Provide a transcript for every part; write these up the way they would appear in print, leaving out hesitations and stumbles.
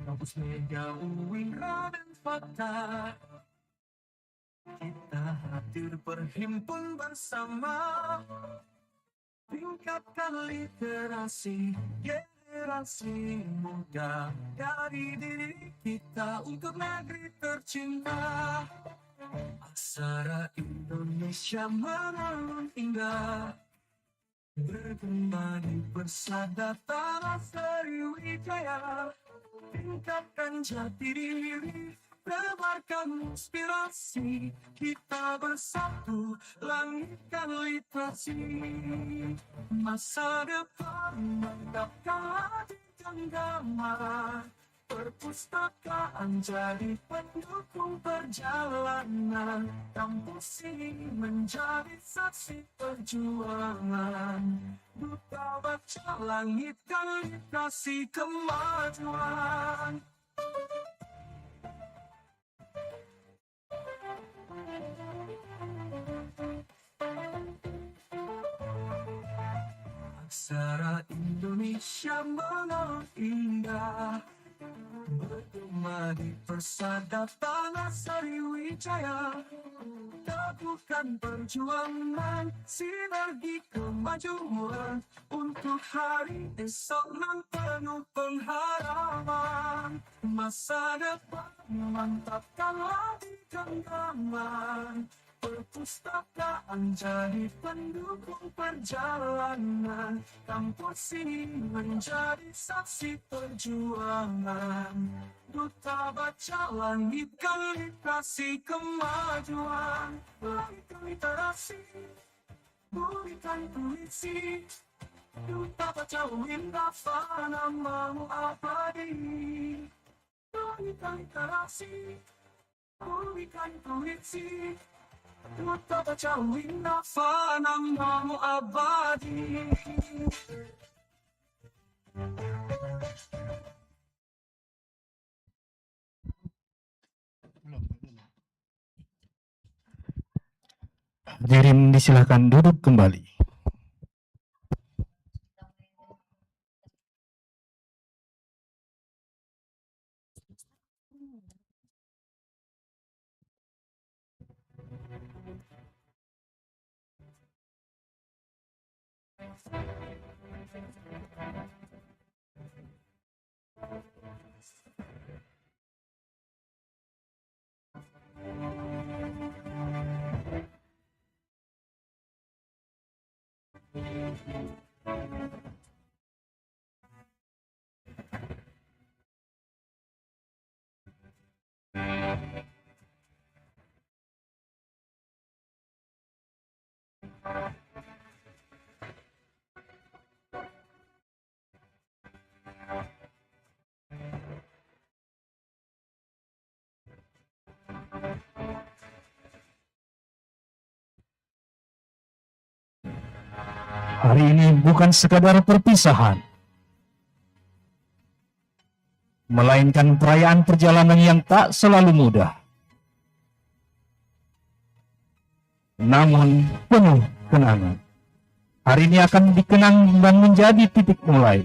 Kampus media UIN dan fakta, kita hadir berhimpun bersama, tingkatkan literasi generasi muda dari diri kita untuk negeri tercinta. Aksara Indonesia menalun indah, bergema di persada tanah Sriwijaya. Tingkatkan jati diri, tebarkan inspirasi, kita bersatu langitkan literasi. Masa depan mendapatkan di genggaman, perpustakaan jadi pendukung perjalanan, kampus ini menjadi saksi perjuangan. Duta baca langitkan literasi kemajuan. Aksara Indonesia mengalun indah, bergema di persada tanah Sriwijaya. Lakukan perjuangan, sinergi kemajuan, untuk hari esok nan penuh pengharapan. Masa depan mantapkanlah di genggaman, perpustakaan jadi pendukung perjalanan, kampus ini menjadi saksi perjuangan. Duta baca langitkan literasi kemajuan, langitkan literasi, berikan puisi. Duta baca UIN Dafa namamu abadi, langitkan literasi, berikan puisi. Duta baca UIN Dafa namamu abadi. Hadirin disilakan duduk kembali. Hari ini bukan sekadar perpisahan, melainkan perayaan perjalanan yang tak selalu mudah, namun penuh kenangan. Hari ini akan dikenang dan menjadi titik mulai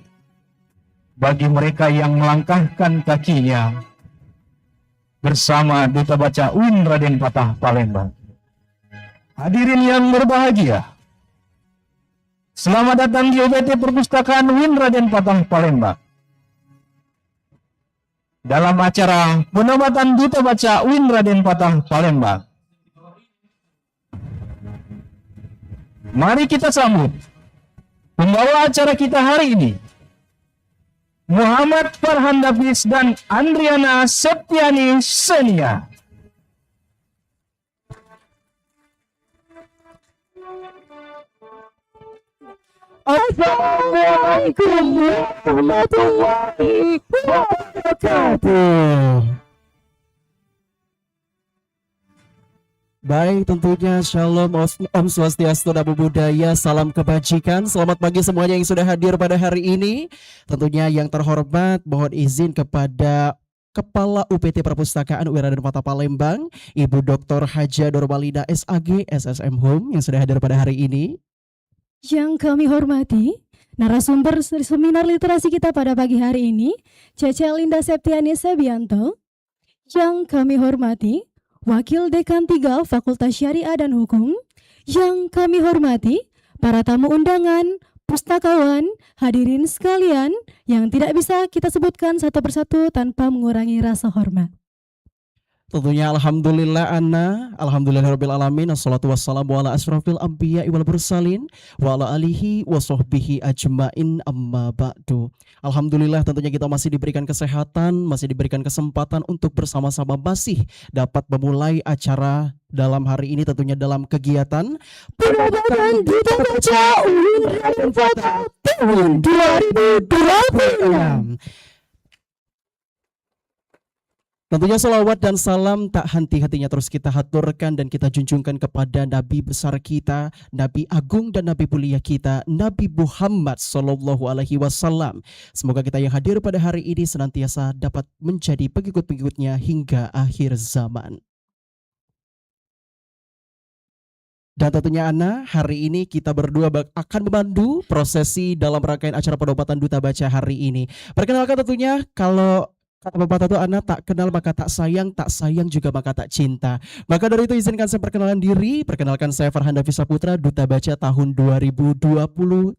bagi mereka yang melangkahkan kakinya bersama Duta Baca UIN Raden Patah Palembang. Hadirin yang berbahagia, selamat datang di UPT Perpustakaan UIN Raden Patah Palembang. Dalam acara penobatan Duta Baca UIN Raden Patah Palembang, mari kita sambut pembawa acara kita hari ini, Muhammad Farhan Davis dan Andriana Septiani Senia. Assalamualaikum warahmatullahi wabarakatuh. Baik, tentunya Shalom, Om Swastiastu, Namo Buddhaya, salam kebajikan. Selamat pagi semuanya yang sudah hadir pada hari ini. Tentunya yang terhormat, mohon izin kepada Kepala UPT Perpustakaan UIN Raden Patah Palembang, Ibu Dr. Haja Nurmalina SAG, SSM Home yang sudah hadir pada hari ini. Yang kami hormati, narasumber seminar literasi kita pada pagi hari ini, Cece Linda Septiani Sebianto. Yang kami hormati, Wakil Dekan 3 Fakultas Syariah dan Hukum. Yang kami hormati, para tamu undangan, pustakawan, hadirin sekalian yang tidak bisa kita sebutkan satu persatu tanpa mengurangi rasa hormat. Tentunya alhamdulillah alhamdulillahirabbil alamin, assalatu wassalamu ala asrofil anbiya wal mursalin wa ala alihi wa sahbihi ajmain, amma ba'du. Alhamdulillah tentunya kita masih diberikan kesehatan, masih diberikan kesempatan untuk bersama-sama masih dapat memulai acara dalam hari ini, tentunya dalam kegiatan Penobatan Duta Baca UIN Raden Patah tahun 2026. Tentunya salawat dan salam tak henti-hentinya terus kita haturkan dan kita junjungkan kepada Nabi besar kita, Nabi agung dan Nabi mulia kita, Nabi Muhammad Sallallahu Alaihi Wasallam. Semoga kita yang hadir pada hari ini senantiasa dapat menjadi pengikut-pengikutnya hingga akhir zaman. Dan tentunya hari ini kita berdua akan memandu prosesi dalam rangkaian acara penobatan Duta Baca hari ini. Perkenalkan tentunya, kalau kata pepatah itu, tak kenal maka tak sayang juga maka tak cinta. Maka dari itu izinkan saya perkenalkan diri. Perkenalkan saya Farhan Davis Saputra, Duta Baca tahun 2023.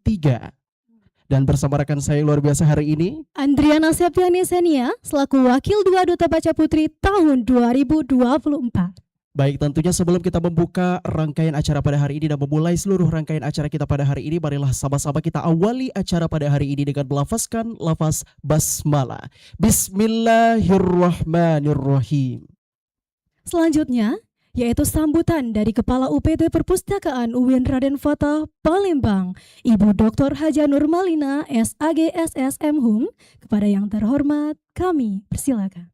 Dan bersama rekan saya luar biasa hari ini, Andriana Septiani Senia selaku Wakil 2 Duta Baca Putri tahun 2024. baik, tentunya sebelum kita membuka rangkaian acara pada hari ini dan memulai seluruh rangkaian acara kita pada hari ini, marilah sama-sama kita awali acara pada hari ini dengan melafazkan lafaz basmalah. Bismillahirrahmanirrahim. Selanjutnya, yaitu sambutan dari Kepala UPT Perpustakaan UIN Raden Patah Palembang, Ibu Dr. Haja Nurmalina SAG SSM Hum. Kepada yang terhormat, kami persilakan.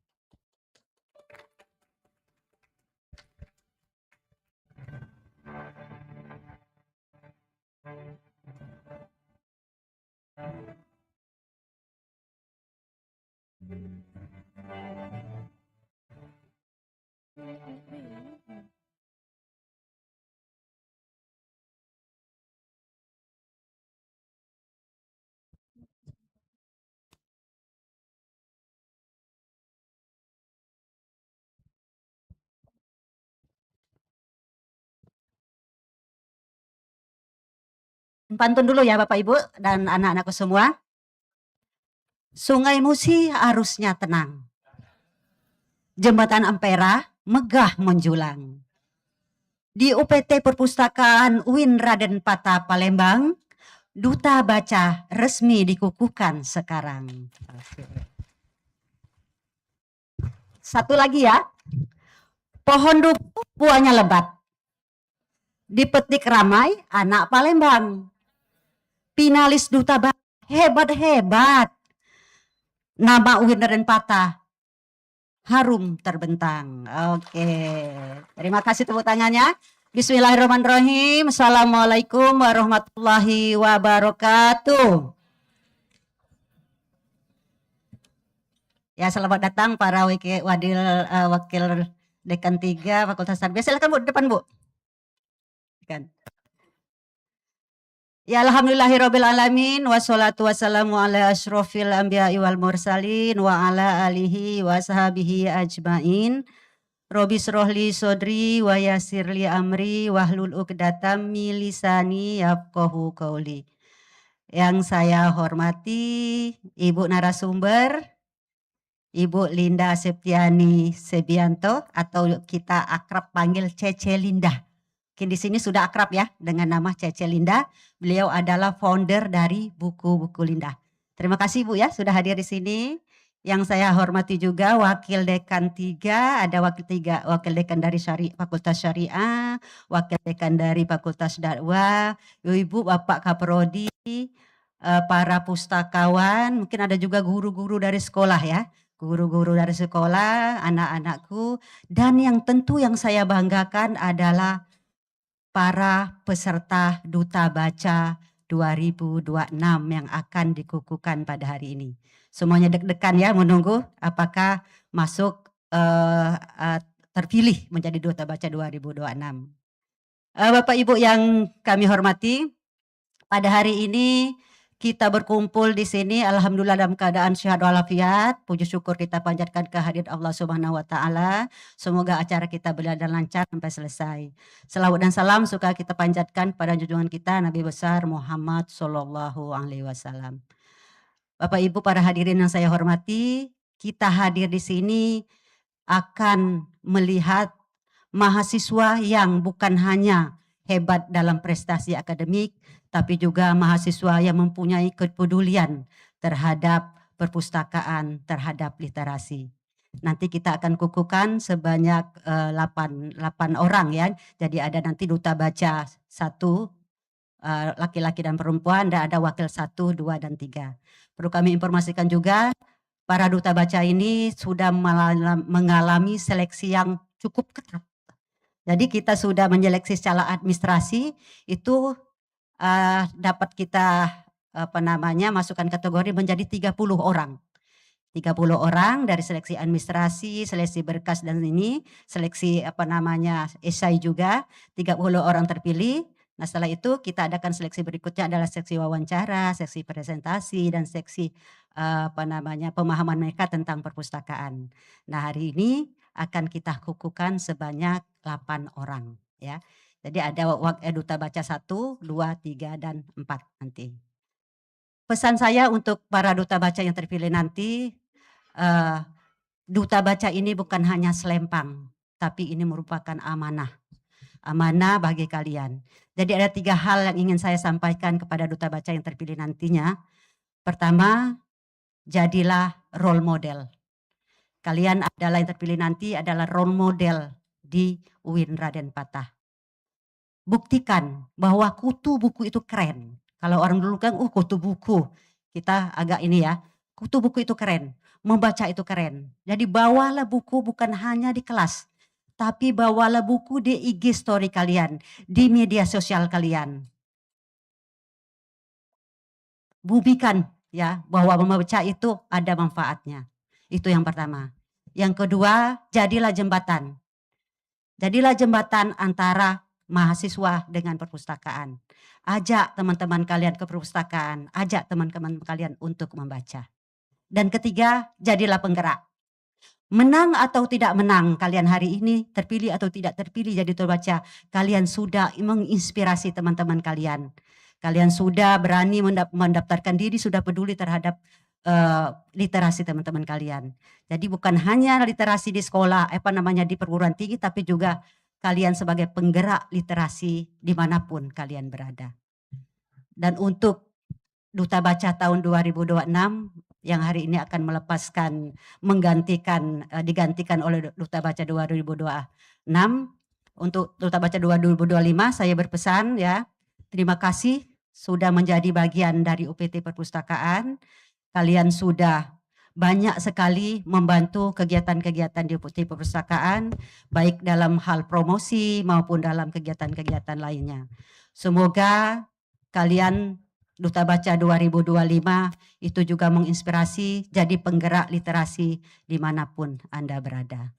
Pantun dulu ya Bapak Ibu dan anak-anakku semua. Sungai Musi arusnya tenang. Jembatan Ampera megah menjulang. Di UPT Perpustakaan UIN Raden Patah Palembang, Duta Baca resmi dikukuhkan sekarang. Satu lagi ya. Pohon duku buahnya lebat. Dipetik ramai anak Palembang. Finalis Duta Baca hebat-hebat. Nama UIN Raden Patah harum terbentang. Oke. Terima kasih tepuk tangannya. Bismillahirrahmanirrahim. Assalamualaikum warahmatullahi wabarakatuh. Ya, selamat datang para wakil Dekan 3 Fakultas Tarbiyah. Silakan Bu, depan Bu. Kan. Ya alhamdulillahirabbil alamin wassalatu wassalamu ala asyrofil anbiya'i wal mursalin wa ala alihi wa sahbihi ajmain. Robi srohli sodri wa yasirli amri wahlul uqdatam min lisani yafqahu qauli. Yang saya hormati Ibu narasumber, Ibu Linda Septiani Sebianto atau kita akrab panggil Cece Linda. Mungkin di sini sudah akrab ya dengan nama Cece Linda. Beliau adalah founder dari Buku-Buku Linda. Terima kasih Bu ya sudah hadir di sini. Yang saya hormati juga Wakil Dekan 3, ada Wakil Dekan dari Fakultas Syariah, Wakil Dekan dari Fakultas Dakwah, Ibu Bapak Kaprodi, para pustakawan, mungkin ada juga guru-guru dari sekolah ya. Guru-guru dari sekolah, anak-anakku, dan yang tentu yang saya banggakan adalah para peserta Duta Baca 2026 yang akan dikukuhkan pada hari ini. Semuanya deg-degan ya menunggu apakah masuk terpilih menjadi Duta Baca 2026. Bapak Ibu yang kami hormati, pada hari ini kita berkumpul di sini alhamdulillah dalam keadaan sehat walafiat. Puji syukur kita panjatkan kehadirat Allah Subhanahu wa taala. Semoga acara kita berjalan lancar sampai selesai. Selawat dan salam suka kita panjatkan pada junjungan kita Nabi besar Muhammad sallallahu alaihi wasallam. Bapak Ibu para hadirin yang saya hormati, kita hadir di sini akan melihat mahasiswa yang bukan hanya hebat dalam prestasi akademik, tapi juga mahasiswa yang mempunyai kepedulian terhadap perpustakaan, terhadap literasi. Nanti kita akan kukuhkan sebanyak 8 orang ya. Jadi ada nanti Duta Baca 1, laki-laki dan perempuan, dan ada wakil 1, 2, dan 3. Perlu kami informasikan juga, para Duta Baca ini sudah mengalami seleksi yang cukup ketat. Jadi kita sudah menyeleksi secara administrasi, itu dapat kita masukkan kategori menjadi 30 orang. 30 orang dari seleksi administrasi, seleksi berkas dan ini, seleksi esai juga, 30 orang terpilih. Nah setelah itu kita adakan seleksi berikutnya adalah seksi wawancara, seksi presentasi, dan seksi pemahaman mereka tentang perpustakaan. Nah hari ini akan kita kukuhkan sebanyak 8 orang ya. Jadi ada Duta Baca 1, 2, 3, dan 4 nanti. Pesan saya untuk para Duta Baca yang terpilih nanti, Duta Baca ini bukan hanya selempang, tapi ini merupakan amanah. Amanah bagi kalian. Jadi ada 3 hal yang ingin saya sampaikan kepada Duta Baca yang terpilih nantinya. Pertama, jadilah role model. Kalian adalah yang terpilih nanti adalah role model di UIN Raden Patah. Buktikan bahwa kutu buku itu keren. Kalau orang dulu kan, kutu buku. Kita agak ini ya, kutu buku itu keren. Membaca itu keren. Jadi bawalah buku bukan hanya di kelas. Tapi bawalah buku di IG story kalian. Di media sosial kalian. Bumikan ya, bahwa membaca itu ada manfaatnya. Itu yang pertama. Yang kedua, jadilah jembatan. Jadilah jembatan antara mahasiswa dengan perpustakaan. Ajak teman-teman kalian ke perpustakaan, ajak teman-teman kalian untuk membaca. Dan ketiga, jadilah penggerak. Menang atau tidak menang kalian hari ini, terpilih atau tidak terpilih jadi Duta Baca, kalian sudah menginspirasi teman-teman kalian. Kalian sudah berani mendaftarkan diri, sudah peduli terhadap literasi teman-teman kalian. Jadi bukan hanya literasi di sekolah, di perguruan tinggi, tapi juga kalian sebagai penggerak literasi dimanapun kalian berada. Dan untuk Duta Baca tahun 2026 yang hari ini akan digantikan oleh Duta Baca 2026. Untuk Duta Baca 2025 saya berpesan ya, terima kasih sudah menjadi bagian dari UPT Perpustakaan. Kalian sudah banyak sekali membantu kegiatan-kegiatan di UPT Perpustakaan, baik dalam hal promosi maupun dalam kegiatan-kegiatan lainnya. Semoga kalian Duta Baca 2025 itu juga menginspirasi jadi penggerak literasi dimanapun Anda berada.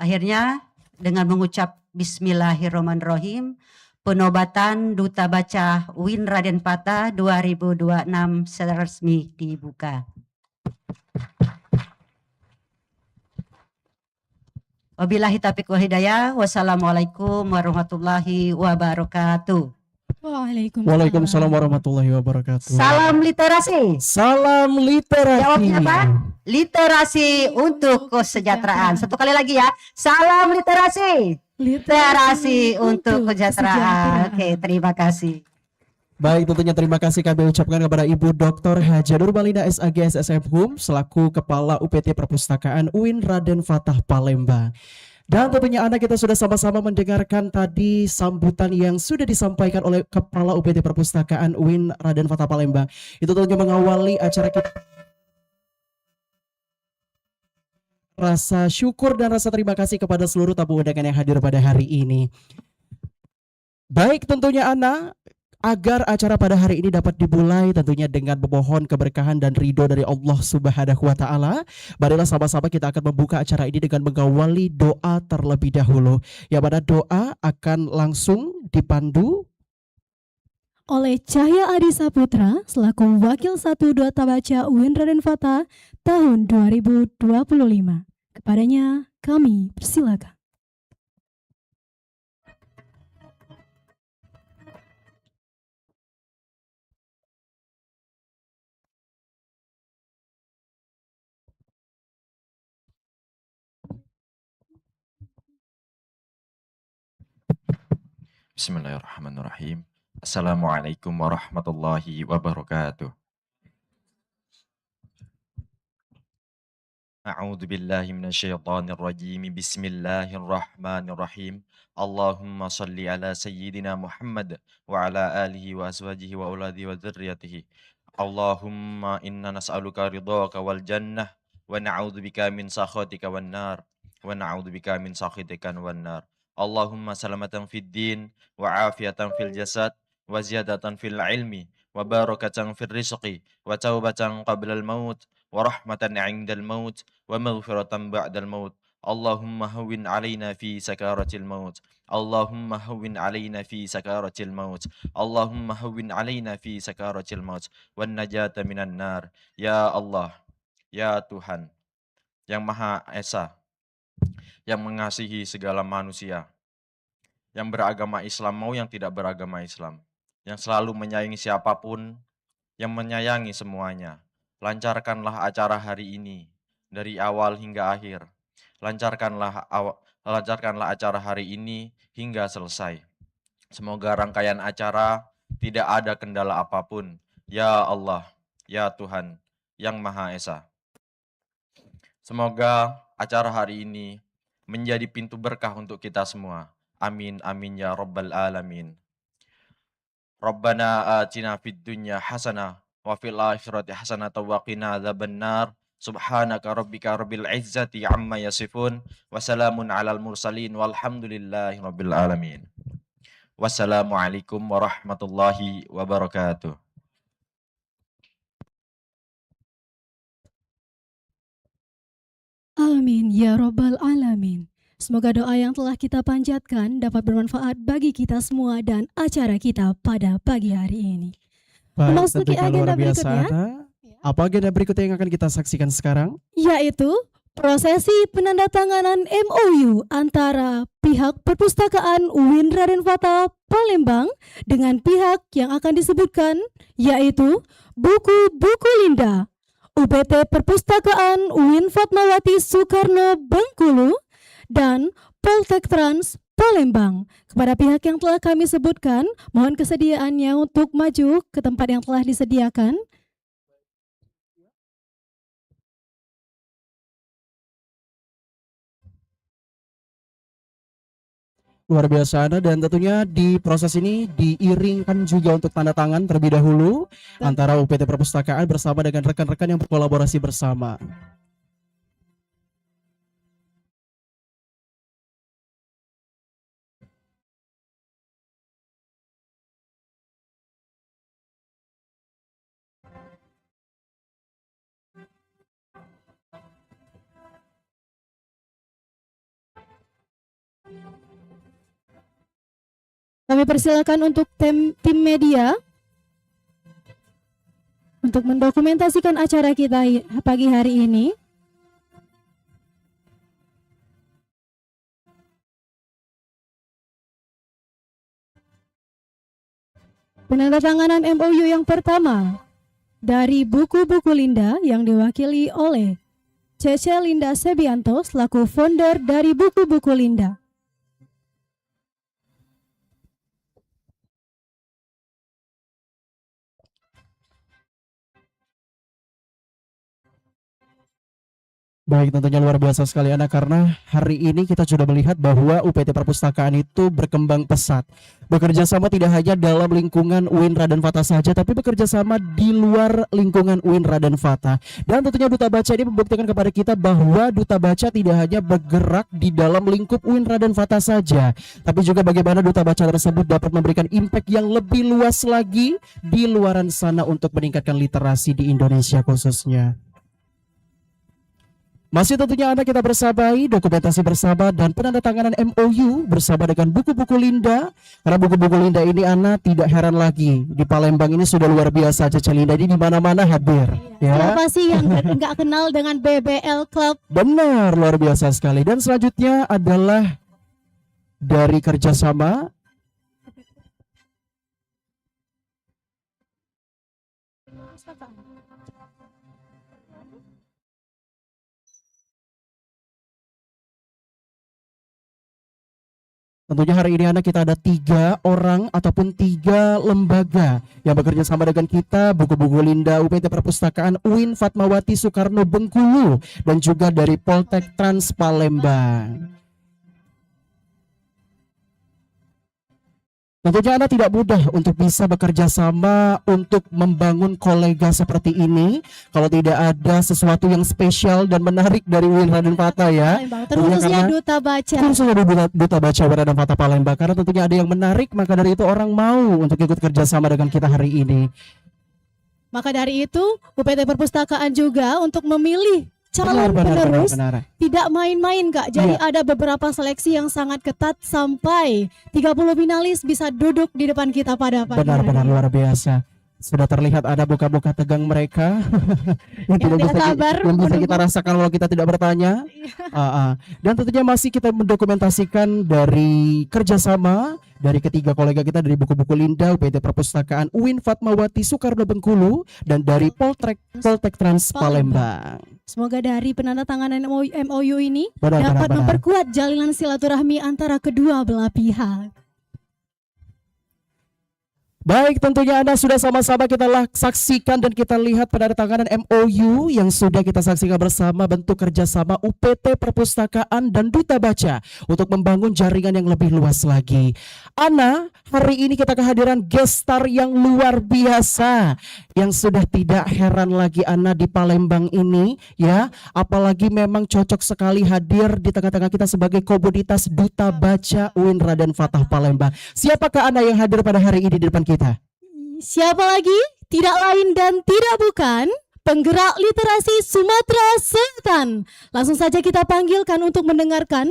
Akhirnya dengan mengucap Bismillahirrahmanirrahim, penobatan Duta Baca UIN Raden Fatah 2026 secara resmi dibuka. Wabillahi taufiq wal hidayah. Wassalamualaikum warahmatullahi wabarakatuh. Waalaikumsalam warahmatullahi wabarakatuh. Salam literasi. Salam literasi. Jawabnya apa? Literasi untuk kesejahteraan. Satu kali lagi ya. Salam literasi. Literasi untuk kesejahteraan. Oke, terima kasih. Baik, tentunya terima kasih kami ucapkan kepada Ibu Dr. Haja Nurmalina SAG SSM Hum selaku Kepala UPT Perpustakaan UIN Raden Fatah Palembang. Dan tentunya anak kita sudah sama-sama mendengarkan tadi sambutan yang sudah disampaikan oleh Kepala UPT Perpustakaan UIN Raden Fatah Palembang. Itu tentunya mengawali acara kita. Rasa syukur dan rasa terima kasih kepada seluruh tamu undangan yang hadir pada hari ini. Baik, tentunya Ana, agar acara pada hari ini dapat dimulai tentunya dengan memohon keberkahan dan ridho dari Allah Subhanahu wa taala. Marilah sama-sama kita akan membuka acara ini dengan mengawali doa terlebih dahulu. Yang mana doa akan langsung dipandu oleh Cahya Adi Saputra selaku Wakil 1 Duta Baca UIN Raden Fatah tahun 2025. Kepadanya kami persilakan. Bismillahirrahmanirrahim. Assalamualaikum warahmatullahi wabarakatuh. A'udzu billahi minasyaitonir rajim. Bismillahirrahmanirrahim. Allahumma shalli ala sayyidina Muhammad wa ala alihi wa azwajihi wa auladihi wa dzurriyyatihi. Allahumma inna nas'aluka ridhaka wal jannah wa na'udzubika min sakhatika wan nar wa na'udzubika min sakhatika wan nar. Allahumma salamatan fid din wa afiyatan fil jasad wa ziyadatan fil ilmi wa barakatan fil rizqi wa taubatan qabla al maut wa rahmatan 'indal maut wa maghfiratan ba'dal maut. Allahumma hawwin 'alaina fi sakaratil maut. Allahumma hawwin 'alaina fi sakaratil maut. Allahumma hawwin 'alaina fi sakaratil maut wan najata minan nar. Ya Allah, ya Tuhan yang Maha Esa, yang mengasihi segala manusia, yang beragama Islam mau yang tidak beragama Islam, yang selalu menyayangi siapapun, yang menyayangi semuanya. Lancarkanlah acara hari ini dari awal hingga akhir. Lancarkanlah acara hari ini hingga selesai. Semoga rangkaian acara tidak ada kendala apapun. Ya Allah, ya Tuhan yang Maha Esa. Semoga acara hari ini menjadi pintu berkah untuk kita semua. Amin, amin ya rabbal alamin. Rabbana atina fid dunya hasanah wa fil akhirati hasanah wa qina adzabannar. Subhanaka rabbika rabbil izzati amma yasifun wa salamun alal mursalin walhamdulillahi rabbil alamin. Wassalamualaikum warahmatullahi wabarakatuh. Amin ya robbal alamin. Semoga doa yang telah kita panjatkan dapat bermanfaat bagi kita semua dan acara kita pada pagi hari ini. Baik, Memasuki tentunya agenda luar biasa berikutnya. Ana. Apa agenda berikutnya yang akan kita saksikan sekarang? Yaitu prosesi penandatanganan MOU antara pihak perpustakaan UIN Raden Fatah Palembang dengan pihak yang akan disebutkan, yaitu buku-buku Linda UPT Perpustakaan UIN Fatmawati Soekarno Bengkulu dan Poltek Trans Palembang. Kepada pihak yang telah kami sebutkan, mohon kesediaannya untuk maju ke tempat yang telah disediakan. Luar biasa Ana, dan tentunya di proses ini diiringkan juga untuk tanda tangan terlebih dahulu antara UPT Perpustakaan bersama dengan rekan-rekan yang berkolaborasi bersama. Kami persilakan untuk tim media untuk mendokumentasikan acara kita pagi hari ini. Penandatanganan MOU yang pertama dari Buku-Buku Linda yang diwakili oleh Cece Linda Sebianto selaku founder dari Buku-Buku Linda. Baik, tentunya luar biasa sekali Ana, karena hari ini kita sudah melihat bahwa UPT Perpustakaan itu berkembang pesat. Bekerja sama tidak hanya dalam lingkungan UIN Raden Fata saja, tapi bekerja sama di luar lingkungan UIN Raden Fata. Dan tentunya Duta Baca ini membuktikan kepada kita bahwa Duta Baca tidak hanya bergerak di dalam lingkup UIN Raden Fata saja, tapi juga bagaimana Duta Baca tersebut dapat memberikan impact yang lebih luas lagi di luaran sana untuk meningkatkan literasi di Indonesia khususnya. Masih tentunya Anda kita bersabai, dokumentasi bersama dan penandatanganan MOU bersama dengan Buku-Buku Linda. Karena Buku-Buku Linda ini Ana tidak heran lagi, di Palembang ini sudah luar biasa. Cece Linda ini di mana-mana hadir. Ya. Siapa sih yang nggak kenal dengan BBL Club? Benar, luar biasa sekali. Dan selanjutnya adalah dari kerjasama tentunya hari ini anak kita ada 3 orang ataupun 3 lembaga yang bekerja sama dengan kita, Buku-Buku Linda, UPT Perpustakaan UIN Fatmawati Soekarno Bengkulu, dan juga dari Poltek Trans Palembang. Tentunya Anda tidak mudah untuk bisa bekerja sama untuk membangun kolega seperti ini kalau tidak ada sesuatu yang spesial dan menarik dari UIN Raden Fata ya. Terkhususnya Duta Baca. Khususnya Duta Baca Raden Fata Palembang, karena tentunya ada yang menarik, maka dari itu orang mau untuk ikut kerjasama dengan kita hari ini. Maka dari itu UPT Perpustakaan juga untuk memilih calon penerus tidak main-main Kak. Jadi ada beberapa seleksi yang sangat ketat sampai 30 finalis bisa duduk di depan kita pada pagi hari. Benar-benar luar biasa. Sudah terlihat ada buka-buka tegang mereka yang bisa kita rasakan kalau kita tidak bertanya. Dan tentunya masih kita mendokumentasikan dari kerjasama dari ketiga kolega kita dari Buku-Buku Linda, UPT Perpustakaan UIN Fatmawati Soekarno Bengkulu, dan dari Poltek Trans Palembang. Semoga dari penandatanganan MOU ini dapat memperkuat jalinan silaturahmi antara kedua belah pihak. Baik, tentunya Anda sudah sama-sama kita saksikan dan kita lihat penandatanganan MOU yang sudah kita saksikan bersama, bentuk kerjasama UPT Perpustakaan dan Duta Baca untuk membangun jaringan yang lebih luas lagi. Ana, hari ini kita kehadiran guest star yang luar biasa, yang sudah tidak heran lagi Ana di Palembang ini ya, apalagi memang cocok sekali hadir di tengah-tengah kita sebagai komunitas Duta Baca UIN Raden Fata Palembang. Siapakah Ana yang hadir pada hari ini di depan kita? Siapa lagi? Tidak lain dan tidak bukan penggerak literasi Sumatera Selatan. Langsung saja kita panggilkan untuk mendengarkan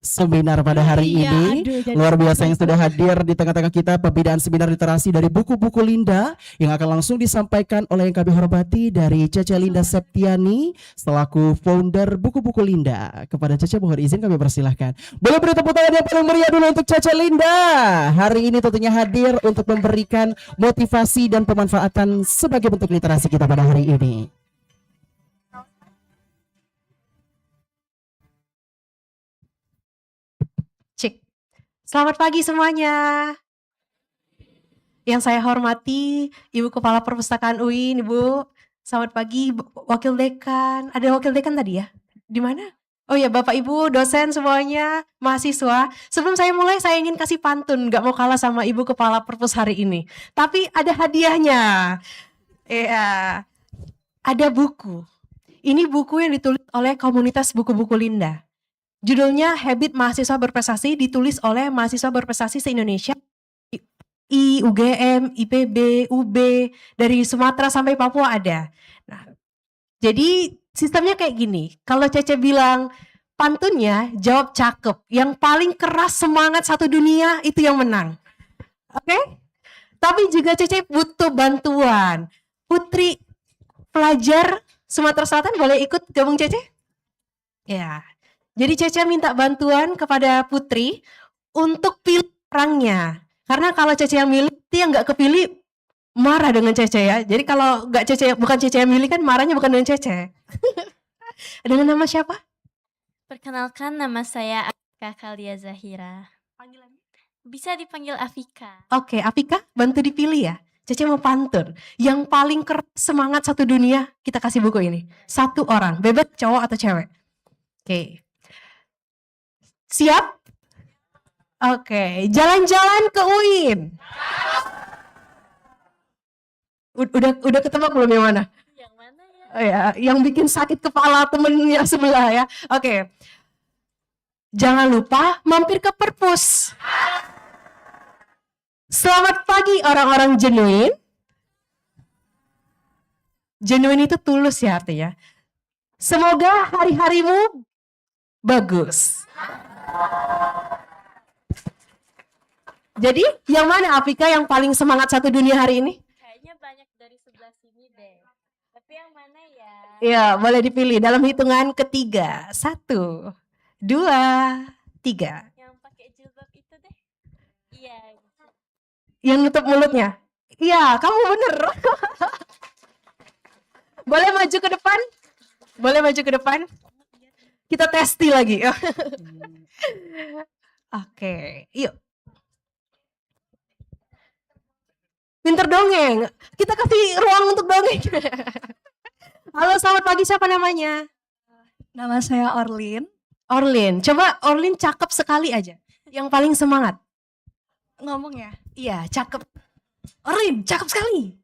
seminar pada hari ini. Luar biasa yang sudah hadir di tengah-tengah kita, pembinaan seminar literasi dari Buku-Buku Linda yang akan langsung disampaikan oleh yang kami hormati dari Cece Linda Septiani selaku founder Buku-Buku Linda. Kepada Cece mohon izin kami persilahkan. Boleh beri tepuk tangan yang paling meriah dulu untuk Cece Linda. Hari ini tentunya hadir untuk memberikan motivasi dan pemanfaatan sebagai bentuk literasi kita pada hari ini. Selamat pagi semuanya. Yang saya hormati Ibu Kepala Perpustakaan UIN, Ibu. Selamat pagi Wakil Dekan. Ada Wakil Dekan tadi ya? Di mana? Oh ya, Bapak Ibu, dosen semuanya, mahasiswa. Sebelum saya mulai, saya ingin kasih pantun, gak mau kalah sama Ibu Kepala Perpus hari ini. Tapi ada hadiahnya. Ya, ada buku. Ini buku yang ditulis oleh komunitas Buku-Buku Linda. Judulnya Habit Mahasiswa Berprestasi, ditulis oleh mahasiswa berprestasi se-Indonesia, UGM, IPB, UB, dari Sumatera sampai Papua ada. Nah, jadi sistemnya kayak gini, kalau Cece bilang pantunnya jawab cakep. Yang paling keras semangat satu dunia itu yang menang. Oke? Tapi juga Cece butuh bantuan. Putri pelajar Sumatera Selatan boleh ikut gabung Cece? Ya. Jadi Cece minta bantuan kepada Putri untuk pilih orangnya. Karena kalau Cece yang milih, dia nggak kepilih marah dengan Cece ya. Jadi kalau nggak Cece, bukan Cece yang milih kan marahnya bukan dengan Cece. Dengan nama siapa? Perkenalkan, nama saya Afika Kalia Zahira. Panggilannya? Bisa dipanggil Afika. Oke, Afika bantu dipilih ya. Cece mau pantun. Yang paling keras semangat satu dunia, kita kasih buku ini. Satu orang, bebas cowok atau cewek. Oke. Siap? Oke, jalan-jalan ke UIN. Udah ketebak belum yang mana? Yang mana ya? Oh ya, yang bikin sakit kepala temennya sebelah ya. Oke. Jangan lupa mampir ke perpus. Selamat pagi orang-orang genuine. Genuine itu tulus ya artinya. Semoga hari-harimu bagus. Jadi yang mana Afika yang paling semangat satu dunia hari ini? Kayaknya banyak dari sebelah sini deh. Tapi yang mana ya? Ya, boleh dipilih dalam hitungan ketiga. 1, 2, 3. Yang pakai jilbab itu deh. Iya. Yang nutup mulutnya. Iya, kamu bener. Boleh maju ke depan? Boleh maju ke depan? Kita testi lagi. Oke, yuk. Pinter dongeng. Kita kasih ruang untuk dongeng. Halo, selamat pagi. Siapa namanya? Nama saya Orlin. Orlin. Coba Orlin cakep sekali aja. Yang paling semangat. Ngomong ya? Iya, cakep. Orlin, cakep sekali.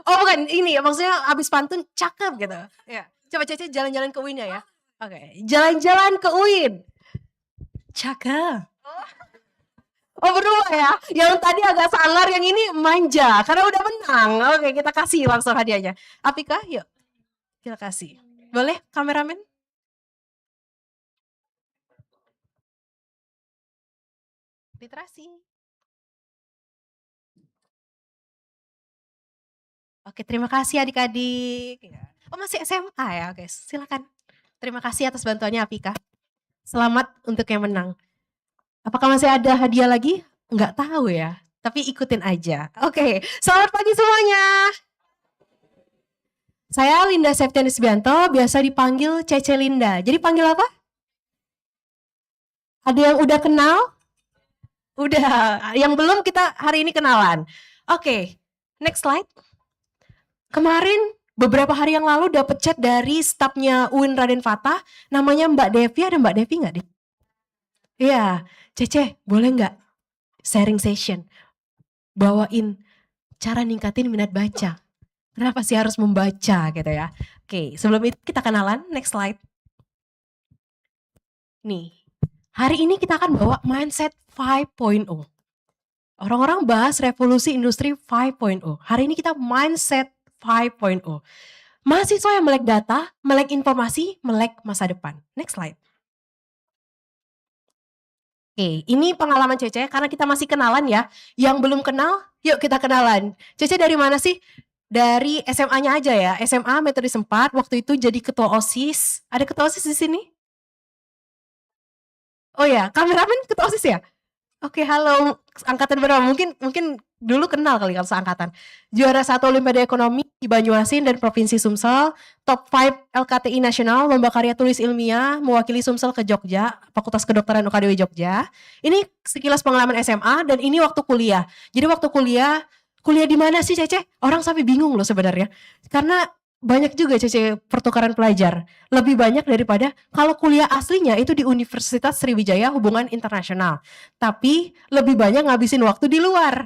Oh bukan, ini maksudnya abis pantun cakep gitu. Ya. Coba Cece jalan-jalan ke UIN ya. Oke, jalan-jalan ke UIN. Cakep. Oh berdua ya. Yang tadi agak sangar, yang ini manja karena udah menang. Oke, kita kasih langsung hadiahnya. Afika, yuk. Kita kasih. Boleh kameramen? Literasi. Oke, terima kasih adik-adik. Oh masih SMA ya, oke silakan. Terima kasih atas bantuannya Afika. Selamat untuk yang menang. Apakah masih ada hadiah lagi? Enggak tahu ya, tapi ikutin aja. Oke, selamat pagi semuanya. Saya Linda Septiani Subianto, biasa dipanggil Cece Linda. Jadi panggil apa? Ada yang udah kenal? Udah, yang belum kita hari ini kenalan. Oke, next slide. Kemarin beberapa hari yang lalu dapat chat dari stafnya UIN Raden Fatah, namanya Mbak Devi. Ada Mbak Devi nggak deh? Iya, Cece boleh nggak sharing session? Bawain cara ningkatin minat baca. Kenapa sih harus membaca gitu ya? Oke, sebelum itu kita kenalan, next slide. Nih, hari ini kita akan bawa mindset 5.0. Orang-orang bahas revolusi industri 5.0. Hari ini kita mindset 5.0. Mahasiswa yang melek data, melek informasi, melek masa depan. Next slide. Oke, ini pengalaman Cece karena kita masih kenalan ya. Yang belum kenal, yuk kita kenalan. Cece dari mana sih? Dari SMA-nya aja ya. SMA Metodis 4, waktu itu jadi ketua OSIS. Ada ketua OSIS di sini? Oh ya, kameramen ketua OSIS ya? Oke, halo. Angkatan berapa? Mungkin dulu kenal kali kalau seangkatan. Juara 1 Olimpiade Ekonomi di Banyuasin dan Provinsi Sumsel. Top 5 LKTI Nasional, lomba karya tulis ilmiah, mewakili Sumsel ke Jogja, Fakultas Kedokteran UKDW Jogja. Ini sekilas pengalaman SMA dan ini waktu kuliah. Jadi waktu kuliah di mana sih Cece? Orang sampai bingung loh sebenarnya. Karena banyak juga Cece pertukaran pelajar. Lebih banyak daripada kalau kuliah aslinya itu di Universitas Sriwijaya Hubungan Internasional. Tapi lebih banyak ngabisin waktu di luar.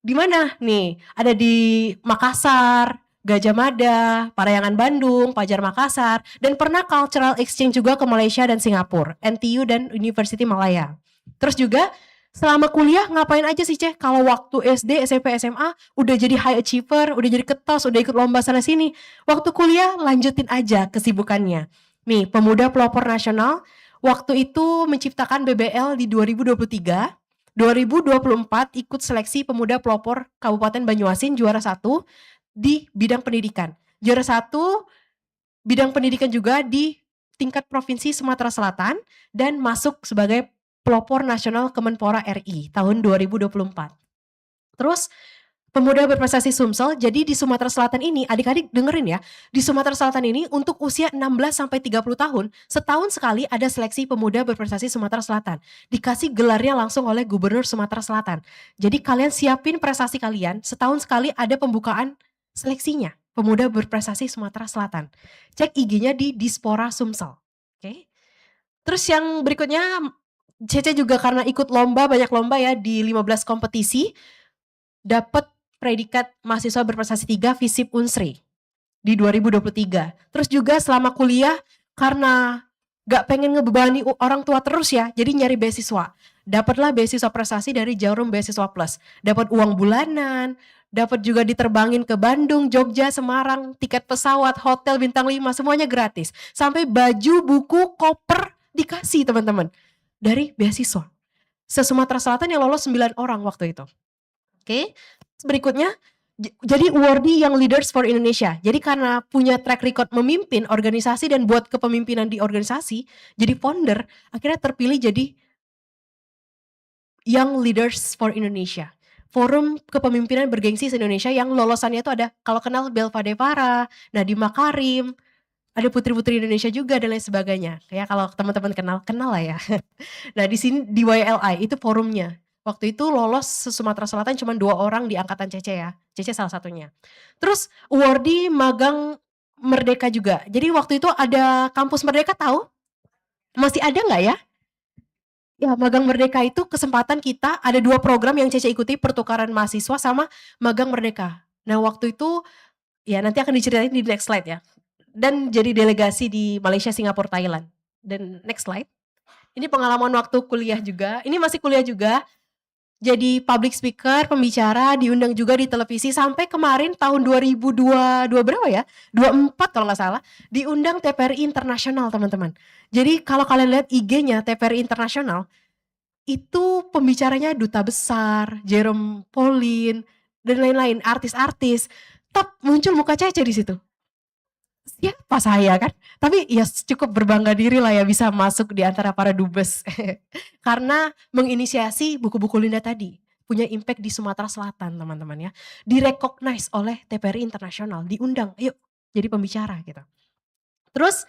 Di mana? Nih, ada di Makassar, Gajah Mada, Parayangan Bandung, Pajar Makassar, dan pernah cultural exchange juga ke Malaysia dan Singapura, NTU dan University Malaya. Terus juga selama kuliah ngapain aja sih Ceh? Kalau waktu SD, SMP, SMA udah jadi high achiever, udah jadi ketos, udah ikut lomba sana sini. Waktu kuliah lanjutin aja kesibukannya. Nih, Pemuda Pelopor Nasional waktu itu menciptakan BBL di 2023. 2024 ikut seleksi Pemuda Pelopor Kabupaten Banyuasin juara 1 di bidang pendidikan. Juara 1 bidang pendidikan juga di tingkat Provinsi Sumatera Selatan dan masuk sebagai Pelopor Nasional Kemenpora RI tahun 2024. Terus Pemuda Berprestasi Sumsel, jadi di Sumatera Selatan ini, adik-adik dengerin ya, di Sumatera Selatan ini untuk usia 16-30 tahun, setahun sekali ada seleksi Pemuda Berprestasi Sumatera Selatan. Dikasih gelarnya langsung oleh Gubernur Sumatera Selatan. Jadi kalian siapin prestasi kalian, setahun sekali ada pembukaan seleksinya, Pemuda Berprestasi Sumatera Selatan. Cek IG-nya di Dispora Sumsel. Oke. Terus yang berikutnya, Cece juga karena ikut lomba, banyak lomba ya, di 15 kompetisi, dapat predikat mahasiswa berprestasi 3 FISIP Unsri di 2023. Terus juga selama kuliah karena gak pengen ngebebani orang tua terus ya, jadi nyari beasiswa. Dapatlah beasiswa prestasi dari Jarum Beasiswa Plus. Dapat uang bulanan, dapat juga diterbangin ke Bandung, Jogja, Semarang, tiket pesawat, hotel bintang 5, semuanya gratis. Sampai baju, buku, koper dikasih teman-teman dari beasiswa. Se-Sumatera Selatan yang lolos 9 orang waktu itu. Oke. Berikutnya, jadi awardee Young Leaders for Indonesia. Jadi karena punya track record memimpin organisasi dan buat kepemimpinan di organisasi, jadi founder, akhirnya terpilih jadi Young Leaders for Indonesia. Forum kepemimpinan bergengsi se-Indonesia yang lolosannya itu ada, kalau kenal Belva Devara, Nadiem Makarim, ada putri-putri Indonesia juga dan lain sebagainya. Ya kalau teman-teman kenal lah ya. Nah di sini di YLI itu forumnya. Waktu itu lolos Sumatera Selatan cuma 2 orang di angkatan Cece ya. Cece salah satunya. Terus awardee magang Merdeka juga. Jadi waktu itu ada kampus Merdeka tahu? Masih ada nggak ya? Ya magang Merdeka itu kesempatan kita ada 2 program yang Cece ikuti, pertukaran mahasiswa sama magang Merdeka. Nah waktu itu ya nanti akan diceritain di next slide ya. Dan jadi delegasi di Malaysia, Singapura, Thailand. Dan next slide. Ini pengalaman waktu kuliah juga. Ini masih kuliah juga. Jadi public speaker, pembicara, diundang juga di televisi sampai kemarin tahun 2022 berapa ya? 24 kalau nggak salah, diundang TPRI Internasional teman-teman. Jadi kalau kalian lihat IG-nya TPRI Internasional, itu pembicaranya duta besar, Jerome Pauline, dan lain-lain, artis-artis. Tap muncul muka Cece di situ. Siapa saya kan? Tapi ya cukup berbangga diri lah ya bisa masuk di antara para dubes. Karena menginisiasi buku-buku Linda tadi. Punya impact di Sumatera Selatan teman-teman ya. Direcognize oleh TPRI Internasional. Diundang, yuk jadi pembicara gitu. Terus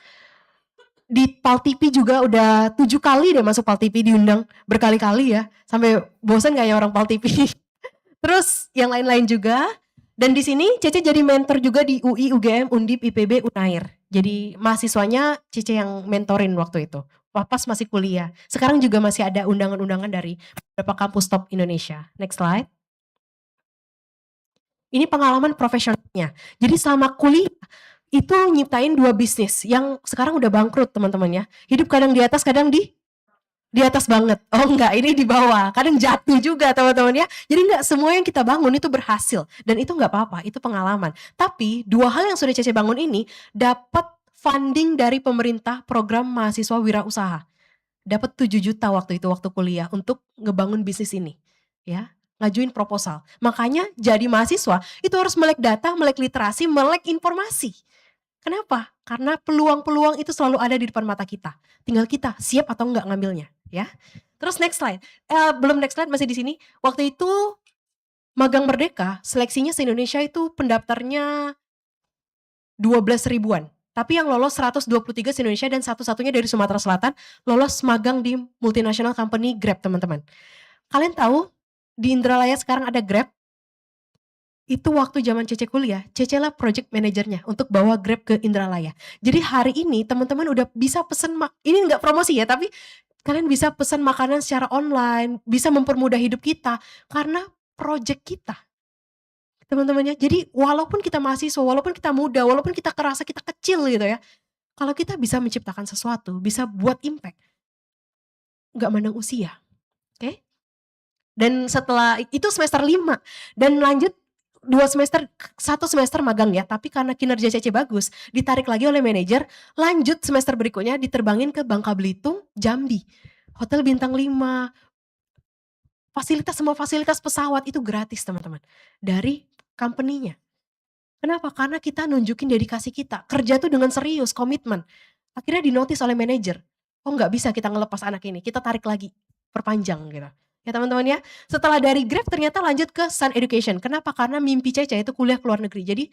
di Pal TV juga udah 7 kali deh masuk Pal TV diundang. Berkali-kali ya. Sampai bosan gak ya orang Pal TV. Terus yang lain-lain juga. Dan di sini Cece jadi mentor juga di UI, UGM, Undip, IPB, Unair. Jadi mahasiswanya Cece yang mentorin waktu itu. Pas masih kuliah. Sekarang juga masih ada undangan-undangan dari beberapa kampus top Indonesia. Next slide. Ini pengalaman profesionalnya. Jadi selama kuliah itu nyiptain 2 bisnis yang sekarang udah bangkrut teman-teman ya. Hidup kadang di atas, kadang di atas banget. Oh enggak, ini di bawah. Kadang jatuh juga teman-teman ya. Jadi enggak semua yang kita bangun itu berhasil. Dan itu enggak apa-apa, itu pengalaman. Tapi 2 hal yang sudah Cece bangun ini dapat funding dari pemerintah program mahasiswa wirausaha. Dapat 7 juta waktu itu, waktu kuliah untuk ngebangun bisnis ini. Ya, ngajuin proposal. Makanya jadi mahasiswa itu harus melek data, melek literasi, melek informasi. Kenapa? Karena peluang-peluang itu selalu ada di depan mata kita. Tinggal kita siap atau enggak ngambilnya. Ya. Terus next slide. Belum next slide, masih di sini. Waktu itu magang Merdeka, seleksinya se-Indonesia itu pendaftarnya 12 ribuan. Tapi yang lolos 123 se-Indonesia dan satu-satunya dari Sumatera Selatan lolos magang di multinational company Grab teman-teman. Kalian tahu di Indralaya sekarang ada Grab? Itu waktu zaman Cece kuliah, Cece lah project manajernya untuk bawa Grab ke Indralaya. Jadi hari ini teman-teman udah bisa pesen, ini enggak promosi ya, tapi kalian bisa pesan makanan secara online, bisa mempermudah hidup kita karena project kita. Teman-temannya. Jadi walaupun kita mahasiswa, walaupun kita muda, walaupun kita kerasa kita kecil gitu ya. Kalau kita bisa menciptakan sesuatu, bisa buat impact. Enggak mandang usia. Oke? Dan setelah itu semester 5 dan lanjut satu semester magang ya, tapi karena kinerja Cece bagus, ditarik lagi oleh manajer, lanjut semester berikutnya diterbangin ke Bangka Belitung, Jambi. Hotel bintang 5, semua fasilitas pesawat itu gratis teman-teman, dari company-nya. Kenapa? Karena kita nunjukin dedikasi kita, kerja tuh dengan serius, komitmen. Akhirnya dinotis oleh manajer, oh nggak bisa kita ngelepas anak ini, kita tarik lagi, perpanjang gitu. Ya teman-teman ya, setelah dari Grab ternyata lanjut ke Sun Education. Kenapa? Karena mimpi Cece itu kuliah ke luar negeri. Jadi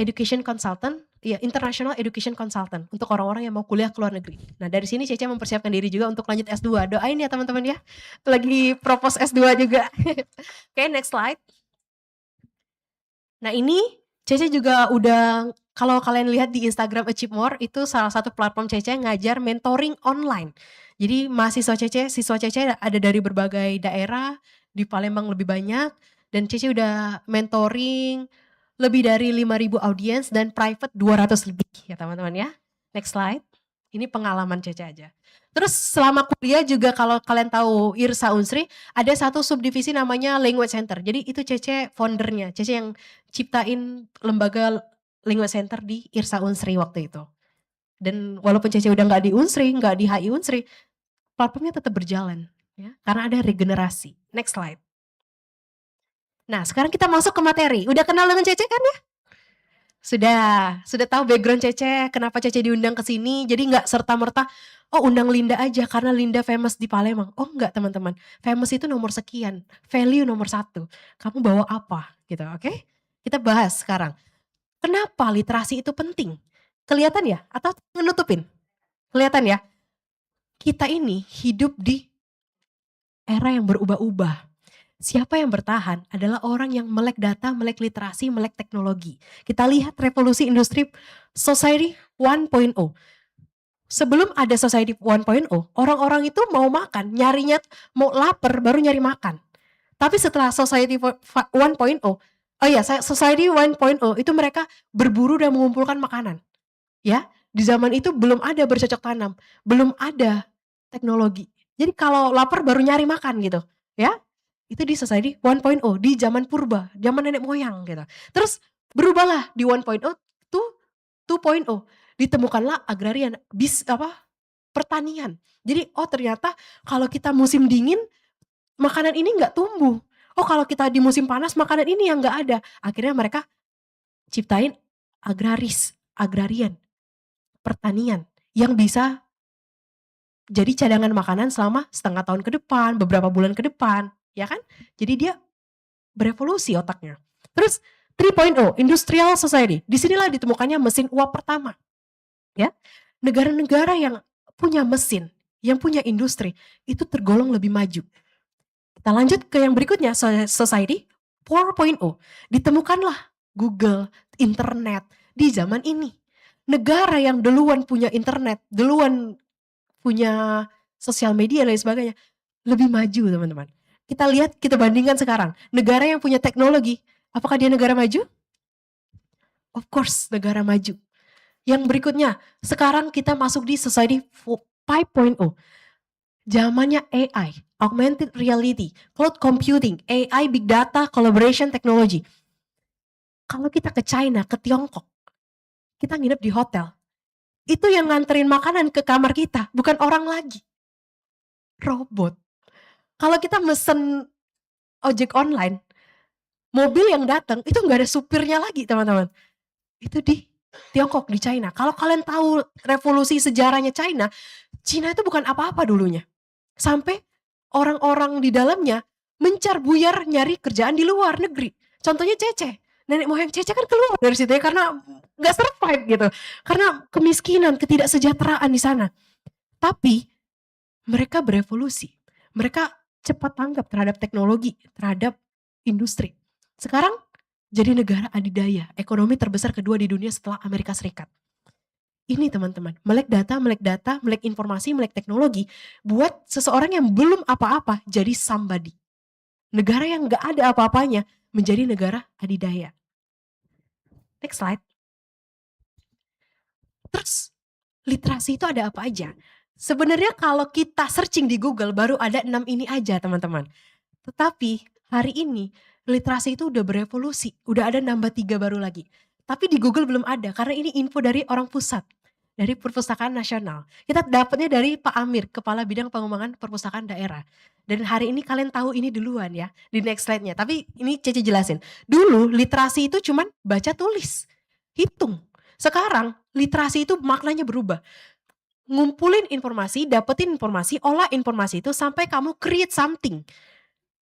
education consultant, ya international education consultant untuk orang-orang yang mau kuliah ke luar negeri. Nah dari sini Cece mempersiapkan diri juga untuk lanjut S2. Doain ya teman-teman ya, lagi propose S2 juga. Oke, next slide. Nah ini Cece juga udah, kalau kalian lihat di Instagram Achieve More, itu salah satu platform Cece ngajar mentoring online. Jadi siswa Cece ada dari berbagai daerah, di Palembang lebih banyak, dan Cece udah mentoring lebih dari 5.000 audiens dan private 200 lebih ya teman-teman ya. Next slide. Ini pengalaman Cece aja. Terus selama kuliah juga kalau kalian tahu IRSA Unsri, ada satu subdivisi namanya Language Center. Jadi itu Cece foundernya, Cece yang ciptain lembaga Language Center di IRSA Unsri waktu itu. Dan walaupun Cece udah nggak di Unsri, nggak di HI Unsri, platformnya tetap berjalan ya, karena ada regenerasi. Next slide. Nah sekarang kita masuk ke materi. Udah kenal dengan Cece kan ya? Sudah tahu background Cece, kenapa Cece diundang ke sini. Jadi nggak serta-merta, oh undang Linda aja karena Linda famous di Palembang. Oh enggak teman-teman, famous itu nomor sekian, value nomor 1. Kamu bawa apa gitu, oke? Kita bahas sekarang. Kenapa literasi itu penting? Kelihatan ya? Atau menutupin? Kelihatan ya? Kita ini hidup di era yang berubah-ubah. Siapa yang bertahan adalah orang yang melek data, melek literasi, melek teknologi. Kita lihat revolusi industri Society 1.0. Sebelum ada Society 1.0, orang-orang itu mau makan, nyarinya mau lapar baru nyari makan. Tapi setelah Society 1.0, Society 1.0 itu mereka berburu dan mengumpulkan makanan. Ya, di zaman itu belum ada bercocok tanam, belum ada teknologi. Jadi kalau lapar baru nyari makan gitu, ya. Itu di Society 1.0, di zaman purba, zaman nenek moyang gitu. Terus berubahlah di 1.0 to 2.0. Ditemukanlah agrarian, pertanian. Jadi ternyata kalau kita musim dingin makanan ini nggak tumbuh. Oh kalau kita di musim panas makanan ini yang nggak ada. Akhirnya mereka ciptain agrarian, pertanian yang bisa jadi cadangan makanan selama setengah tahun ke depan, beberapa bulan ke depan, ya kan? Jadi dia berevolusi otaknya. Terus 3.0, Industrial Society. Disinilah ditemukannya mesin uap pertama. Ya, negara-negara yang punya mesin, yang punya industri, itu tergolong lebih maju. Kita lanjut ke yang berikutnya, Society 4.0. Ditemukanlah Google, internet di zaman ini. Negara yang duluan punya internet, duluan punya sosial media dan lain sebagainya, lebih maju teman-teman. Kita lihat, kita bandingkan sekarang. Negara yang punya teknologi, apakah dia negara maju? Of course, negara maju. Yang berikutnya, sekarang kita masuk di Society 5.0. Zamannya AI, augmented reality, cloud computing, AI, big data, collaboration technology. Kalau kita ke China, ke Tiongkok, kita nginep di hotel. Itu yang nganterin makanan ke kamar kita, bukan orang lagi. Robot. Kalau kita mesen ojek online, mobil yang datang itu nggak ada supirnya lagi teman-teman. Itu di Tiongkok, di China. Kalau kalian tahu revolusi sejarahnya China, China itu bukan apa-apa dulunya. Sampai orang-orang di dalamnya mencar buyar nyari kerjaan di luar negeri. Contohnya Cece. Nenek moyang Cece kan keluar dari situ ya karena nggak survive gitu. Karena kemiskinan, ketidaksejahteraan di sana. Tapi mereka berevolusi. Mereka cepat tanggap terhadap teknologi, terhadap industri. Sekarang jadi negara adidaya, ekonomi terbesar kedua di dunia setelah Amerika Serikat. Ini teman-teman, melek data, melek informasi, melek teknologi, buat seseorang yang belum apa-apa jadi somebody. Negara yang gak ada apa-apanya menjadi negara adidaya. Next slide. Terus, literasi itu ada apa aja? Sebenarnya kalau kita searching di Google baru ada 6 ini aja teman-teman. Tetapi hari ini literasi itu udah berevolusi, udah ada nambah 3 baru lagi. Tapi di Google belum ada karena ini info dari orang pusat, dari Perpustakaan Nasional. Kita dapatnya dari Pak Amir, Kepala Bidang Pengembangan Perpustakaan Daerah. Dan hari ini kalian tahu ini duluan ya, di next slide-nya. Tapi ini Cece jelasin. Dulu literasi itu cuman baca tulis, hitung. Sekarang literasi itu maknanya berubah. Ngumpulin informasi, dapetin informasi, olah informasi itu sampai kamu create something.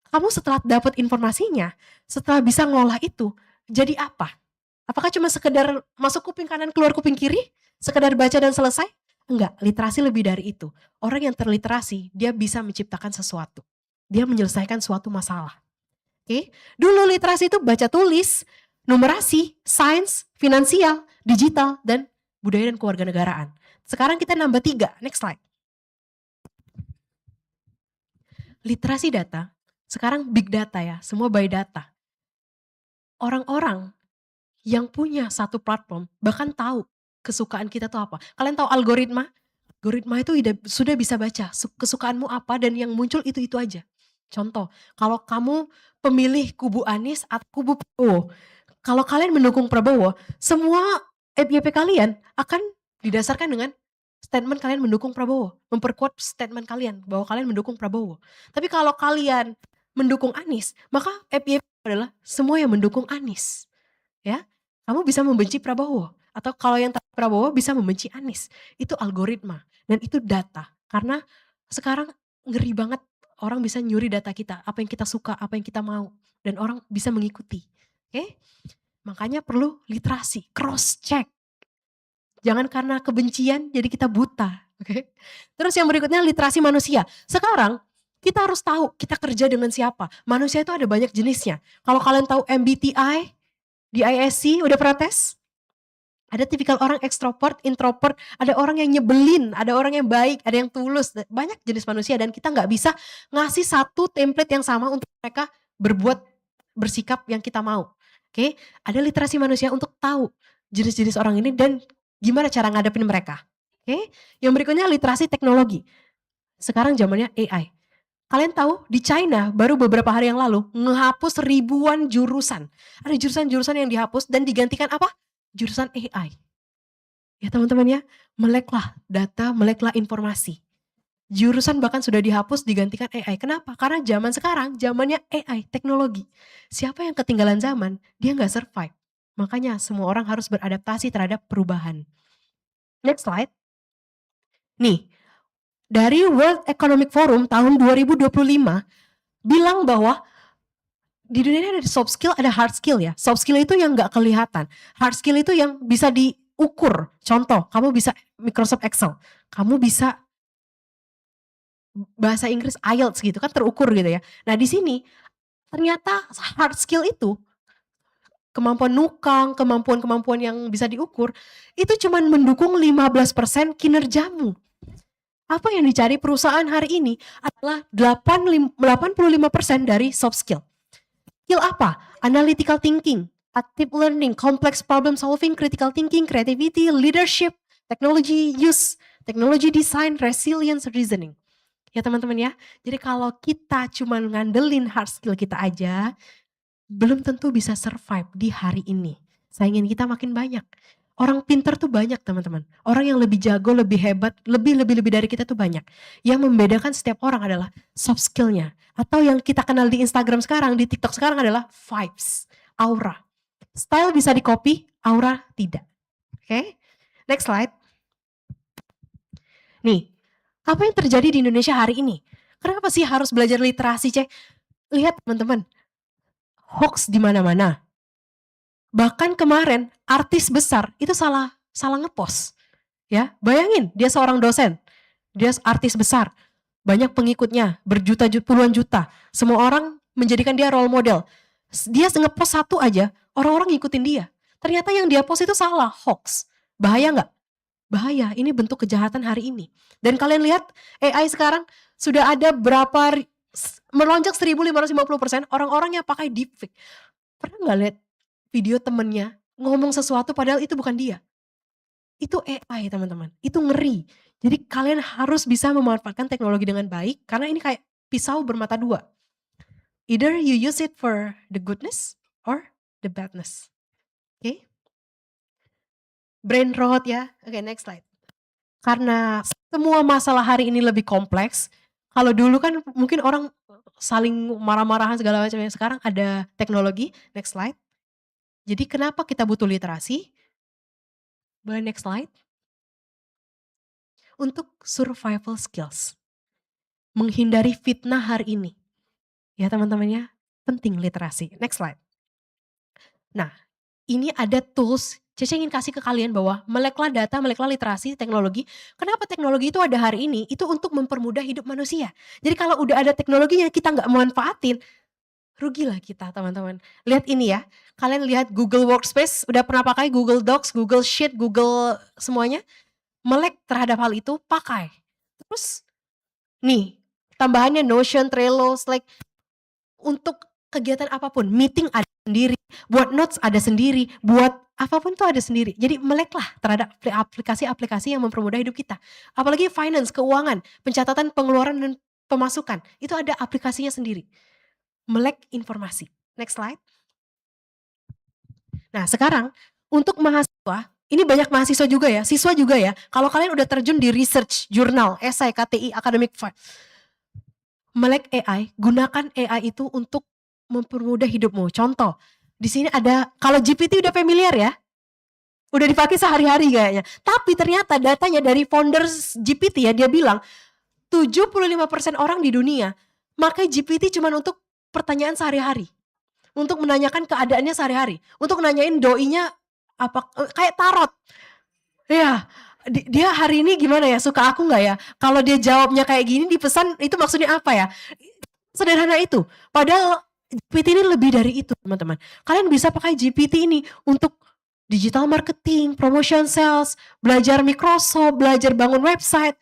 Kamu setelah dapat informasinya, setelah bisa ngolah itu, jadi apa? Apakah cuma sekedar masuk kuping kanan keluar kuping kiri? Sekedar baca dan selesai? Enggak, literasi lebih dari itu. Orang yang terliterasi, dia bisa menciptakan sesuatu. Dia menyelesaikan suatu masalah. Oke? Dulu literasi itu baca tulis, numerasi, sains, finansial, digital, dan budaya dan kewarganegaraan. Sekarang kita nambah 3, next slide. Literasi data, sekarang big data ya, semua by data. Orang-orang yang punya satu platform bahkan tahu kesukaan kita tuh apa. Kalian tahu algoritma? Algoritma itu sudah bisa baca kesukaanmu apa dan yang muncul itu aja. Contoh, kalau kamu pemilih kubu Anies atau kubu Prabowo, kalau kalian mendukung Prabowo, semua FYP kalian akan didasarkan dengan statement kalian mendukung Prabowo, memperkuat statement kalian bahwa kalian mendukung Prabowo. Tapi kalau kalian mendukung Anies, maka FYP adalah semua yang mendukung Anies. Ya, kamu bisa membenci Prabowo atau kalau yang tak Prabowo bisa membenci Anies. Itu algoritma dan itu data. Karena sekarang ngeri banget orang bisa nyuri data kita, apa yang kita suka, apa yang kita mau dan orang bisa mengikuti. Oke? Makanya perlu literasi, cross check. Jangan karena kebencian jadi kita buta. Oke? Terus yang berikutnya literasi manusia. Sekarang kita harus tahu kita kerja dengan siapa. Manusia itu ada banyak jenisnya. Kalau kalian tahu MBTI di ISC udah pernah tes? Ada tipikal orang ekstrovert, introvert, ada orang yang nyebelin, ada orang yang baik, ada yang tulus. Banyak jenis manusia dan kita nggak bisa ngasih satu template yang sama untuk mereka bersikap yang kita mau. Oke? Ada literasi manusia untuk tahu jenis-jenis orang ini dan gimana cara ngadepin mereka. Oke? Yang berikutnya literasi teknologi. Sekarang zamannya AI. Kalian tahu di China baru beberapa hari yang lalu ngehapus ribuan jurusan. Ada jurusan-jurusan yang dihapus dan digantikan apa? Jurusan AI. Ya teman-teman ya, meleklah data, meleklah informasi. Jurusan bahkan sudah dihapus digantikan AI. Kenapa? Karena zaman sekarang zamannya AI, teknologi. Siapa yang ketinggalan zaman, dia nggak survive. Makanya semua orang harus beradaptasi terhadap perubahan. Next slide. Nih, dari World Economic Forum tahun 2025 bilang bahwa di dunia ini ada soft skill, ada hard skill ya. Soft skill itu yang nggak kelihatan. Hard skill itu yang bisa diukur. Contoh, kamu bisa Microsoft Excel, kamu bisa bahasa Inggris IELTS gitu kan terukur gitu ya. Nah di sini ternyata hard skill itu kemampuan nukang, kemampuan-kemampuan yang bisa diukur itu cuma mendukung 15% kinerjamu. Apa yang dicari perusahaan hari ini adalah 85% dari soft skill. Skill apa? Analytical thinking, active learning, complex problem solving, critical thinking, creativity, leadership, technology use, technology design, resilience, reasoning. Ya teman-teman ya. Jadi kalau kita cuma ngandelin hard skill kita aja, belum tentu bisa survive di hari ini. Saingan kita makin banyak. Orang pintar tuh banyak teman-teman. Orang yang lebih jago, lebih hebat, lebih dari kita tuh banyak. Yang membedakan setiap orang adalah soft skillnya. Atau yang kita kenal di Instagram sekarang, di TikTok sekarang adalah vibes, aura. Style bisa di-copy, aura tidak. Oke, next slide. Nih, apa yang terjadi di Indonesia hari ini? Kenapa sih harus belajar literasi, Cek? Lihat teman-teman, hoax di mana-mana. Bahkan kemarin artis besar itu salah ngepost. Ya, bayangin dia seorang dosen. Dia artis besar. Banyak pengikutnya, puluhan juta. Semua orang menjadikan dia role model. Dia ngepost satu aja, orang-orang ngikutin dia. Ternyata yang dia post itu salah, hoax. Bahaya nggak? Bahaya, ini bentuk kejahatan hari ini. Dan kalian lihat AI sekarang sudah ada melonjak 1550% orang-orang yang pakai deepfake. Pernah nggak lihat video temennya ngomong sesuatu padahal itu bukan dia? Itu AI teman-teman, itu ngeri. Jadi kalian harus bisa memanfaatkan teknologi dengan baik karena ini kayak pisau bermata dua. Either you use it for the goodness or the badness. Oke. Brain rot ya. Oke, next slide. Karena semua masalah hari ini lebih kompleks. Kalau dulu kan mungkin orang saling marah-marahan segala macam, sekarang ada teknologi. Next slide. Jadi kenapa kita butuh literasi? Boleh next slide. Untuk survival skills. Menghindari fitnah hari ini. Ya teman-teman ya, penting literasi. Next slide. Nah, ini ada tools, Cece ingin kasih ke kalian bahwa meleklah data, meleklah literasi, teknologi. Kenapa teknologi itu ada hari ini? Itu untuk mempermudah hidup manusia. Jadi kalau udah ada teknologinya kita nggak manfaatin, rugilah kita teman-teman. Lihat ini ya, kalian lihat Google Workspace, udah pernah pakai Google Docs, Google Sheet, Google semuanya? Melek terhadap hal itu, pakai. Terus nih, tambahannya Notion, Trello, Slack, untuk kegiatan apapun, meeting ada sendiri, buat notes ada sendiri, buat apapun itu ada sendiri. Jadi meleklah terhadap aplikasi-aplikasi yang mempermudah hidup kita. Apalagi finance, keuangan, pencatatan pengeluaran dan pemasukan, itu ada aplikasinya sendiri. Melek informasi. Next slide. Nah sekarang untuk mahasiswa, ini banyak mahasiswa juga ya, siswa juga ya. Kalau kalian udah terjun di research, jurnal, esai, KTI, academic file, melek AI, gunakan AI itu untuk mempermudah hidupmu. Contoh, di sini ada, kalau GPT udah familiar ya, udah dipakai sehari-hari kayaknya. Tapi ternyata datanya dari founders GPT ya, dia bilang 75% orang di dunia pakai GPT cuma untuk pertanyaan sehari-hari. Untuk menanyakan keadaannya sehari-hari. Untuk nanyain doinya apa, kayak tarot. Ya, dia hari ini gimana ya, suka aku nggak ya? Kalau dia jawabnya kayak gini di pesan, itu maksudnya apa ya? Sederhana itu. Padahal GPT ini lebih dari itu teman-teman. Kalian bisa pakai GPT ini untuk digital marketing, promotion sales, belajar Microsoft, belajar bangun website.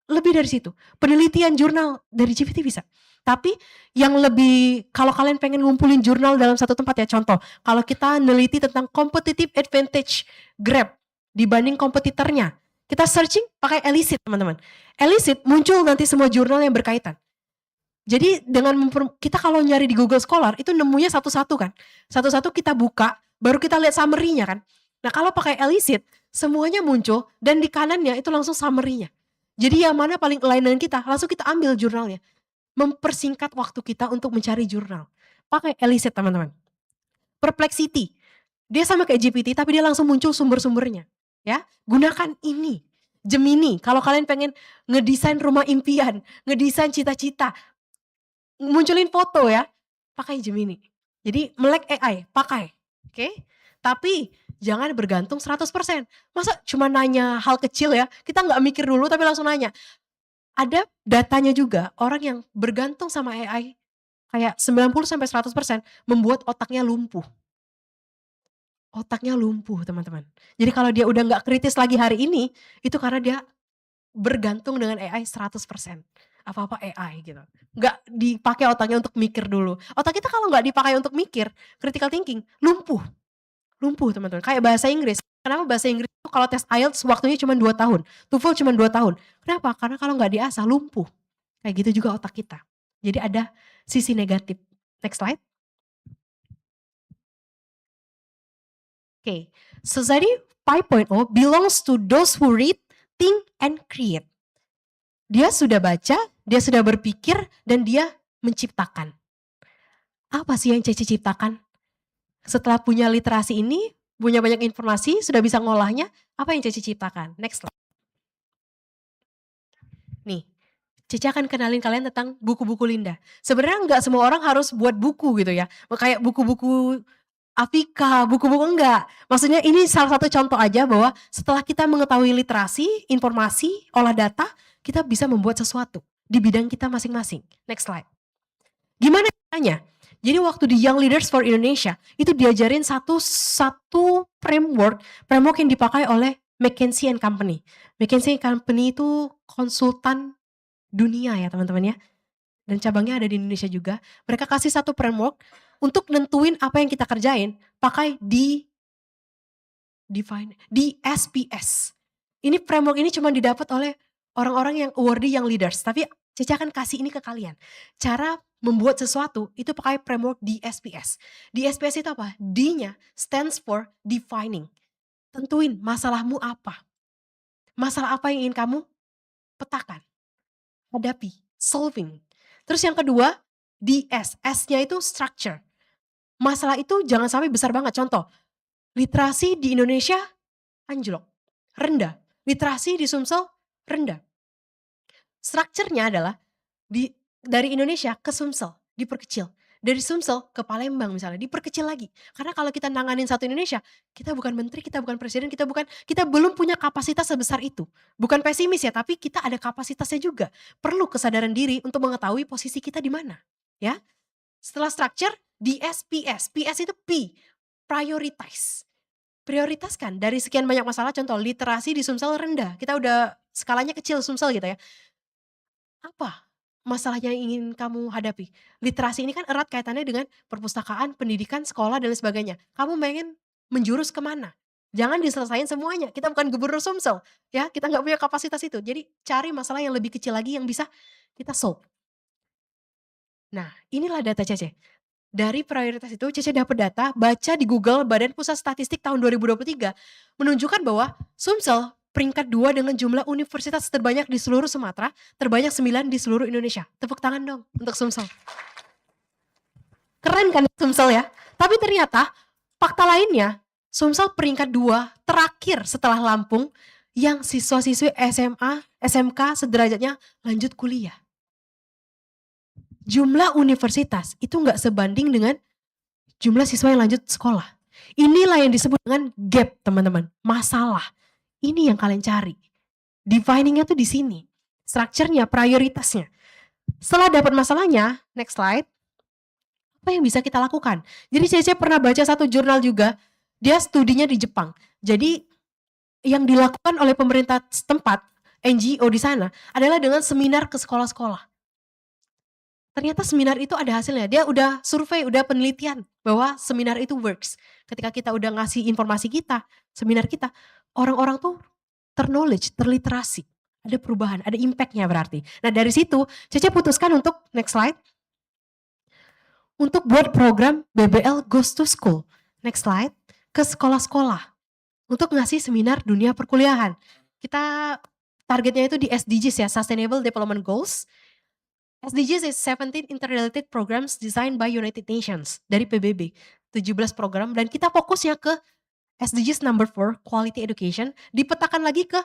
Lebih dari situ. Penelitian jurnal dari GPT bisa. Tapi yang lebih, kalau kalian pengen ngumpulin jurnal dalam satu tempat ya, contoh, kalau kita neliti tentang competitive advantage Grab dibanding kompetitornya, kita searching pakai Elicit teman-teman. Elicit muncul nanti semua jurnal yang berkaitan. Jadi dengan kita kalau nyari di Google Scholar itu nemunya satu-satu kan. Satu-satu kita buka, baru kita lihat summary-nya kan. Nah kalau pakai Elicit, semuanya muncul dan di kanannya itu langsung summary-nya. Jadi yang mana paling align dengan kita, langsung kita ambil jurnalnya. Mempersingkat waktu kita untuk mencari jurnal. Pakai Elicit teman-teman. Perplexity, dia sama kayak GPT tapi dia langsung muncul sumber-sumbernya. Ya, gunakan ini. Gemini, kalau kalian pengen ngedesain rumah impian, ngedesain cita-cita, munculin foto ya, pakai Gemini. Jadi melek AI, pakai. Oke? Tapi jangan bergantung 100%. Masa cuma nanya hal kecil ya, kita nggak mikir dulu tapi langsung nanya. Ada datanya juga, orang yang bergantung sama AI kayak 90-100% membuat otaknya lumpuh. Otaknya lumpuh teman-teman. Jadi kalau dia udah nggak kritis lagi hari ini, itu karena dia bergantung dengan AI 100%. Apa-apa AI gitu. Nggak dipakai otaknya untuk mikir dulu. Otak kita kalau nggak dipakai untuk mikir, critical thinking, lumpuh. Lumpuh teman-teman. Kayak bahasa Inggris. Kenapa bahasa Inggris itu kalau tes IELTS waktunya cuma 2 tahun. TOEFL cuma 2 tahun. Kenapa? Karena kalau nggak diasah lumpuh. Kayak gitu juga otak kita. Jadi ada sisi negatif. Next slide. Oke. Society 5.0 belongs to those who read, think, and create. Dia sudah baca, dia sudah berpikir, dan dia menciptakan. Apa sih yang Cece ciptakan? Setelah punya literasi ini, punya banyak informasi, sudah bisa ngolahnya, apa yang Cece ciptakan? Next slide. Nih, Cece akan kenalin kalian tentang buku-buku Linda. Sebenarnya nggak semua orang harus buat buku gitu ya. Kayak buku-buku Afika, buku-buku enggak. Maksudnya ini salah satu contoh aja bahwa setelah kita mengetahui literasi, informasi, olah data, kita bisa membuat sesuatu di bidang kita masing-masing. Next slide. Gimana caranya? Jadi waktu di Young Leaders for Indonesia, itu diajarin satu framework yang dipakai oleh McKinsey & Company. McKinsey & Company itu konsultan dunia ya teman-teman ya. Dan cabangnya ada di Indonesia juga. Mereka kasih satu framework untuk nentuin apa yang kita kerjain, pakai di SPS. Ini framework ini cuma didapat oleh orang-orang yang awardee Young Leaders. Tapi Cece akan kasih ini ke kalian. Cara membuat sesuatu itu pakai framework DSPS. DSPS itu apa? D-nya stands for defining. Tentuin masalahmu apa. Masalah apa yang ingin kamu petakan, hadapi, solving. Terus yang kedua, DS. S-nya itu structure. Masalah itu jangan sampai besar banget. Contoh, literasi di Indonesia anjlok, rendah. Literasi di Sumsel rendah. Strukturnya adalah dari Indonesia ke Sumsel, diperkecil. Dari Sumsel ke Palembang misalnya, diperkecil lagi. Karena kalau kita nanganin satu Indonesia, kita bukan menteri, kita bukan presiden, kita belum punya kapasitas sebesar itu. Bukan pesimis ya, tapi kita ada kapasitasnya juga. Perlu kesadaran diri untuk mengetahui posisi kita di mana. Ya. Setelah structure, DSPS. PS itu P, prioritize. Prioritaskan dari sekian banyak masalah, contoh literasi di Sumsel rendah. Kita udah skalanya kecil Sumsel gitu ya. Apa masalahnya yang ingin kamu hadapi? Literasi ini kan erat kaitannya dengan perpustakaan, pendidikan, sekolah, dan lain sebagainya. Kamu pengen menjurus kemana? Jangan diselesain semuanya. Kita bukan gubernur Sumsel. Ya, kita nggak punya kapasitas itu. Jadi cari masalah yang lebih kecil lagi yang bisa kita solve. Nah, inilah data Cece. Dari prioritas itu Cece dapat data, baca di Google Badan Pusat Statistik tahun 2023 menunjukkan bahwa Sumsel peringkat 2 dengan jumlah universitas terbanyak di seluruh Sumatera, terbanyak 9 di seluruh Indonesia. Tepuk tangan dong untuk Sumsel. Keren kan Sumsel ya? Tapi ternyata fakta lainnya, Sumsel peringkat 2 terakhir setelah Lampung yang siswa-siswi SMA, SMK sederajatnya lanjut kuliah. Jumlah universitas itu nggak sebanding dengan jumlah siswa yang lanjut sekolah. Inilah yang disebut dengan gap teman-teman, masalah. Ini yang kalian cari. Definingnya tuh di sini. Structure-nya, prioritasnya. Setelah dapat masalahnya, next slide. Apa yang bisa kita lakukan? Jadi Cece pernah baca satu jurnal juga, dia studinya di Jepang. Jadi yang dilakukan oleh pemerintah setempat, NGO di sana, adalah dengan seminar ke sekolah-sekolah. Ternyata seminar itu ada hasilnya. Dia udah survei, udah penelitian bahwa seminar itu works. Ketika kita udah ngasih informasi kita, seminar kita, orang-orang tuh terknowledge, terliterasi. Ada perubahan, ada impact-nya berarti. Nah dari situ, Cece putuskan untuk, next slide, untuk buat program BBL Goes to School. Next slide, ke sekolah-sekolah. Untuk ngasih seminar dunia perkuliahan. Kita targetnya itu di SDGs ya, Sustainable Development Goals. SDGs is 17 interrelated programs designed by United Nations dari PBB. 17 program dan kita fokusnya ke SDGs number 4, quality education, dipetakan lagi ke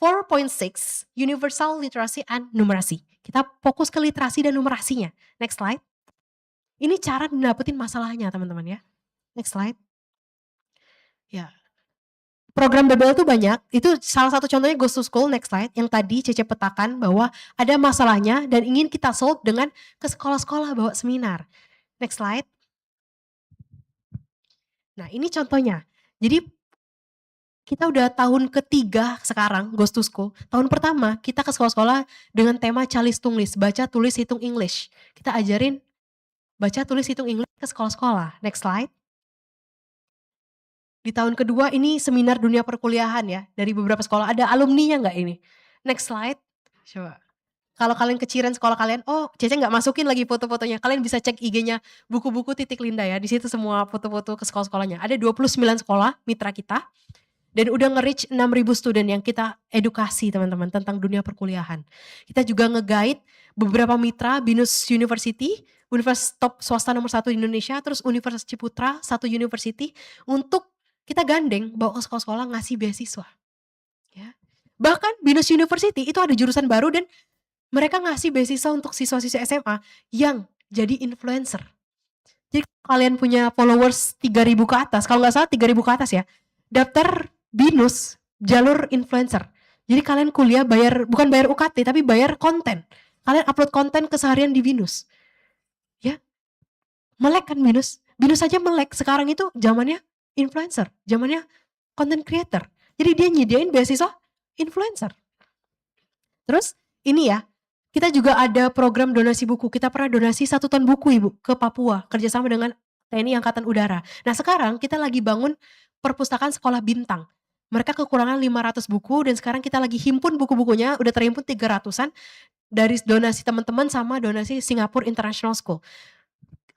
4.6, universal literacy and numeracy. Kita fokus ke literasi dan numerasinya. Next slide. Ini cara dapetin masalahnya teman-teman ya. Next slide. Ya. Program BBL itu banyak, itu salah satu contohnya Goes to School, next slide, yang tadi Cece petakan bahwa ada masalahnya dan ingin kita solve dengan ke sekolah-sekolah bawa seminar. Next slide. Nah ini contohnya, jadi kita udah tahun ketiga sekarang Goes to School. Tahun pertama kita ke sekolah-sekolah dengan tema Calis Tunglis, baca tulis hitung English. Kita ajarin baca tulis hitung English ke sekolah-sekolah. Next slide. Di tahun kedua ini seminar dunia perkuliahan ya, dari beberapa sekolah. Ada alumninya nggak ini? Next slide. Coba. Kalau kalian keciren sekolah kalian, oh Cece nggak masukin lagi foto-fotonya. Kalian bisa cek IG-nya buku-buku titik Linda ya. Di situ semua foto-foto ke sekolah-sekolahnya. Ada 29 sekolah mitra kita. Dan udah nge-reach 6.000 student yang kita edukasi teman-teman tentang dunia perkuliahan. Kita juga nge-guide beberapa mitra, BINUS University, universitas top swasta nomor 1 di Indonesia, terus Universitas Ciputra, satu university, untuk kita gandeng bawa ke sekolah-sekolah ngasih beasiswa. Ya. Bahkan BINUS University itu ada jurusan baru dan mereka ngasih beasiswa untuk siswa-siswa SMA yang jadi influencer. Jadi kalian punya followers 3.000 ke atas, kalau nggak salah 3.000 ke atas ya, daftar BINUS jalur influencer. Jadi kalian kuliah bayar, bukan bayar UKT tapi bayar konten. Kalian upload konten keseharian di BINUS. Ya. Melek kan BINUS. BINUS aja melek. Sekarang itu zamannya influencer, zamannya content creator. Jadi dia nyediain beasiswa influencer. Terus ini ya, kita juga ada program donasi buku. Kita pernah donasi 1 ton buku Ibu ke Papua kerjasama dengan TNI Angkatan Udara. Nah sekarang kita lagi bangun perpustakaan sekolah bintang. Mereka kekurangan 500 buku dan sekarang kita lagi himpun buku-bukunya, udah terhimpun 300-an dari donasi teman-teman sama donasi Singapore International School.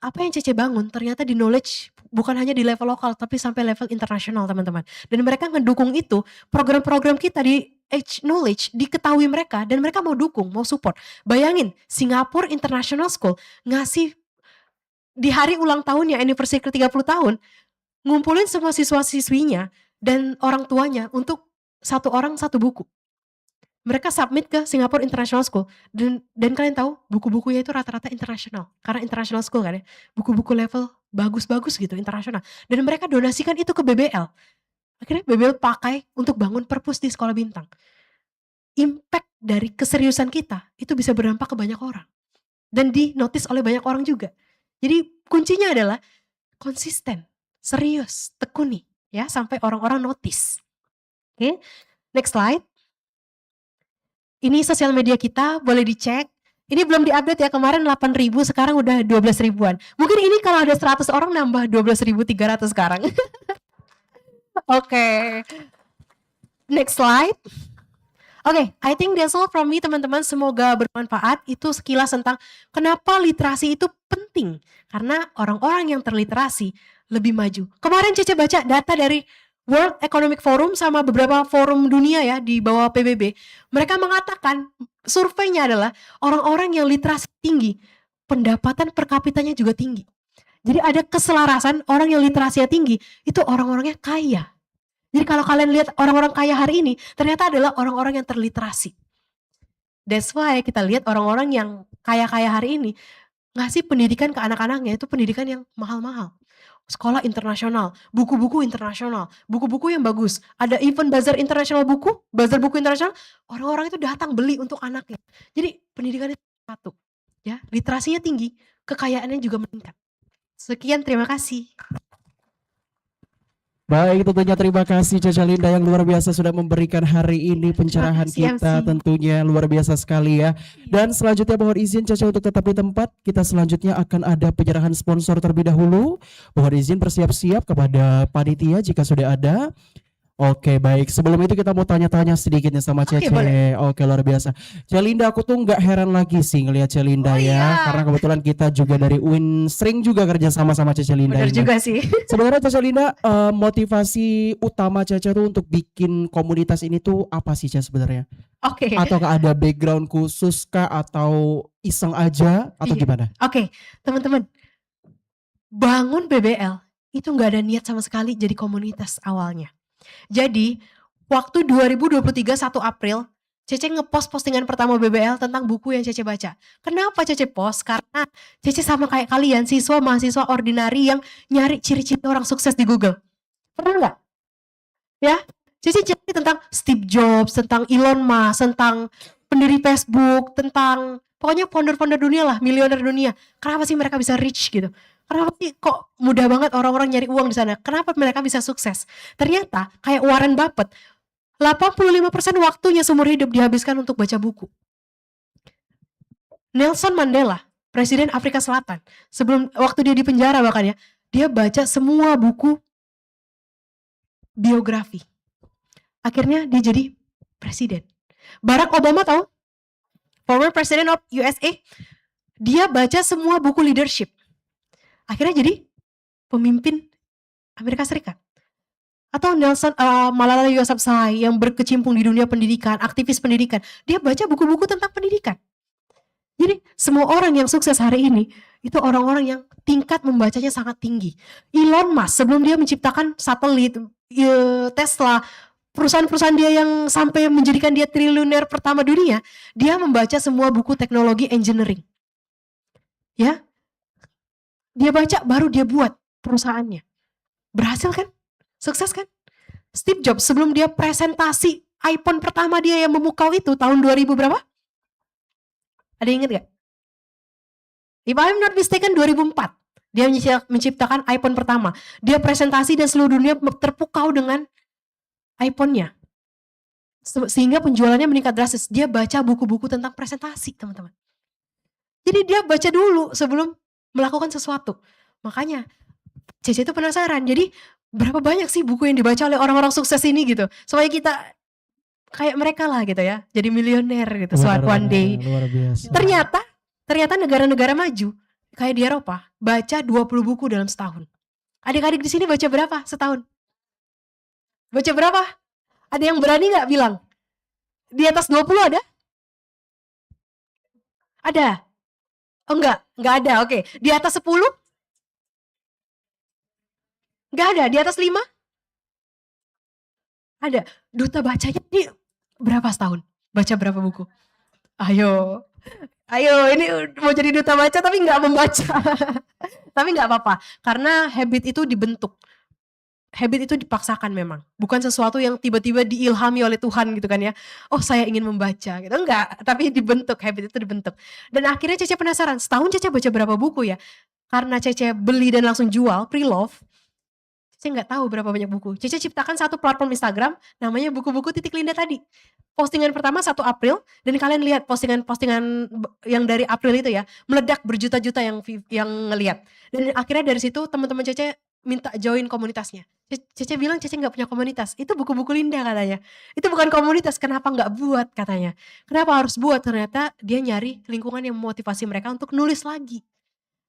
Apa yang Cece bangun ternyata di knowledge bukan hanya di level lokal tapi sampai level internasional teman-teman. Dan mereka ngedukung itu, program-program kita di Edge Knowledge diketahui mereka dan mereka mau dukung, mau support. Bayangin, Singapore International School ngasih di hari ulang tahunnya anniversary ke 30 tahun, ngumpulin semua siswa-siswinya dan orang tuanya untuk satu orang satu buku. Mereka submit ke Singapore International School dan kalian tahu buku-bukunya itu rata-rata internasional karena international school kan ya, buku-buku level bagus-bagus gitu internasional dan mereka donasikan itu ke BBL. Akhirnya BBL pakai untuk bangun perpus di Sekolah Bintang. Impact dari keseriusan kita itu bisa berdampak ke banyak orang dan di notice oleh banyak orang juga. Jadi kuncinya adalah konsisten, serius, tekuni ya sampai orang-orang notice. Oke, next slide. Ini sosial media kita, boleh dicek. Ini belum diupdate ya, kemarin 8.000, sekarang udah 12 ribuan. Mungkin ini kalau ada 100 orang nambah 12.300 sekarang. Oke. Next slide. Oke, I think that's all from me teman-teman. Semoga bermanfaat. Itu sekilas tentang kenapa literasi itu penting. Karena orang-orang yang terliterasi lebih maju. Kemarin Cece baca data dari World Economic Forum sama beberapa forum dunia ya di bawah PBB. Mereka mengatakan surveinya adalah orang-orang yang literasi tinggi, pendapatan per kapitanya juga tinggi. Jadi ada keselarasan orang yang literasinya tinggi itu orang-orangnya kaya. Jadi kalau kalian lihat orang-orang kaya hari ini ternyata adalah orang-orang yang terliterasi. That's why kita lihat orang-orang yang kaya-kaya hari ini ngasih pendidikan ke anak-anaknya itu pendidikan yang mahal-mahal. Sekolah internasional, buku-buku internasional, buku-buku yang bagus. Ada event bazar internasional buku, bazar buku internasional, orang-orang itu datang beli untuk anaknya. Jadi pendidikannya satu, ya, literasinya tinggi, kekayaannya juga meningkat. Sekian, terima kasih. Baik, tentunya terima kasih Caca Linda yang luar biasa sudah memberikan hari ini pencerahan kasih, kita, MC. tentunya luar biasa sekali ya. Dan selanjutnya mohon izin Caca untuk tetap di tempat. Kita selanjutnya akan ada penyerahan sponsor terlebih dahulu. Mohon izin bersiap-siap kepada panitia jika sudah ada. Oke, baik. Sebelum itu kita mau tanya-tanya sedikit nih sama Oke, Cece. boleh. Oke, luar biasa. Celinda, aku tuh nggak heran lagi sih ngelihat Celinda Oh, ya, iya. karena kebetulan kita juga dari UIN sering juga kerja sama Cece Linda Benar ini. juga sih. Sebenarnya Caca Linda, motivasi utama Caca tuh untuk bikin komunitas ini tuh apa sih Caca sebenarnya? Oke. Ataukah ada background khusus kah atau iseng aja atau Iya. gimana? Oke, teman-teman. Bangun BBL itu nggak ada niat sama sekali jadi komunitas awalnya. Jadi waktu 2023 1 April Cece ngepost postingan pertama BBL tentang buku yang Cece baca. Kenapa Cece post? Karena Cece sama kayak kalian siswa mahasiswa ordinari yang nyari ciri-ciri orang sukses di Google. Pernah nggak? Ya, Cece cari tentang Steve Jobs, tentang Elon Musk, tentang pendiri Facebook, tentang pokoknya founder-founder dunia lah, miliuner dunia. Kenapa sih mereka bisa rich gitu? Kenapa sih kok mudah banget orang-orang nyari uang di sana? Kenapa mereka bisa sukses? Ternyata kayak Warren Buffett, 85% waktunya seumur hidup dihabiskan untuk baca buku. Nelson Mandela, Presiden Afrika Selatan, sebelum waktu dia di penjara bahkan ya, dia baca semua buku biografi. Akhirnya dia jadi presiden. Barack Obama tahu? Former President of USA, dia baca semua buku leadership. Akhirnya jadi pemimpin Amerika Serikat. Atau Malala Yousafzai yang berkecimpung di dunia pendidikan, aktivis pendidikan. Dia baca buku-buku tentang pendidikan. Jadi semua orang yang sukses hari ini itu orang-orang yang tingkat membacanya sangat tinggi. Elon Musk sebelum dia menciptakan satelit, Tesla, perusahaan-perusahaan dia yang sampai menjadikan dia triliuner pertama dunia, dia membaca semua buku teknologi engineering. Ya, dia baca baru dia buat perusahaannya. Berhasil kan? Sukses kan? Steve Jobs sebelum dia presentasi iPhone pertama dia yang memukau itu tahun 2000 berapa? Ada yang ingat gak? If I'm not mistaken 2004. Dia menciptakan iPhone pertama. Dia presentasi dan seluruh dunia terpukau dengan iPhone-nya. Sehingga penjualannya meningkat drastis. Dia baca buku-buku tentang presentasi, teman-teman. Jadi dia baca dulu sebelum melakukan sesuatu. Makanya Cece itu penasaran. Jadi Berapa banyak sih buku yang dibaca oleh orang-orang sukses ini gitu. Supaya kita kayak mereka lah gitu ya. Jadi milioner gitu suatu one day. Luar biasa. Ternyata negara-negara maju kayak di Eropa baca 20 buku dalam setahun. Adik-adik di sini baca berapa setahun? Baca berapa? Ada yang berani nggak bilang? Di atas 20 ada? Ada? Oh enggak ada. Oke. Di atas 10? Enggak ada. Di atas 5? Ada. Duta bacanya ini berapa setahun? Baca berapa buku? Ayo, ini mau jadi duta baca tapi nggak membaca. Tapi nggak apa-apa, karena habit itu dibentuk. Habit itu dipaksakan memang. Bukan sesuatu yang tiba-tiba diilhami oleh Tuhan gitu kan ya. Oh saya ingin membaca gitu. Enggak, tapi dibentuk, habit itu dibentuk. Dan akhirnya Cece penasaran, setahun Cece baca berapa buku ya? Karena Cece beli dan langsung jual, pre-love. Cece nggak tahu berapa banyak buku. Cece ciptakan satu platform Instagram, namanya buku-buku titik Linda tadi. Postingan pertama 1 April, dan kalian lihat postingan yang dari April itu ya, meledak berjuta-juta yang ngelihat. Dan akhirnya dari situ teman-teman Cece minta join komunitasnya. Cece bilang Cece nggak punya komunitas. Itu buku-buku Linda katanya. Itu bukan komunitas, kenapa nggak buat katanya. Kenapa harus buat? Ternyata dia nyari lingkungan yang memotivasi mereka untuk nulis lagi.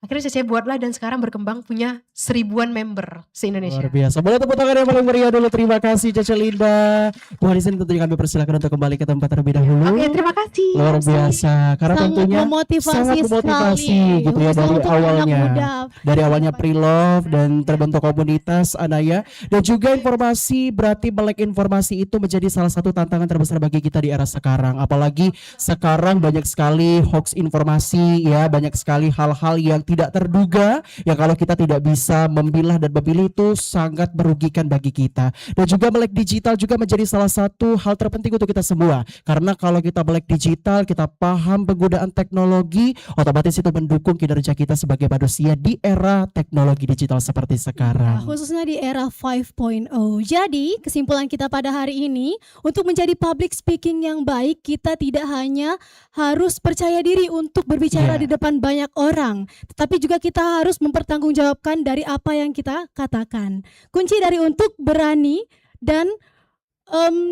Akhirnya Cece buatlah dan sekarang berkembang punya 1000-an member se-Indonesia. Luar biasa. Boleh tepuk tangan yang paling meriah dulu. Terima kasih Cece Linda. Tuhan di sini tentunya kami persilakan untuk kembali ke tempat terlebih dahulu. Oke, terima kasih. Luar biasa. Karena Sangat tentunya memotivasi sangat memotivasi sekali, gitu ya khususnya dari untuk anak awalnya. muda. Dari awalnya pre-love dan terbentuk komunitas Anaya. Dan juga informasi, berarti melek informasi itu menjadi salah satu tantangan terbesar bagi kita di era sekarang. Apalagi sekarang banyak sekali hoax informasi ya, banyak sekali hal-hal yang tidak terduga, yang kalau kita tidak bisa memilah dan memilih itu sangat merugikan bagi kita. Dan juga melek digital juga menjadi salah satu hal terpenting untuk kita semua. Karena kalau kita melek digital, kita paham penggunaan teknologi, otomatis itu mendukung kinerja kita sebagai manusia di era teknologi digital seperti sekarang. Khususnya di era 5.0. Jadi kesimpulan kita pada hari ini, untuk menjadi public speaking yang baik, kita tidak hanya harus percaya diri untuk berbicara Yeah. di depan banyak orang, tetapi juga kita harus mempertanggungjawabkan dari apa yang kita katakan. Kunci dari untuk berani dan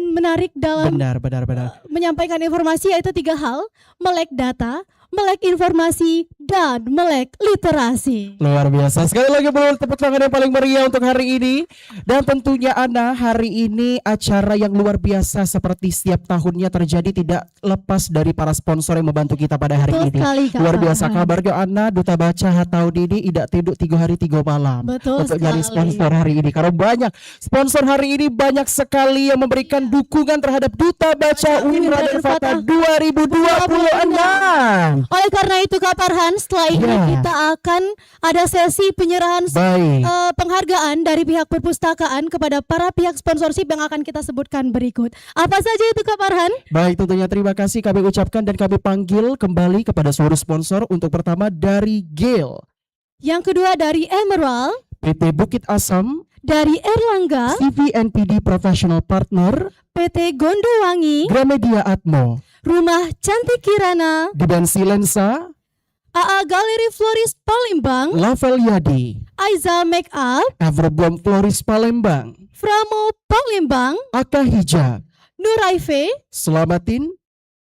menarik dalam Benar. menyampaikan informasi yaitu 3 hal: melek data, melek informasi, dan melek literasi. Luar biasa. Sekali lagi boleh tepuk tangan yang paling meriah untuk hari ini. Dan tentunya Ana, hari ini acara yang luar biasa seperti setiap tahunnya terjadi tidak lepas dari para sponsor yang membantu kita pada hari Betul ini. sekali, Kak Luar biasa Farhan. kabarnya Ana, Duta Baca tahun ini tidak tidur 3 hari 3 malam. Betul untuk nyari sekali. sponsor hari ini. Karena banyak sponsor hari ini, banyak sekali yang memberikan dukungan terhadap Duta Baca UIN Raden Fatah 2026. Oleh karena itu Kak Farhan, setelah ini Ya. kita akan ada sesi penyerahan Baik. penghargaan dari pihak perpustakaan kepada para pihak sponsorship yang akan kita sebutkan berikut. Apa saja itu Kak Farhan? Baik, tentunya terima kasih kami ucapkan dan kami panggil kembali kepada seluruh sponsor. Untuk pertama dari Gale, Yang kedua dari Emerald, PT Bukit Asam, dari Erlangga, CVNPD Professional Partner, PT Gondowangi, Gramedia Atmo, Rumah Cantik Kirana, Dimensi Lensa, AA Galeri Florist Palembang, Lavel Yadi, Aiza Makeup, Everbloom Floris Palembang, Framo Palembang, Aka Hijab, Nuraife, Selamatin,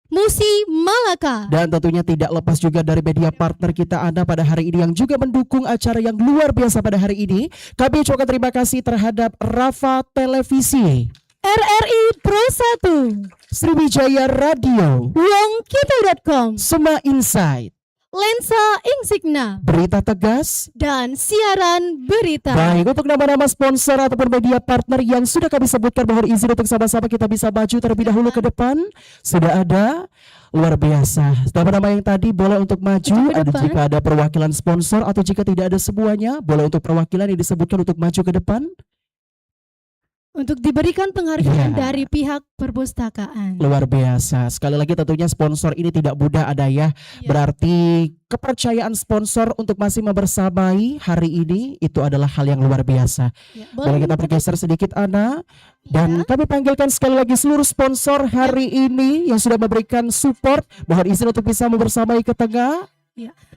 Musi Malaka. dan tentunya tidak lepas juga dari media partner kita Anda pada hari ini yang juga mendukung acara yang luar biasa pada hari ini. Kami ucapkan terima kasih terhadap Rafa Televisi, RRI Pro 1, Sriwijaya Radio, wongkito.com, Sema Insight, Lensa Insignia, Berita Tegas. dan siaran berita. Baik, untuk nama-nama sponsor ataupun media partner yang sudah kami sebutkan, mohon izin untuk sama-sama kita bisa maju terlebih dahulu ke depan. Sudah ada, luar biasa. Nama-nama yang tadi boleh untuk maju. Maju ke Ada depan. jika ada perwakilan sponsor atau jika tidak ada semuanya, boleh untuk perwakilan yang disebutkan untuk maju ke depan. Untuk diberikan penghargaan Ya. dari pihak perpustakaan. Luar biasa. Sekali lagi tentunya sponsor ini tidak mudah ada ya. Berarti kepercayaan sponsor untuk masih membersamai hari ini itu adalah hal yang luar biasa. Ya, Boleh kita bergeser sedikit Ana. Dan kami panggilkan sekali lagi seluruh sponsor hari ini yang sudah memberikan support. Mohon izin untuk bisa membersamai ke tengah.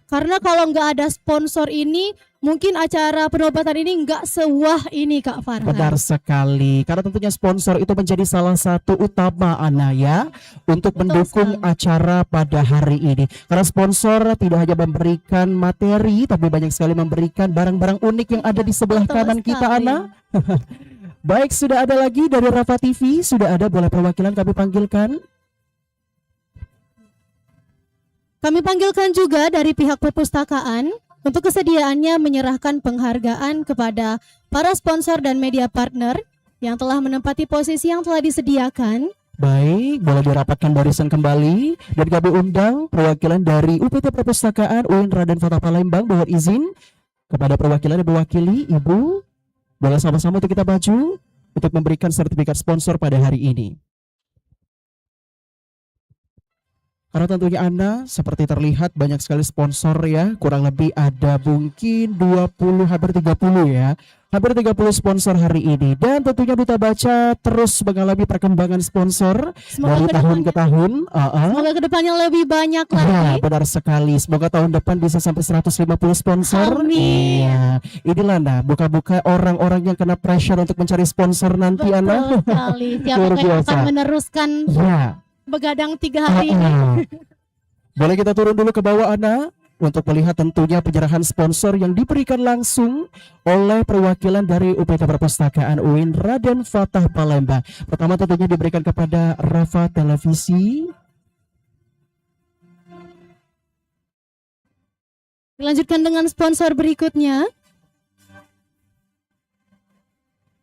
Karena kalau nggak ada sponsor ini, mungkin acara penobatan ini nggak sewah ini Kak Farhan. Benar sekali. Karena tentunya sponsor itu menjadi salah satu utama Ana ya untuk Betul mendukung sekali. acara pada hari ini. Karena sponsor tidak hanya memberikan materi, tapi banyak sekali memberikan barang-barang unik yang ada di sebelah Betul kanan kita sekali. Ana. Baik, sudah ada lagi dari Rafa TV, sudah ada, boleh perwakilan kami panggilkan. Kami panggilkan juga dari pihak perpustakaan untuk kesediaannya menyerahkan penghargaan kepada para sponsor dan media partner yang telah menempati posisi yang telah disediakan. Baik, boleh dirapatkan barisan kembali dan kami undang perwakilan dari UPT Perpustakaan UIN Raden Fatah Palembang. Mohon izin kepada perwakilan yang mewakili Ibu, boleh sama-sama untuk kita maju untuk memberikan sertifikat sponsor pada hari ini. Karena tentunya Anda seperti terlihat banyak sekali sponsor ya, kurang lebih ada mungkin 20 hampir 30 ya. Hampir 30 sponsor hari ini, dan tentunya Duta Baca terus mengalami perkembangan sponsor dari tahun ke tahun. Semoga kedepannya lebih banyak Ya, lagi. benar sekali. Semoga tahun depan bisa sampai 150 sponsor. Amin. Iya. Inilah nah, buka-buka orang-orang yang kena pressure untuk mencari sponsor nanti Ana. Betul sekali. Siapa Luar yang biasa. akan meneruskan Ya. begadang 3 hari ini? Boleh kita turun dulu ke bawah Ana untuk melihat tentunya penyerahan sponsor yang diberikan langsung oleh perwakilan dari UPT Perpustakaan UIN Raden Fatah Palembang. Pertama tentunya diberikan kepada Rafa Televisi. Dilanjutkan dengan sponsor berikutnya.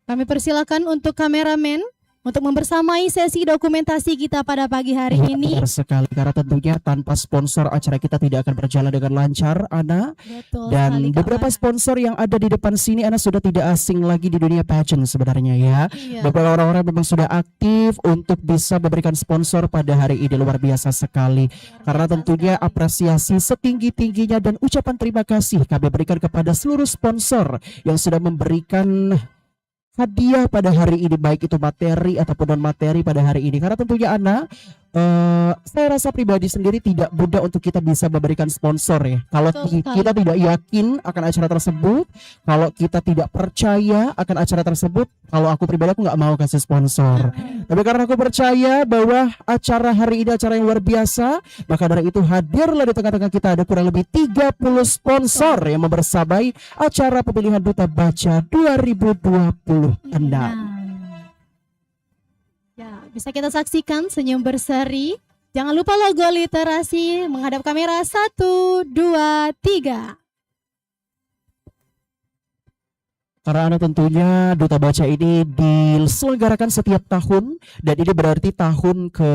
Kami persilakan untuk kameramen untuk membersamai sesi dokumentasi kita pada pagi hari Ya, ini. benar sekali, karena tentunya tanpa sponsor acara kita tidak akan berjalan dengan lancar Ana. Betul Dan sekali, Kak beberapa Farhan. sponsor yang ada di depan sini Ana sudah tidak asing lagi di dunia pageant sebenarnya ya. Iya. Beberapa orang-orang memang sudah aktif untuk bisa memberikan sponsor pada hari ini, luar biasa sekali. Karena tentunya apresiasi setinggi-tingginya dan ucapan terima kasih kami berikan kepada seluruh sponsor yang sudah memberikan hadiah pada hari ini, baik itu materi ataupun non materi pada hari ini. Karena tentunya Ana, saya rasa pribadi sendiri tidak mudah untuk kita bisa memberikan sponsor ya. Kalau Betul sekali. kita tidak yakin akan acara tersebut, kalau kita tidak percaya akan acara tersebut, kalau aku pribadi aku nggak mau kasih sponsor. Tapi karena aku percaya bahwa acara hari ini acara yang luar biasa, maka dari itu hadirlah di tengah-tengah kita ada kurang lebih 30 sponsor yang membersamai acara pemilihan Duta Baca 2026. Ya, bisa kita saksikan senyum berseri. Jangan lupa logo literasi menghadap kamera 1, 2, 3. Karena Anda tentunya Duta Baca ini diselenggarakan setiap tahun, dan ini berarti tahun ke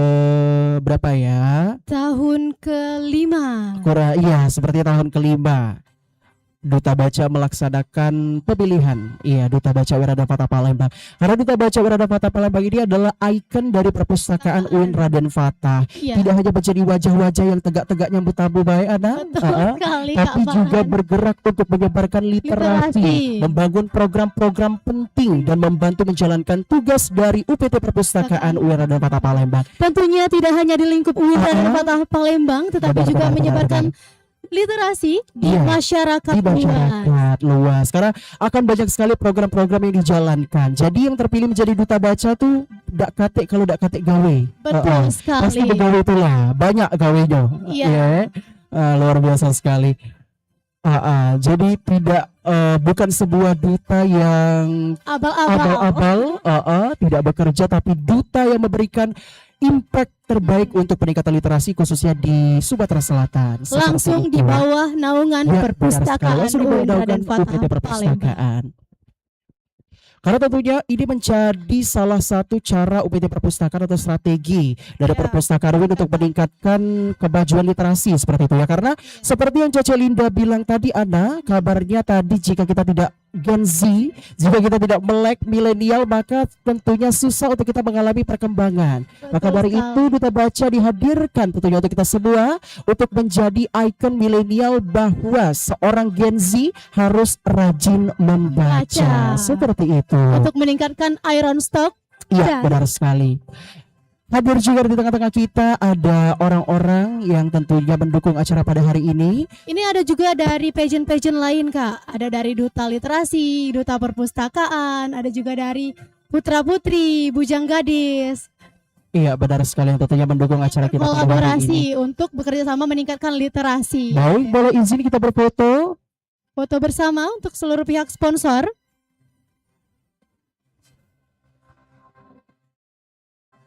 berapa ya? Tahun kelima. Iya, seperti tahun kelima. Duta Baca melaksanakan pemilihan, iya, Duta Baca Wirada Fatah Palembang. Karena Duta Baca Wirada Fatah Palembang ini adalah ikon dari perpustakaan UIN Raden Fatah. Iya. Tidak hanya menjadi wajah-wajah yang tegak-tegak nyambut tabu baik Ana, Betul sekali, Kak tapi juga Farhan. bergerak untuk menyebarkan literasi, Literasi. membangun program-program penting dan membantu menjalankan tugas dari UPT Perpustakaan UIN Raden Fatah Palembang. Tentunya tidak hanya di lingkup UIN Raden Fatah Palembang, tetapi Benar, juga benar, menyebarkan literasi di Iya, masyarakat di luas. masyarakat luas. Karena akan banyak sekali program-program yang dijalankan. Jadi yang terpilih menjadi Duta Baca tuh dak katik, kalau dak katik gawe. Betul sekali. Pasti begawe itulah, banyak gawenya. Iya. Luar biasa sekali. Jadi tidak bukan sebuah duta yang Abal-abal. tidak bekerja, tapi duta yang memberikan impact terbaik untuk peningkatan literasi khususnya di Sumatera Selatan. Seperti Langsung itu. di bawah naungan Ya, benar sekali. perpustakaan Langsung di UIN bawah Raden naungan Fatah UPT Palembang. Perpustakaan. Karena tentunya ini menjadi salah satu cara UPT Perpustakaan atau strategi dari perpustakaan UIN untuk meningkatkan kemajuan literasi seperti itu ya. Karena seperti yang Caca Linda bilang tadi Ana, kabarnya tadi jika kita tidak Gen Z, jika kita tidak melek milenial, maka tentunya susah untuk kita mengalami perkembangan. Maka dari itu Duta Baca dihadirkan tentunya untuk kita semua untuk menjadi ikon milenial bahwa seorang Gen Z harus rajin membaca. Baca. Seperti itu. Untuk meningkatkan iron stock. Iya, dan benar sekali. Hadir juga di tengah-tengah kita ada orang-orang yang tentunya mendukung acara pada hari ini. Ini ada juga dari pageant-pageant lain Kak. Ada dari Duta Literasi, Duta Perpustakaan, ada juga dari Putra Putri, Bujang Gadis. Iya benar sekali yang tentunya mendukung acara kita pada hari ini. Kolaborasi untuk bekerja sama meningkatkan literasi. Baik, boleh izin kita berfoto. Foto bersama untuk seluruh pihak sponsor.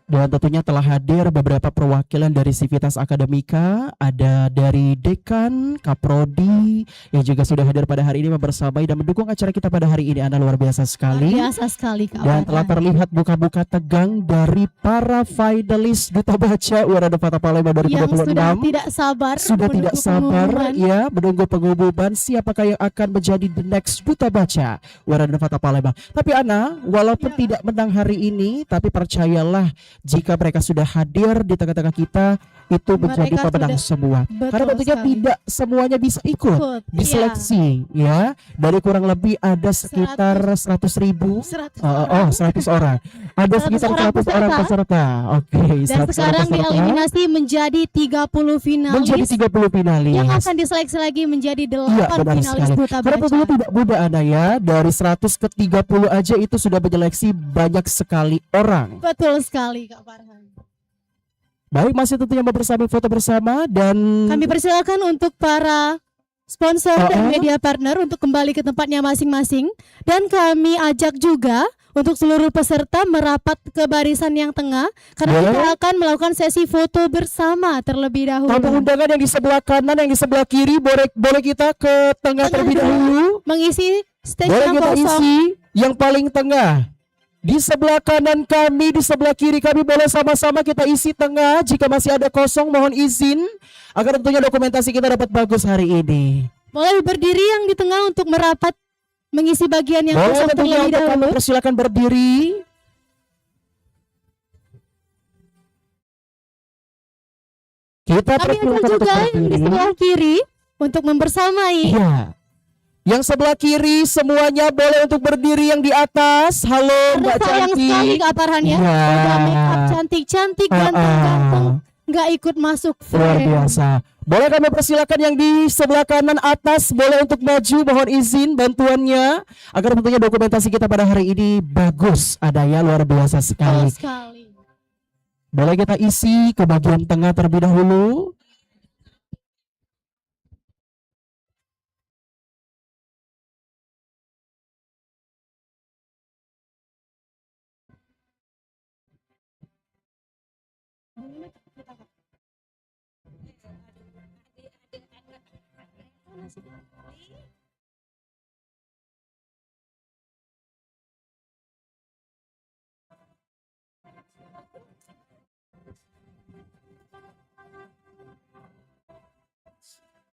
Dan tentunya telah hadir beberapa perwakilan dari Civitas Akademika, ada dari Dekan, Kaprodi, yang juga sudah hadir pada hari ini membersamai dan mendukung acara kita pada hari ini. Anda luar biasa sekali. Biasa sekali Kak. Dan telah terlihat buka-buka tegang dari para finalis Duta Baca Warada Fata Palembang yang 2026. sudah tidak sabar. Sudah menunggu tidak sabar pengumuman. ya menunggu pengumuman siapakah yang akan menjadi the next Duta Baca Warada Fata Palembang. Tapi Ana, walaupun tidak menang hari ini, tapi percayalah jika mereka sudah hadir di tengah-tengah kita, itu menjadi Mereka pemenang sudah- semua. Betul Karena tentunya sekali. tidak semuanya bisa ikut Ikut, diseleksi ya. Dari kurang lebih ada sekitar 100.000 100 orang. Ada 100 sekitar orang 100 orang peserta. Oke, Dan 100 orang sekarang peserta. dieliminasi menjadi 30 finalis Menjadi 30 finalis. yang akan diseleksi lagi menjadi 8 Iya benar finalis sekali. Duta Karena Baca. tentunya tidak mudah Ana ya. Dari 100 ke 30 aja itu sudah menyeleksi banyak sekali orang. Betul sekali Kak Farhan. Baik, masih tentunya bersama foto bersama dan Kami persilakan untuk para sponsor dan Oh. media partner untuk kembali ke tempatnya masing-masing. Dan kami ajak juga untuk seluruh peserta merapat ke barisan yang tengah. Karena Boleh. kita akan melakukan sesi foto bersama terlebih tamu dahulu. undangan yang di sebelah kanan, yang di sebelah kiri, boleh kita ke tengah terlebih dahulu. Mengisi stage Boleh yang kita kosong. isi yang paling tengah. Di sebelah kanan kami, di sebelah kiri kami, boleh sama-sama kita isi tengah. Jika masih ada kosong, mohon izin agar tentunya dokumentasi kita dapat bagus hari ini. Boleh berdiri yang di tengah untuk merapat mengisi bagian yang Boleh kosong tentunya terlebih untuk kami dahulu. persilakan berdiri. Kita Kami akan persilakan untuk juga yang di berdiri. sebelah kiri untuk membersamai. Iya. Yang sebelah kiri semuanya boleh untuk berdiri, yang di atas. Halo Mbak Sayang sekali cantik. Kak Farhan ya. Iya. Udah make up cantik-cantik, ganteng-ganteng, nggak ikut masuk Luar frame. biasa. Boleh kami persilakan yang di sebelah kanan atas boleh untuk maju, mohon izin bantuannya agar tentunya dokumentasi kita pada hari ini bagus adanya, luar biasa Betul sekali. sekali. Boleh kita isi ke bagian tengah terlebih dahulu.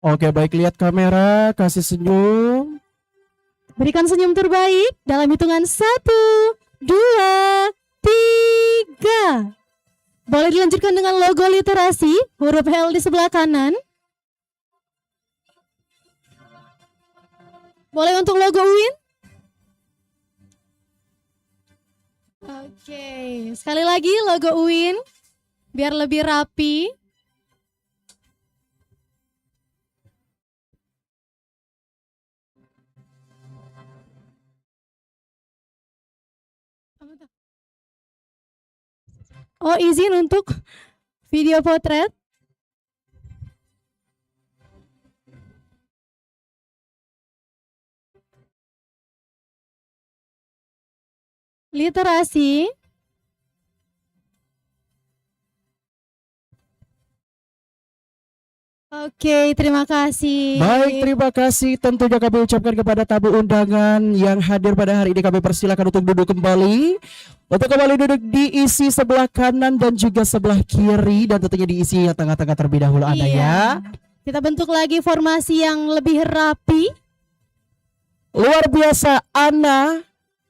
Oke, baik, lihat kamera, kasih senyum. Berikan senyum terbaik dalam hitungan 1, 2, 3. Boleh dilanjutkan dengan logo literasi, huruf L di sebelah kanan. Boleh untuk logo UIN? Oke, sekali lagi logo UIN biar lebih rapi. Oh, izin untuk video potret. Literasi. Oke, terima kasih. Baik, terima kasih. Tentunya kami ucapkan kepada tamu undangan yang hadir pada hari ini. Kami persilakan untuk duduk kembali. Untuk kembali duduk diisi sebelah kanan dan juga sebelah kiri. Dan tentunya diisi yang tengah-tengah terlebih dahulu Anda ya. Kita bentuk lagi formasi yang lebih rapi. Luar biasa Ana.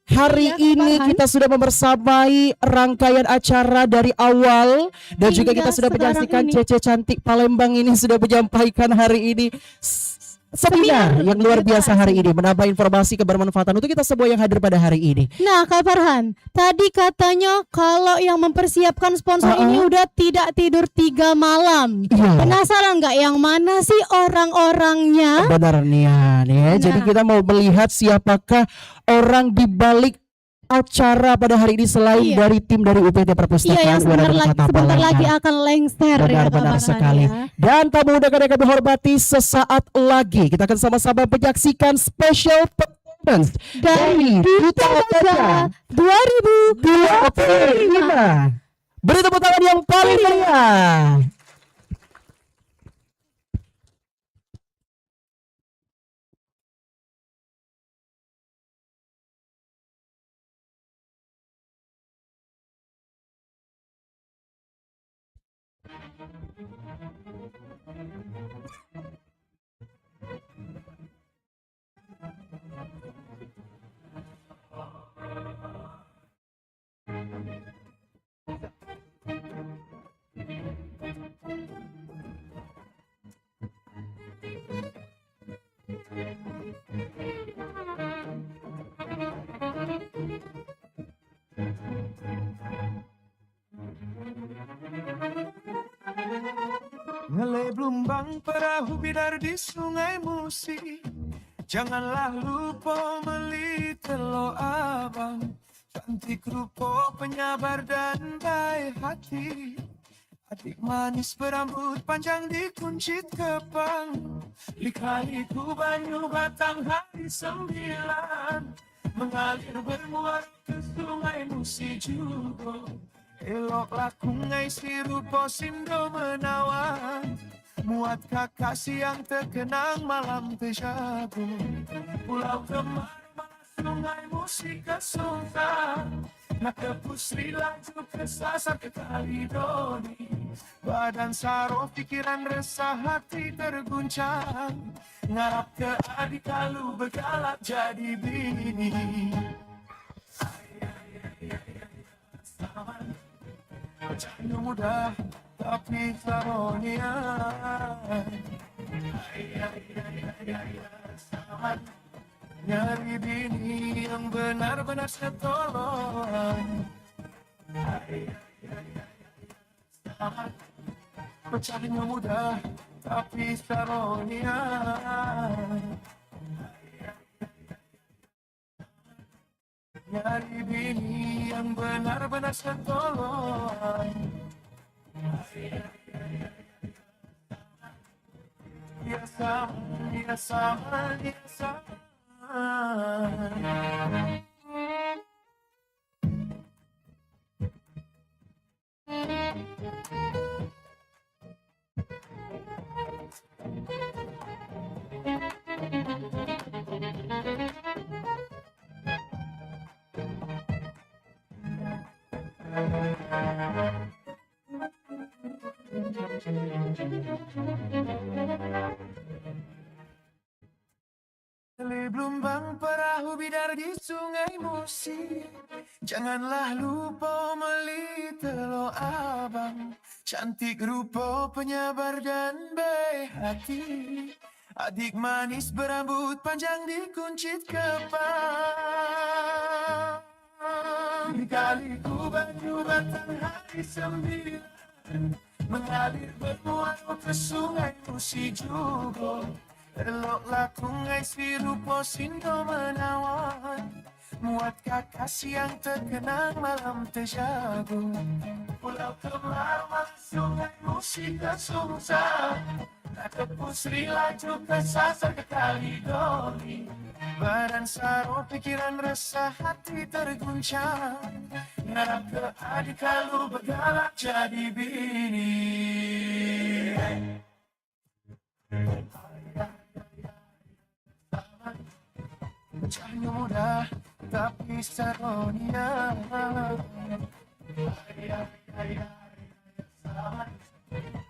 Hari Iya, Kak ini Farhan. kita sudah membersamai rangkaian acara dari awal. Dan juga Hingga kita sudah sekarang menyaksikan ini. Cece Cantik Palembang ini sudah menyampaikan hari ini seminar yang luar biasa hari ini, menambah informasi kebermanfaatan untuk kita semua yang hadir pada hari ini. Nah, Kak Farhan, tadi katanya kalau yang mempersiapkan sponsor ini udah tidak tidur 3 malam. Iya. Penasaran nggak yang mana sih orang-orangnya? Benar Nian ya. Jadi kita mau melihat siapakah orang di balik acara pada hari ini selain Iya. dari tim dari UPT Perpustakaan Iya, yang sebentar 2004 lagi Malang. akan lengser ya, Kak Benar-benar Farhan, sekali. ya. Dan tamu undangan yang kami hormati, sesaat lagi kita akan sama-sama menyaksikan special performance dari Duta Baca 2025. Beri tepuk tangan yang paling meriah. Ngelai belumbang perahu bidar di sungai Musi. Janganlah lupa beli telur abang. Cantik rupa, penyabar dan baik hati. Adik manis berambut panjang dikuncit kepang. Lika-liku Banyu Batang hari 9. Mengalir bermuara ke sungai Musi juga. Eloklah kungai si rupa Sindo menawan. Muat kakasi yang terkenang malam terjago. Pulau Kemar, sungai Musi ke Sultan. Nak ke Pusri laju ke Sasar ke Kalidoni. Badan saro pikiran resah hati terguncang. Ngarap ke adik kalau begalak jadi bini. Bercanda mudah tapi saronia. Nyari bini yang benar-benar setolongan. Bercanda mudah tapi saronia. Nyari bini yang benar-benar setolongan. Dia sama. Belumbang perahu bidar di sungai Musi. Janganlah lupa beli telur abang. Cantik rupa, penyabar dan baik hati. Adik manis berambut panjang dikuncit kepang. Lika-liku Banyu Batang hari 9. Mengalir bermuara ke sungai Musi juga. Eloklah kungai si rupa Sindo menawan. Muat kakasi yang terkenang malam terjago. Pulau Kemar, sungai Musi ke Sultan. Nak ke Pusri laju ke Sasar ke Kalidoni. Badan saro pikiran resah hati terguncang. Ngarap ke adik kalau begalak jadi bini. Bercanda mudah tapi saronia.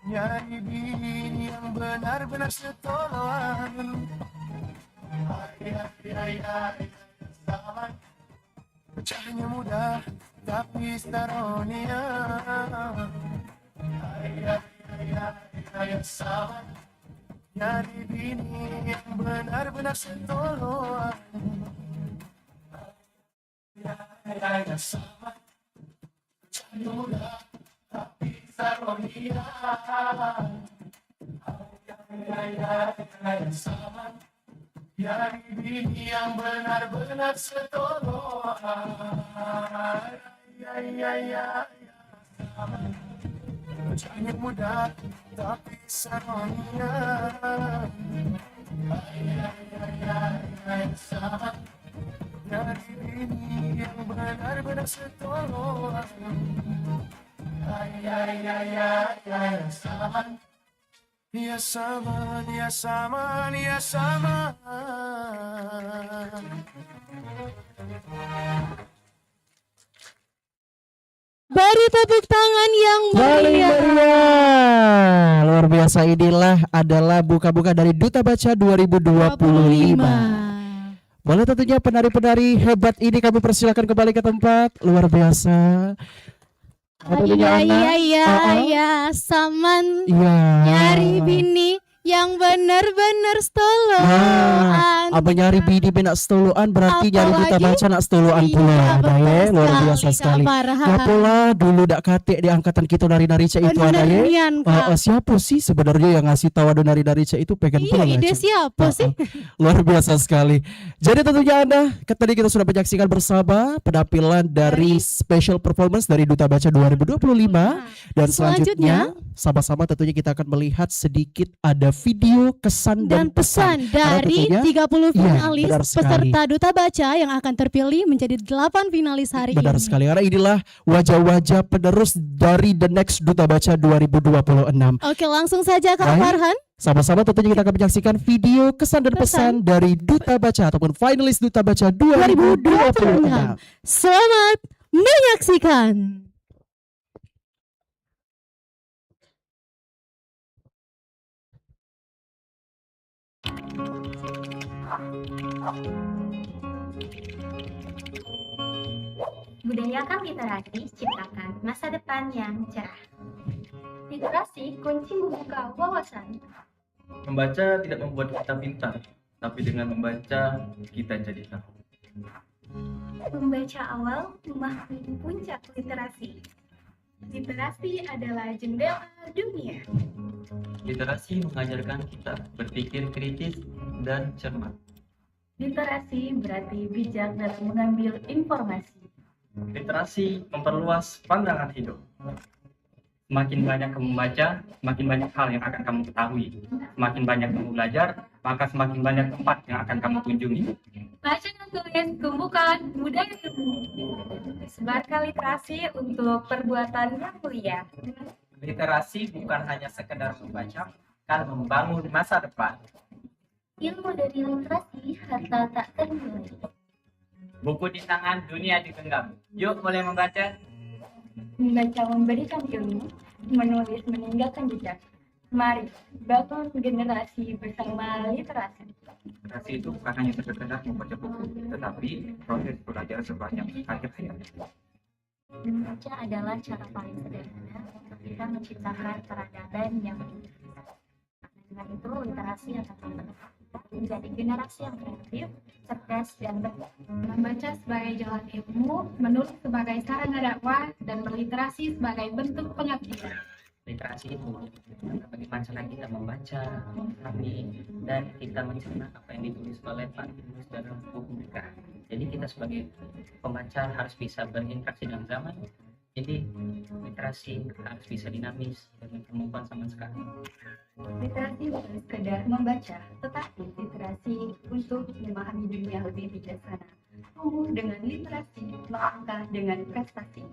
Nyari bini yang benar-benar setolongan. Bercanda mudah tapi saronia. nyari bini yang benar-benar sentoloan. Ya sama, cahaya muda tapi saronia. Ya sama, nyari bini yang benar-benar sentoloan. Ya sama, cahaya muda tapi saronia. Sama, nyari bini yang benar-benar sentoloan. Sama, ya sama, ya sama, ya sama. Beri tepuk tangan yang Paling meriah. meriah. Luar biasa, inilah adalah buka-buka dari Duta Baca 2025. Boleh tentunya penari-penari hebat ini kami persilakan kembali ke tempat. Luar biasa. Tentunya Ana. Iya, Saman Iya. nyari bini yang benar-benar Nah, stoloan. apa nyari bini benak setuluan berarti nyari Duta Apalagi- Baca nak setuluan Iya, pula. betul Daye, luar sekali, biasa Kak sekali. Farhan. Ya pula dulu dak katik di angkatan kita nari-nari cek itu ada Bener ya. nian, Kak. Siapa sih sebenarnya yang ngasih tahu ada nari-nari cek itu pengen Iya, pulang ide aja. siapa sih? Luar biasa sekali. Jadi tentunya Anda, tadi kita sudah menyaksikan bersama penampilan dari special performance dari Duta Baca 2025. Dan selanjutnya sama-sama tentunya kita akan melihat sedikit ada video kesan dan, Dan pesan dari tentunya- 30 Iya, finalis benar sekali. peserta Duta Baca yang akan terpilih menjadi 8 finalis hari Benar ini. sekali, karena inilah wajah-wajah penerus dari The Next Duta Baca 2026. Oke, langsung saja Kak Baik. Farhan. Sama-sama tentunya kita akan menyaksikan video kesan dan pesan dari Duta Baca ataupun finalis Duta Baca 2026. Selamat menyaksikan. Budayakan literasi, ciptakan masa depan yang cerah. Literasi kunci membuka wawasan. Membaca tidak membuat kita pintar, tapi dengan membaca kita jadi tahu. Membaca awal memahami puncak literasi. Literasi adalah jendela dunia. Literasi mengajarkan kita berpikir kritis dan cermat. Literasi berarti bijak dalam mengambil informasi. Literasi memperluas pandangan hidup. Semakin banyak kamu membaca, semakin banyak hal yang akan kamu ketahui. Semakin banyak kamu belajar, maka semakin banyak tempat yang akan kamu kunjungi. Baca dan tulis tumbuhkan budaya ilmu. Sebarkan literasi untuk perbuatan yang mulia. Literasi bukan hanya sekedar membaca, kan membangun masa depan. Ilmu dari literasi harta tak ternilai. Buku di tangan, dunia digenggam. Yuk mulai membaca. Membaca memberikan ilmu, menulis meninggalkan jejak. Mari bangun generasi bersama literasi. Literasi itu bukan hanya sekedar membaca buku, tetapi proses belajar sepanjang akhir hayat. Membaca adalah cara paling sederhana untuk kita menciptakan peradaban yang berintegritas. Dengan itu, literasi akan membentuk kita menjadi generasi yang kreatif, cerdas, dan berbakti. Membaca sebagai jalan ilmu, menulis sebagai sarana dakwah, dan berliterasi sebagai bentuk pengabdian. Literasi itu bagaimana cara kita membaca, memahami, dan kita mencerna apa yang ditulis oleh penulis dalam buku mereka. Jadi kita sebagai pembaca harus bisa berinteraksi dengan zaman. Jadi literasi harus bisa dinamis dengan kemampuan zaman sekarang. Literasi bukan sekedar membaca, tetapi literasi untuk memahami dunia lebih bijaksana. Tumbuh dengan literasi, melangkah dengan prestasi.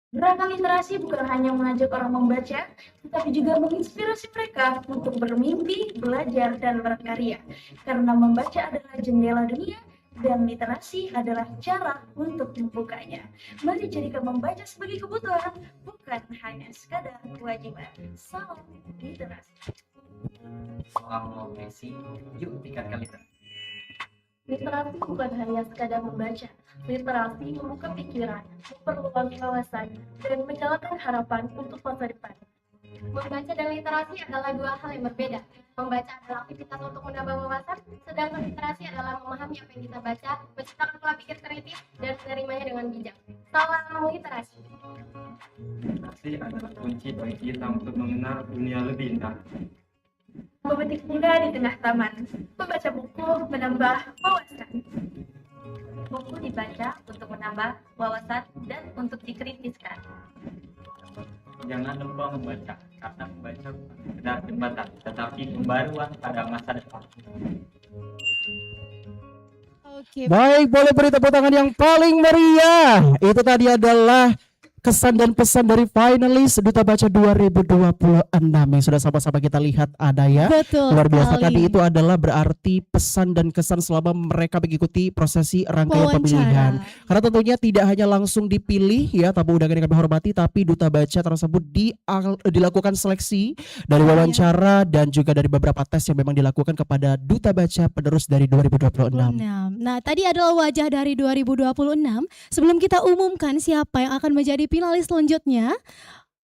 Gerakan literasi bukan hanya mengajak orang membaca, tetapi juga menginspirasi mereka untuk bermimpi, belajar, dan berkarya. Karena membaca adalah jendela dunia, dan literasi adalah cara untuk membukanya. Mari jadikan membaca sebagai kebutuhan, bukan hanya sekadar kewajiban. Salam literasi. Soal profesi, yuk tingkatkan literasi. Literasi bukan hanya sekadar membaca. Literasi membuka pikiran, memperluas wawasan, dan menyalakan harapan untuk masa depan. Membaca dan literasi adalah dua hal yang berbeda. Membaca adalah aktivitas untuk menambah wawasan, sedangkan literasi adalah memahami apa yang kita baca, menciptakan pola pikir kritis, dan menerimanya dengan bijak. Salam literasi. Literasi adalah kunci bagi kita untuk mengenal dunia lebih indah. Memetik bunga di tengah taman. Membaca buku menambah wawasan. Buku dibaca untuk menambah wawasan dan untuk dikritiskan. Jangan lupa membaca, karena membaca bukan sekedar jembatan, tetapi pembaruan pada masa depan. Oke. Baik, boleh beri tepuk tangan yang paling meriah. Itu tadi adalah kesan dan pesan dari finalis Duta Baca 2026 yang sudah sama-sama kita lihat ada ya. Betul Luar biasa sekali. tadi itu adalah berarti pesan dan kesan selama mereka mengikuti prosesi rangkaian Wawancara. pemilihan. Karena tentunya tidak hanya langsung dipilih ya tamu undangan yang kami hormati, tapi Duta Baca tersebut dilakukan seleksi dari wawancara dan juga dari beberapa tes yang memang dilakukan kepada Duta Baca penerus dari 2026. Nah, tadi adalah wajah dari 2026. Sebelum kita umumkan siapa yang akan menjadi finalis selanjutnya,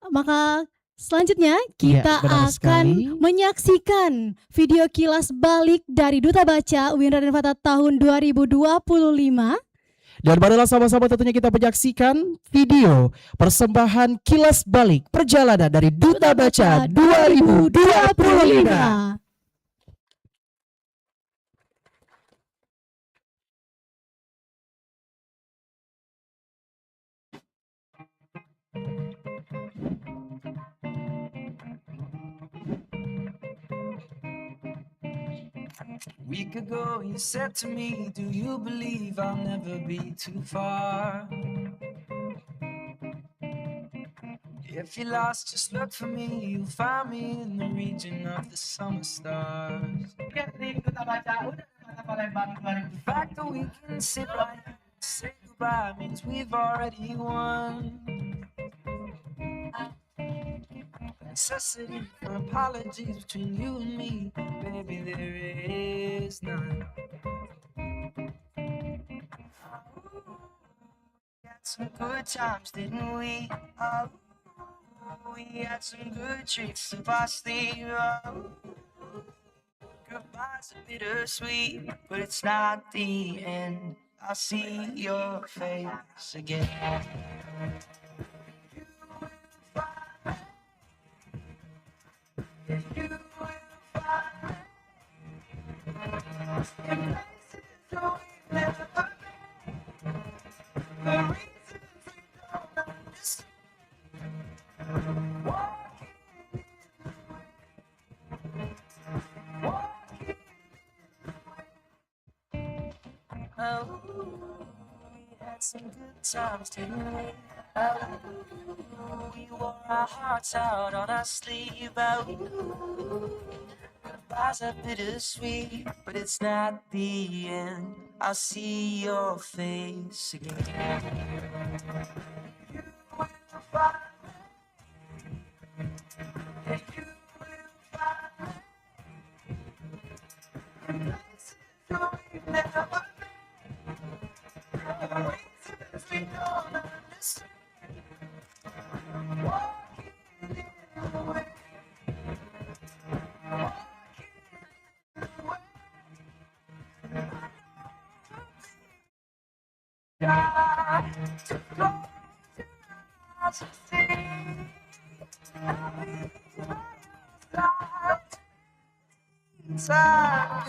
maka selanjutnya kita benar akan sekali. menyaksikan video kilas balik dari Duta Baca UIN Raden Fatah tahun 2025. Dan marilah sama-sama tentunya kita menyaksikan video persembahan kilas balik perjalanan dari Duta Baca 2025. A week ago you said to me, do you believe I'll never be too far? If you're lost, just look for me. You'll find me in the region of the summer stars. The fact that we can sit right here and say goodbye means we've already won. Necessity for apologies between you and me, baby, there is none. We had some good times, didn't we? Oh, we had some good tricks up our sleeve. Oh, goodbye's a bittersweet, but it's not the end. I'll see your face again. Oh, we had some good times, didn't we? Oh, we wore our hearts out on our sleeve. Oh, goodbyes are bittersweet, but it's not the end. I'll see your face again. You will find me. Yeah, you will find me. Places where we've never been. Reasons we don't understand. Walking in the way. To close your eyes and see I'll be by your side inside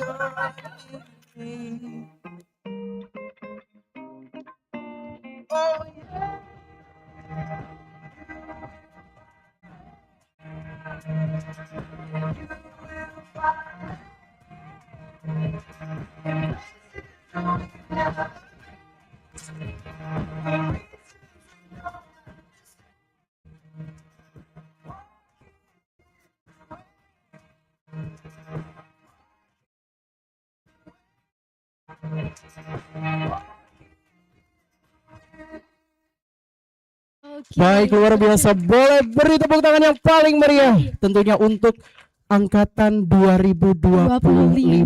your dream. Oh yeah. You will find in places you've never been. Baik, luar biasa. Boleh beri tepuk tangan yang paling meriah tentunya untuk angkatan 2025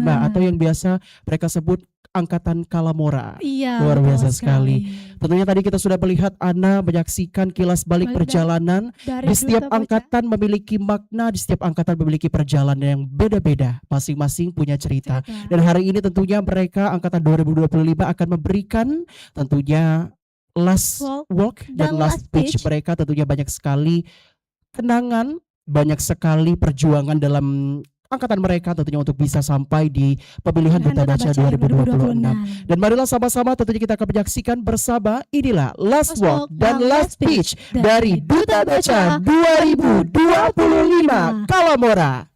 atau yang biasa mereka sebut Angkatan Kalamora. Iya, Luar betul biasa sekali. sekali. Tentunya tadi kita sudah melihat Ana menyaksikan kilas balik Balik perjalanan. dari Di setiap Duta Baca. angkatan memiliki makna, di setiap angkatan memiliki perjalanan yang beda-beda. Masing-masing punya cerita. Dan hari ini tentunya mereka angkatan 2025 akan memberikan tentunya last walk dan last speech mereka. Tentunya banyak sekali kenangan, banyak sekali perjuangan dalam angkatan mereka tentunya untuk bisa sampai di pemilihan Duta Baca 2026. Dan marilah sama-sama tentunya kita akan menyaksikan bersama inilah last walk dan last speech dari Duta Baca 2025 Kalamora.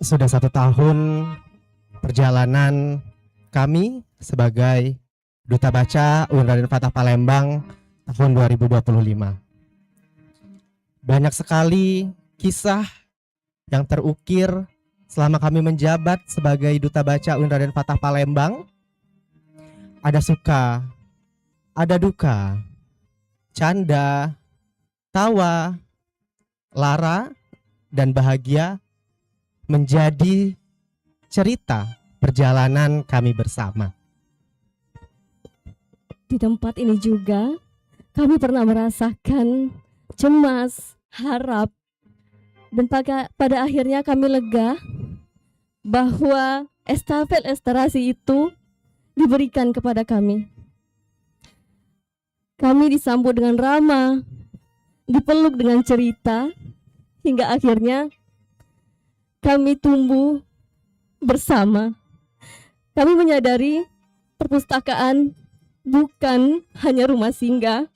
Sudah 1 tahun perjalanan kami sebagai Duta Baca UIN Raden Fatah Palembang tahun 2025. Banyak sekali kisah yang terukir selama kami menjabat sebagai Duta Baca UIN Raden Fatah Palembang. Ada suka, ada duka, canda, tawa, lara, dan bahagia menjadi cerita perjalanan kami bersama. Di tempat ini juga kami pernah merasakan cemas, harap, dan pada akhirnya kami lega bahwa estafet literasi itu diberikan kepada kami. Kami disambut dengan ramah, dipeluk dengan cerita, hingga akhirnya kami tumbuh bersama. Kami menyadari perpustakaan bukan hanya rumah singgah,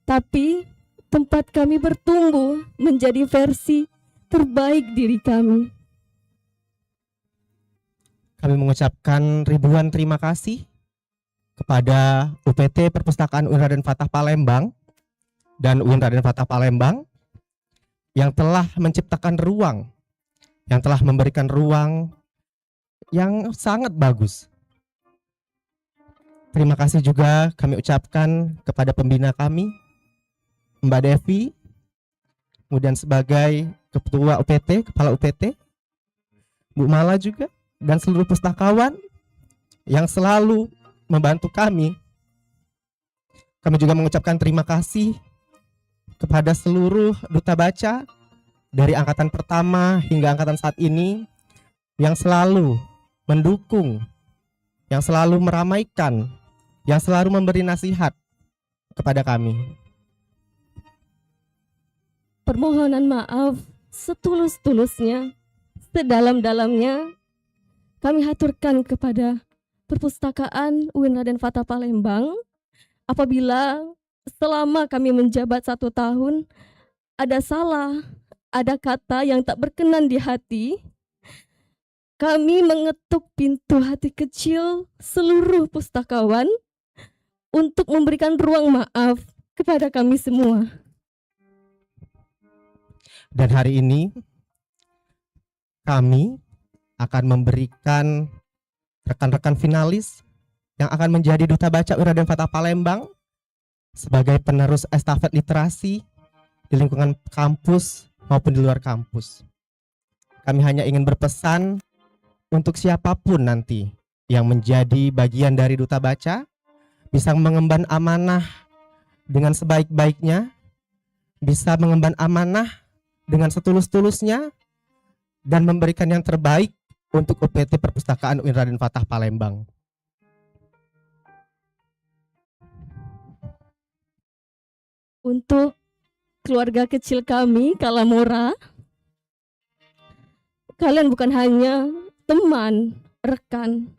tapi tempat kami bertumbuh menjadi versi terbaik diri kami. Kami mengucapkan ribuan terima kasih kepada UPT Perpustakaan UIN Raden Fatah Palembang dan UIN Raden Fatah Palembang yang telah menciptakan ruang, yang telah memberikan ruang yang sangat bagus. Terima kasih juga kami ucapkan kepada pembina kami, Mbak Devi, kemudian sebagai Ketua UPT, Kepala UPT, Bu Mala juga, dan seluruh pustakawan yang selalu membantu kami. Kami juga mengucapkan terima kasih kepada seluruh Duta Baca dari angkatan pertama hingga angkatan saat ini yang selalu mendukung, yang selalu meramaikan, yang selalu memberi nasihat kepada kami. Permohonan maaf setulus-tulusnya, sedalam-dalamnya kami haturkan kepada Perpustakaan UIN Raden Fatah Palembang apabila selama kami menjabat 1 tahun ada salah, ada kata yang tak berkenan di hati, kami mengetuk pintu hati kecil seluruh pustakawan untuk memberikan ruang maaf kepada kami semua. Dan hari ini kami akan memberikan rekan-rekan finalis yang akan menjadi Duta Baca UIN Raden Fatah Palembang sebagai penerus estafet literasi di lingkungan kampus maupun di luar kampus. Kami hanya ingin berpesan untuk siapapun nanti yang menjadi bagian dari Duta Baca bisa mengemban amanah dengan sebaik-baiknya, bisa mengemban amanah dengan setulus-tulusnya, dan memberikan yang terbaik untuk UPT Perpustakaan UIN Raden Fatah Palembang. Untuk keluarga kecil kami, Kalamora, kalian bukan hanya teman, rekan,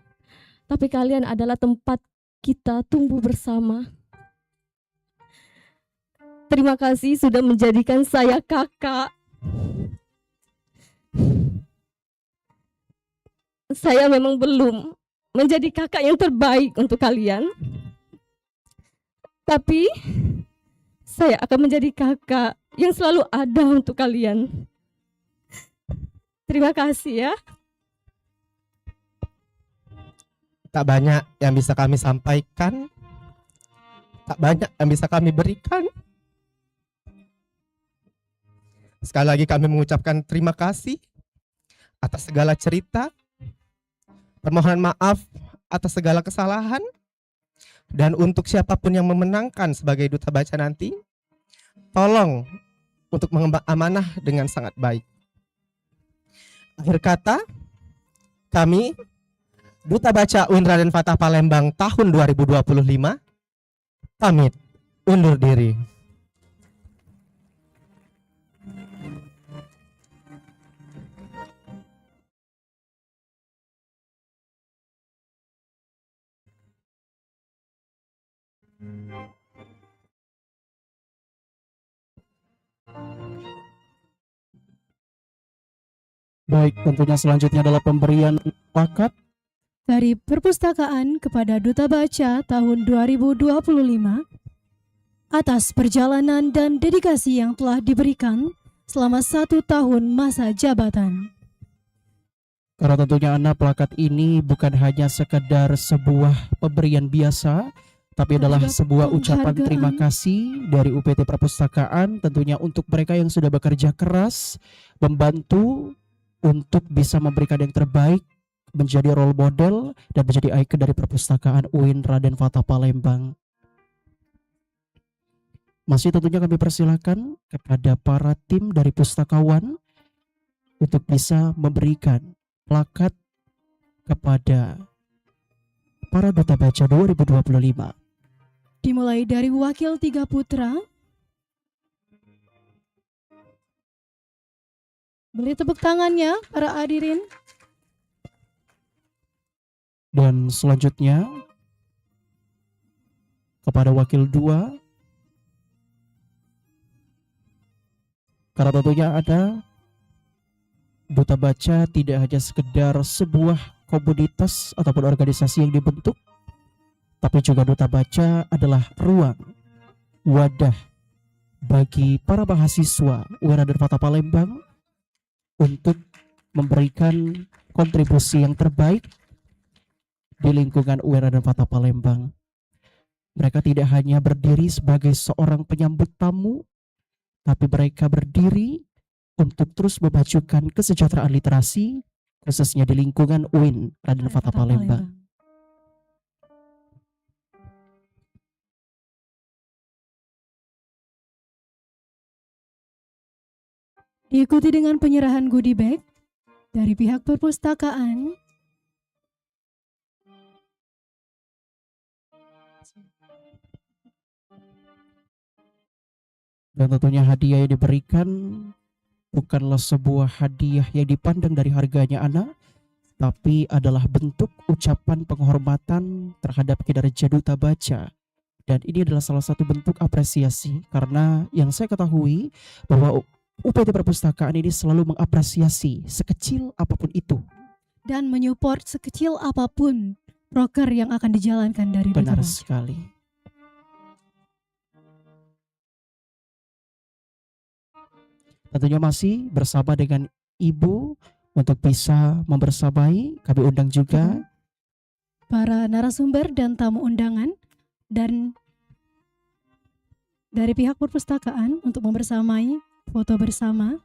tapi kalian adalah tempat kita tumbuh bersama. Terima kasih sudah menjadikan saya kakak. Saya memang belum menjadi kakak yang terbaik untuk kalian, tapi saya akan menjadi kakak yang selalu ada untuk kalian. Terima kasih ya. Tak banyak yang bisa kami sampaikan, tak banyak yang bisa kami berikan. Sekali lagi kami mengucapkan terima kasih atas segala cerita, permohonan maaf atas segala kesalahan, dan untuk siapapun yang memenangkan sebagai Duta Baca nanti, tolong untuk mengemban amanah dengan sangat baik. Akhir kata, kami Duta Baca UIN Raden Fatah Palembang tahun 2025 pamit undur diri. Baik, tentunya selanjutnya adalah pemberian plakat dari Perpustakaan kepada Duta Baca tahun 2025 atas perjalanan dan dedikasi yang telah diberikan selama 1 tahun masa jabatan. Karena tentunya Ana, plakat ini bukan hanya sekedar sebuah pemberian biasa, tapi adalah sebuah ucapan terima kasih dari UPT Perpustakaan tentunya untuk mereka yang sudah bekerja keras, membantu untuk bisa memberikan yang terbaik, menjadi role model dan menjadi ikon dari Perpustakaan UIN Raden Fatah Palembang. Masih tentunya kami persilakan kepada para tim dari pustakawan untuk bisa memberikan plakat kepada para Duta Baca 2025. Dimulai dari Wakil 3 Putra. Beri tepuk tangannya para hadirin. Dan selanjutnya kepada Wakil 2. Karena tentunya ada Duta Baca tidak hanya sekedar sebuah komunitas ataupun organisasi yang dibentuk, tapi juga Duta Baca adalah ruang, wadah bagi para mahasiswa UIN Raden Fatah Palembang untuk memberikan kontribusi yang terbaik di lingkungan UIN Raden Fatah Palembang. Mereka tidak hanya berdiri sebagai seorang penyambut tamu, tapi mereka berdiri untuk terus memajukan kesejahteraan literasi, khususnya di lingkungan UIN Raden Fatah Palembang. Diikuti dengan penyerahan goodie bag dari pihak perpustakaan. Dan tentunya hadiah yang diberikan bukanlah sebuah hadiah yang dipandang dari harganya Ana, tapi adalah bentuk ucapan penghormatan terhadap kinerja Duta Baca. Dan ini adalah salah satu bentuk apresiasi, karena yang saya ketahui bahwa UPT Perpustakaan ini selalu mengapresiasi sekecil apapun itu dan menyupport sekecil apapun proker yang akan dijalankan dari Duta Benar Baca. sekali. Tentunya masih bersama dengan Ibu untuk bisa membersamai. Kami undang juga Para narasumber dan tamu undangan dan dari pihak perpustakaan untuk membersamai foto bersama.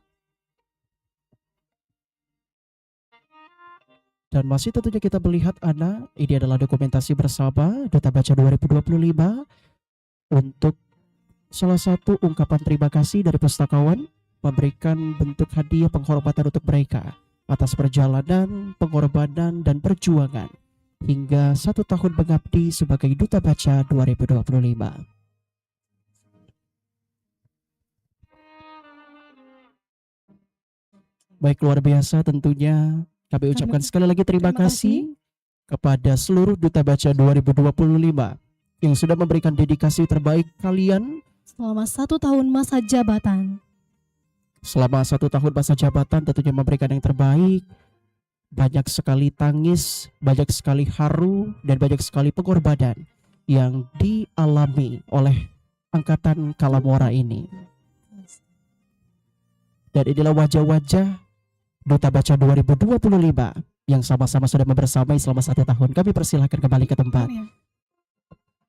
dan masih tentunya kita melihat Ana, ini adalah dokumentasi bersama Duta Baca 2025 untuk salah satu ungkapan terima kasih dari pustakawan memberikan bentuk hadiah penghormatan untuk mereka atas perjalanan, pengorbanan, dan perjuangan hingga 1 tahun mengabdi sebagai Duta Baca 2025. Baik, luar biasa tentunya kami ucapkan sekali lagi terima kasih kepada seluruh Duta Baca 2025 yang sudah memberikan dedikasi terbaik kalian Selama 1 tahun masa jabatan. selama 1 tahun masa jabatan, tentunya memberikan yang terbaik. Banyak sekali tangis, banyak sekali haru, dan banyak sekali pengorbanan yang dialami oleh Angkatan Kalamora ini. Dan inilah wajah-wajah Duta Baca 2025 yang sama-sama sudah membersamai selama 1 tahun. Kami persilahkan kembali ke tempat.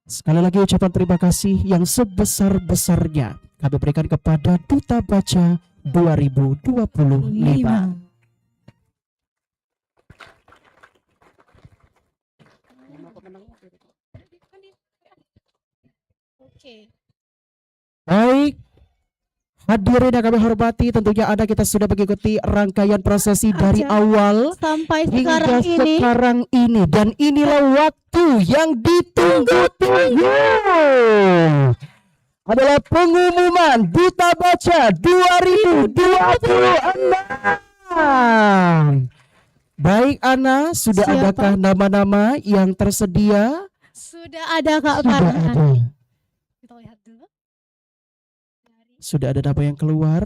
Sekali lagi ucapan terima kasih yang sebesar-besarnya kami berikan kepada Duta Baca 2025. Baik, hadirin yang kami hormati, tentunya ada kita sudah mengikuti rangkaian prosesi dari awal sampai hingga sekarang ini. sekarang ini, dan inilah waktu yang ditunggu-tunggu. Adalah pengumuman Duta Baca 2026. Baik Ana, sudah Siapa? adakah nama-nama yang tersedia? Sudah ada Kak Sudah Farhan. ada. Kita lihat dulu. Sudah ada nama yang keluar.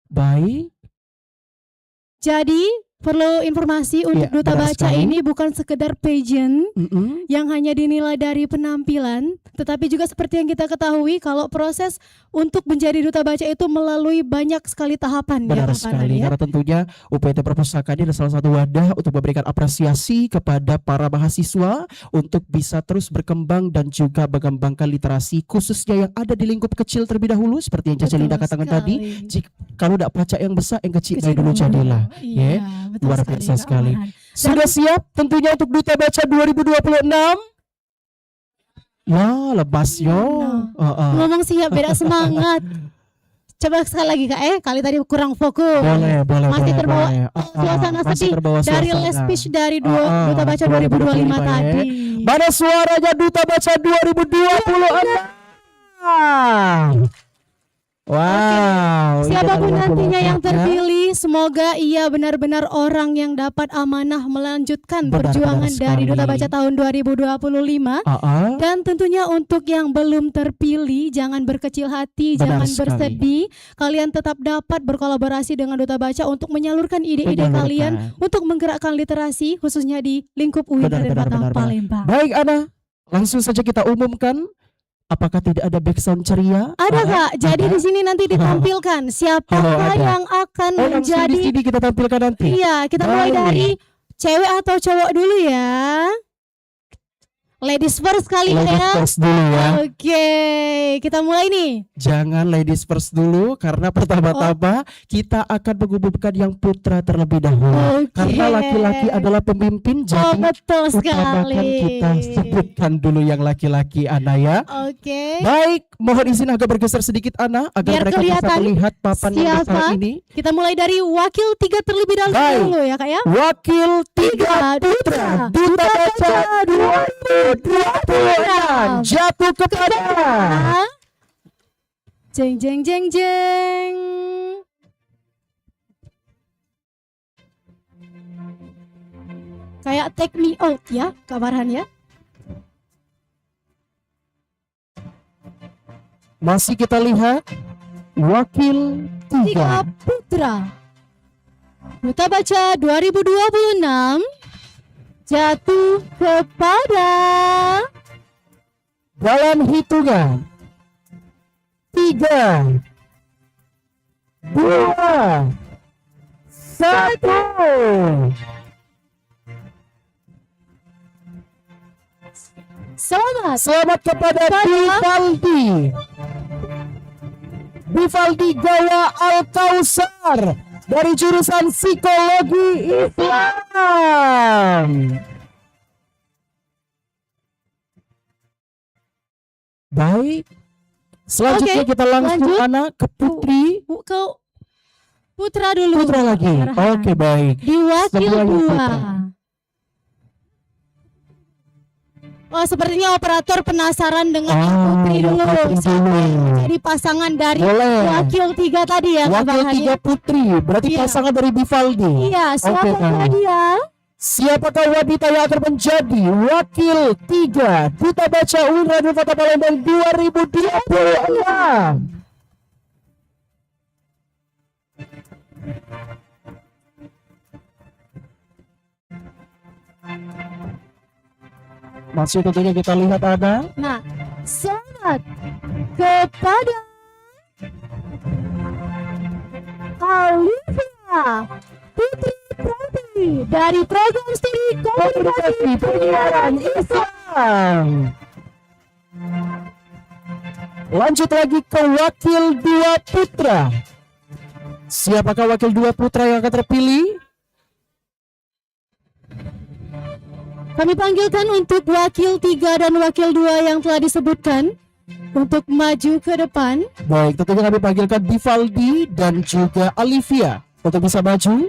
Baik. Jadi perlu informasi untuk Iya, Duta benar Baca sekali. ini bukan sekedar pageant yang hanya dinilai dari penampilan, tetapi juga seperti yang kita ketahui kalau proses untuk menjadi Duta Baca itu melalui banyak sekali tahapan. Benar Kak Farhan, sekali, ya? karena tentunya UPT Perpustakaan ini adalah salah satu wadah untuk memberikan apresiasi kepada para mahasiswa untuk bisa terus berkembang dan juga mengembangkan literasi khususnya yang ada di lingkup kecil terlebih dahulu seperti yang Caca Linda katakan tadi. Kalau tidak baca yang besar, yang kecil dulu jadilah. Iya, betul Luar sekali, biasa Kak sekali. Farhan. Sudah siap tentunya untuk Duta Baca 2026? Ya, lepas yo. Ngomong siap beda semangat. Coba sekali lagi Kak, kali tadi kurang fokus. Boleh, Masih boleh, terbawa boleh. suasana Masih sedih terbawa dari suasana. les speech dari Duta Baca 2025 tadi. Mana suaranya Duta Baca 2026? Wow. ini Siapapun adalah nantinya yang wajahnya. terpilih, semoga ia benar-benar orang yang dapat amanah melanjutkan Benar, perjuangan benar dari Duta sekali. Baca tahun 2025. Dan tentunya untuk yang belum terpilih, jangan berkecil hati, Benar jangan sekali. bersedih. Kalian tetap dapat berkolaborasi dengan Duta Baca untuk menyalurkan ide-ide Menyalurkan. kalian untuk menggerakkan literasi khususnya di lingkup UIN Benar, benar, Kota benar. Palembang. Baik Ana, langsung saja kita umumkan. Apakah tidak ada backsound ceria? Ada Kak, jadi di sini nanti ditampilkan siapakah ada. yang akan langsung menjadi. di sini kita tampilkan nanti. Iya, kita mulai Baik. dari cewek atau cowok dulu ya. Ladies first kali Ladies ya. first dulu ya. Oke, kita mulai nih. Jangan ladies first dulu karena pertama-tama kita akan mengumumkan yang putra terlebih dahulu. Karena laki-laki adalah pemimpin, jadi betul utamakan sekali. kita sebutkan dulu yang laki-laki Ana ya. Oke. Baik, mohon izin agak bergeser sedikit Ana agar Biar mereka bisa kelihatan melihat papan yang besar siapa. ini. Kita mulai dari wakil 3 terlebih Baik. dahulu ya Kak ya. Wakil 3 putra Duta Baca 2026 jatuh kepada Jeng jeng jeng jeng. Kayak take me out ya, Kak Farhan ya. masih kita lihat wakil 3 Putra Duta Baca 2026 jatuh kepada dalam hitungan 3, 2, 1. Selamat kepada Bivaldi. Bivaldi Gawa Al-Kausar dari jurusan Psikologi Islam. Baik. Selanjutnya Oke, kita langsung lanjut. anak ke Putri. Kau Putra dulu. Putra lagi. Farhan. Oke, baik. Di wakil Semuanya 2. putra. Oh, sepertinya operator penasaran dengan Oh, Putri dulu. Putri Siapa dulu. yang menjadi pasangan dari Boleh. wakil 3 tadi ya, Kak Wakil Farhan, 3 ya? Putri, berarti Iya. pasangan dari Bivaldi. Iya, Oke, siapakah baik. dia? Siapakah wanita yang akan menjadi wakil 3 Duta Baca UIN Radio Kota Palembang 2026? Masih tentunya kita lihat ada. Nah, selamat kepada Olivia Putri Prati dari program studi komunikasi penyiaran Islam. Lanjut lagi ke wakil 2 putra. Siapakah wakil 2 putra yang akan terpilih? Kami panggilkan untuk wakil 3 dan wakil 2 yang telah disebutkan untuk maju ke depan. Baik, tentunya kami panggilkan Bivaldi dan juga Olivia untuk bisa maju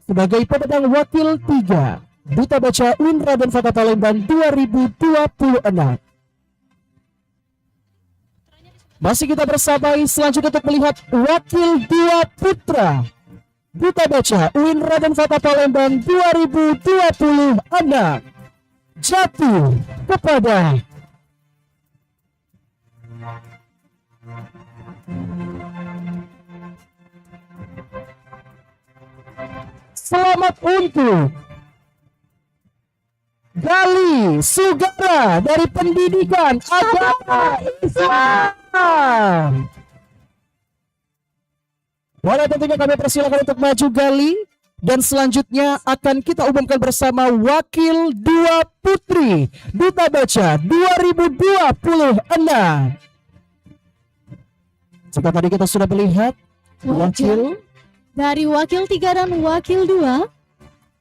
sebagai pemenang wakil 3 Duta Baca UIN Raden Fatah Palembang 2026. Masih kita bersamai selanjutnya untuk melihat wakil 2 putra Duta Baca UIN Raden Fatah Palembang 2026 jatuh kepada selamat untuk Gali Sugara dari Pendidikan Agama Islam. Boleh tentunya kami persilakan untuk maju Gali. Dan selanjutnya akan kita umumkan bersama wakil 2 putri Duta Baca 2026. Jika tadi kita sudah melihat wakil dari wakil 3 dan wakil 2.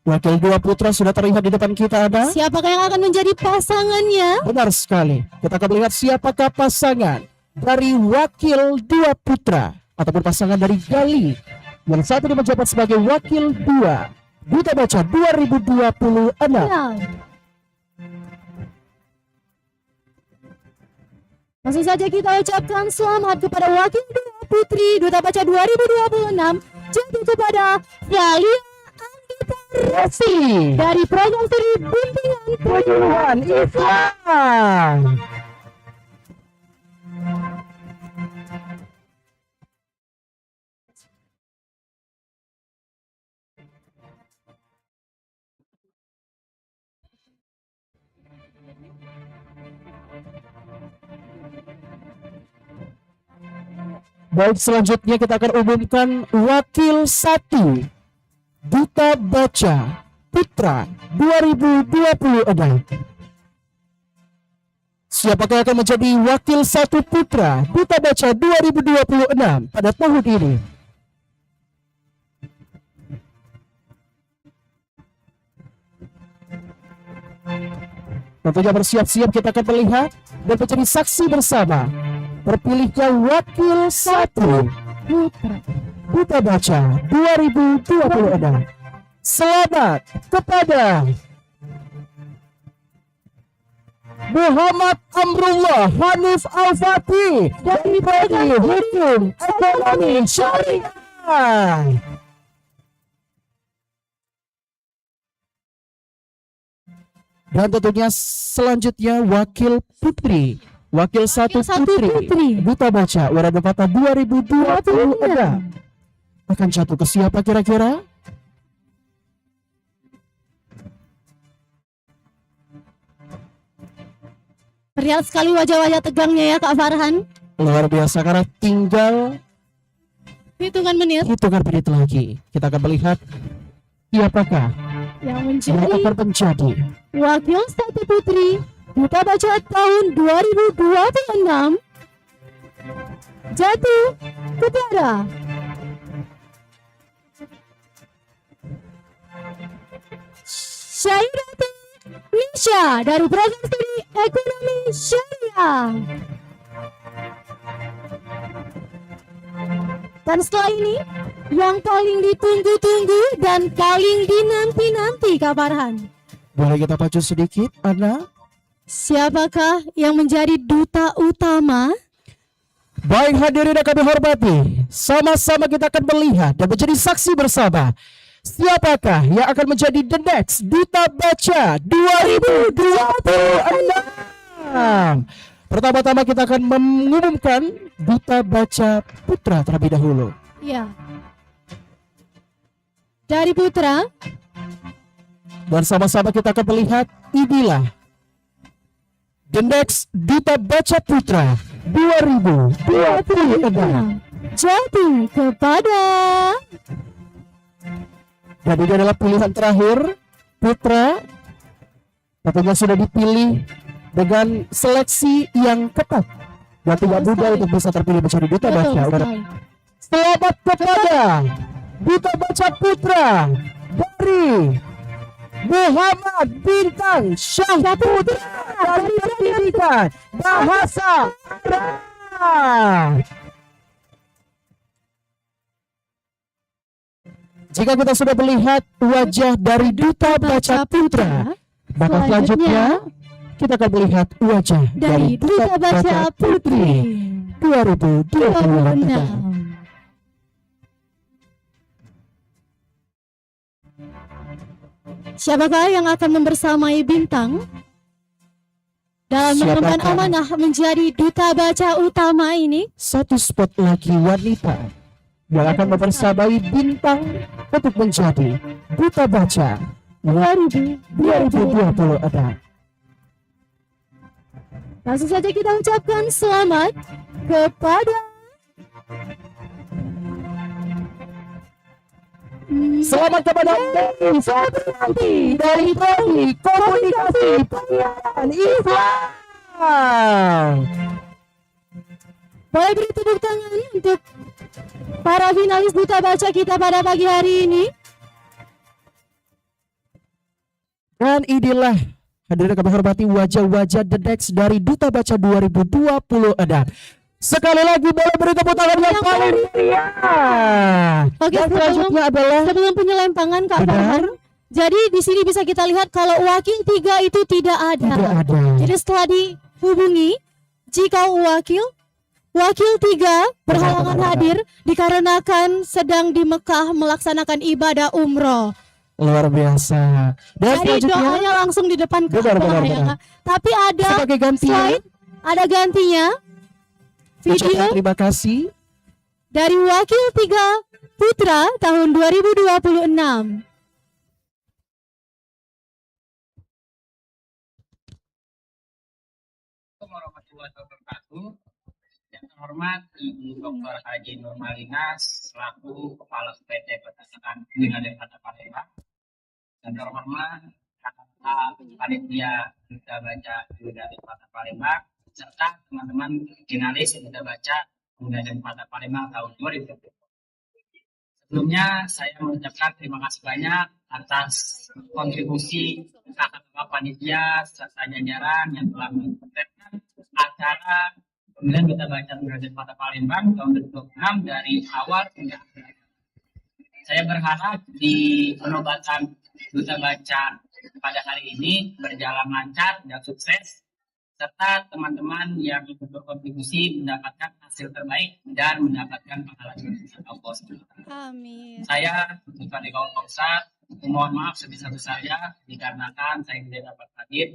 Wakil 2 putra sudah terlihat di depan kita ada. Siapakah yang akan menjadi pasangannya? Benar sekali. Kita akan melihat siapakah pasangan dari wakil 2 putra ataupun pasangan dari Gali yang saat ini menjabat sebagai wakil 2 Duta Baca 2026. Langsung saja kita ucapkan selamat kepada wakil 2 putri Duta Baca 2026 jatuh kepada Yalia Anggita Resi dari program studi bimbingan penyuluhan Islam. Baik, selanjutnya kita akan umumkan wakil 1 Duta Baca Putra 2026. Siapakah yang akan menjadi wakil 1 putra Duta Baca 2026 pada tahun ini? Tentunya bersiap-siap kita akan melihat dan menjadi saksi bersama terpilihnya wakil 1 Duta Baca 2026. Selamat kepada Muhammad Amrullah Hanif Al-Fatih dari Prodi Hukum Ekonomi Syariah. Dan tentunya selanjutnya wakil putri, wakil 1 putri Duta Baca Raden Fatah 2026 akan jatuh ke siapa kira-kira? Terlihat sekali wajah-wajah tegangnya ya Kak Farhan. Luar biasa karena tinggal Hitungan menit hitungan menit lagi. Kita akan melihat siapakah yang yang menjadi akan menjadi wakil satu putri Duta Baca tahun 2026 jatuh kepada Syairati Nisha dari Program Studi Ekonomi Syariah. Dan setelah ini yang paling ditunggu-tunggu dan paling dinanti-nanti Kak Farhan. Boleh kita maju sedikit, Ana? Siapakah yang menjadi duta utama? Baik hadirin yang kami hormati, sama-sama kita akan melihat dan menjadi saksi bersama siapakah yang akan menjadi the next Duta Baca 2026. Pertama-tama kita akan mengumumkan Duta Baca Putra terlebih dahulu. Ya. Dari Putra. Dan sama-sama kita akan melihat inilah the next Duta Baca Putra 2026 jatuh kepada, dan ini adalah pilihan terakhir putra. Tentunya sudah dipilih dengan seleksi yang ketat dan tidak mudah untuk bisa terpilih menjadi Duta Baca. Selamat kepada Duta Baca Putra dari Muhammad Bintang Syahputra dari Pendidikan Bahasa Arab. Jika kita sudah melihat wajah dari Duta Baca Putra, maka selanjutnya kita akan melihat wajah dari Duta Baca Putri 2026. Siapakah yang akan membersamai Bintang dalam mengemban Siapakah? amanah menjadi Duta Baca utama ini? Satu spot lagi wanita yang akan membersamai Bintang untuk menjadi Duta Baca 2026. Langsung saja kita ucapkan selamat kepada Selamat kepada Dewi Satrianti dari Prodi Komunikasi Penyiaran Islam. Boleh beri tepuk tangan untuk para finalis Duta Baca kita pada pagi hari ini. Dan inilah hadirin kami hormati wajah-wajah the next dari Duta Baca 2026. Sekali lagi boleh beri tepuk tangan yang paling meriah. Oke, Dan selanjutnya adalah sebelum penyelempangan Kak Benar. Farhan. Jadi di sini bisa kita lihat kalau wakil 3 itu tidak ada. Tidak ada. Jadi setelah dihubungi, jika wakil 3 berhalangan hadir dikarenakan sedang di Mekah melaksanakan ibadah umroh. luar biasa. Dan Jadi selanjutnya doanya langsung di depan Benar, Ka'bah benar, ya, benar. Kak. Tapi ada sebagai gantinya slide, ada gantinya ucapkan video terima kasih. dari wakil 3 Putra tahun 2026. Warahmatullahi wabarakatuh. Yang terhormat Ibu Dr. Haji Nurmalinas selaku Kepala PT Peternakan Kabupaten Kota Palembang. Dan terhormat kakak panitia Duta Baca Kabupaten Kota Palembang serta teman-teman finalis Duta Baca Kabupaten Kota Palembang tahun 2020. Sebelumnya saya mengucapkan terima kasih banyak atas kontribusi kakak-kakak panitia serta jajaran yang telah mempersiapkan acara pemilihan Duta Baca Kabupaten Kota Palembang tahun 2026 dari awal hingga akhir. Saya berharap di penobatan Duta Baca pada hari ini berjalan lancar dan sukses, serta teman-teman yang berkontribusi mendapatkan hasil terbaik dan mendapatkan pahala dari Allah SWT. Amin. Saya Bupati Kabupaten mohon maaf sebesar-besarnya dikarenakan saya tidak dapat hadir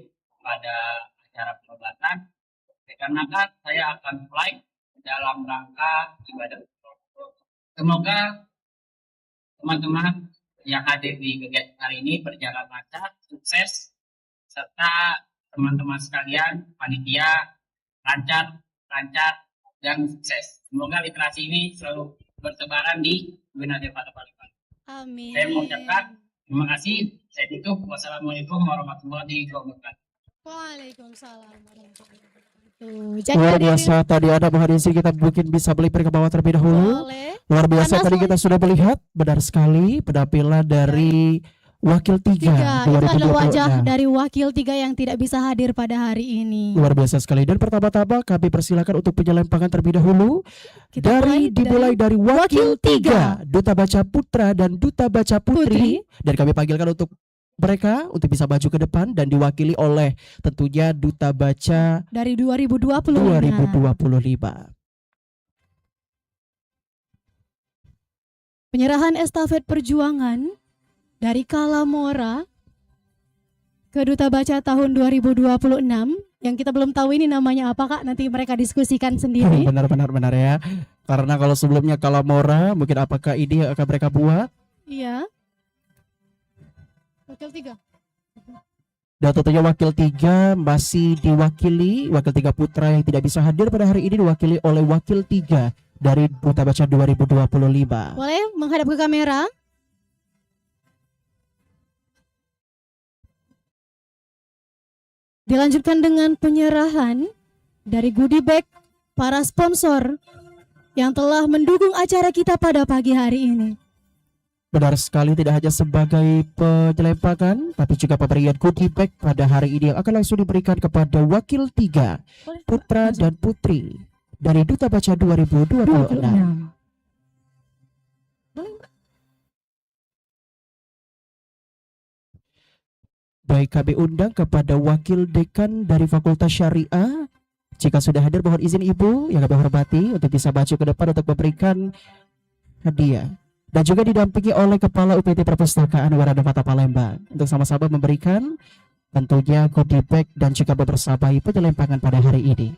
pada acara penobatan, dikarenakan saya akan flight dalam rangka ibadah. Semoga teman-teman yang hadir di kegiatan hari ini berjalan lancar, sukses, serta teman-teman sekalian, panitia, lancar, dan sukses. Semoga literasi ini selalu bertebaran di Bina Kota Palembang. Amin. Saya mengucapkan terima kasih. Saya tutup. Wassalamualaikum warahmatullahi wabarakatuh. Waalaikumsalam warahmatullahi wabarakatuh. Luar biasa tadi ada mohon izin kita mungkin bisa melipir ke bawah terlebih dahulu. Luar biasa tadi kita sudah melihat benar sekali penampilan dari Wakil 3 itu adalah wajah 2026. dari Wakil 3 yang tidak bisa hadir pada hari ini. Luar biasa sekali. Dan pertama-tama kami persilakan untuk penyelempangan terlebih dahulu. Dimulai dari Wakil 3 Duta Baca Putra dan Duta Baca Putri. Dan kami panggilkan untuk mereka untuk bisa maju ke depan dan diwakili oleh tentunya Duta Baca dari 2025. Penyerahan estafet perjuangan dari Kalamora ke Duta Baca tahun 2026 yang kita belum tahu ini namanya apa Kak, nanti mereka diskusikan sendiri. Benar ya. Karena kalau sebelumnya Kalamora mungkin apakah ini yang akan mereka buat? Iya. Wakil 3. Dan tentunya Wakil 3 masih diwakili Wakil 3 Putra yang tidak bisa hadir pada hari ini diwakili oleh Wakil 3 dari Duta Baca 2025. Boleh menghadap ke kamera? Dilanjutkan dengan penyerahan dari goodie bag para sponsor yang telah mendukung acara kita pada pagi hari ini. Benar sekali, tidak hanya sebagai penyelempangan tapi juga pemberian goodie bag pada hari ini yang akan langsung diberikan kepada Wakil 3 Putra dan Putri dari Duta Baca 2026. Baik, kami undang kepada Wakil Dekan dari Fakultas Syariah. Jika sudah hadir mohon izin Ibu yang kami hormati untuk bisa maju ke depan untuk memberikan hadiah. Dan juga didampingi oleh Kepala UPT Perpustakaan Wiradewata Palembang untuk sama-sama memberikan tentunya goodie bag dan juga membersamai penyelempangan pada hari ini.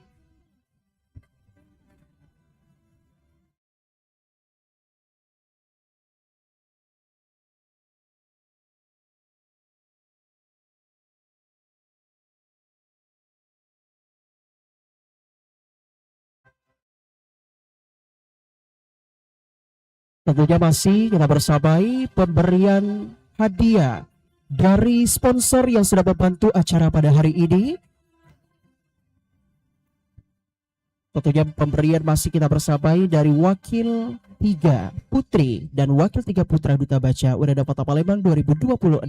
Tentunya masih kita bersamai pemberian hadiah dari sponsor yang sudah membantu acara pada hari ini. Tentunya pemberian masih kita bersamai dari Wakil 3 Putri dan Wakil 3 Putra Duta Baca Wiradewata Palembang 2026.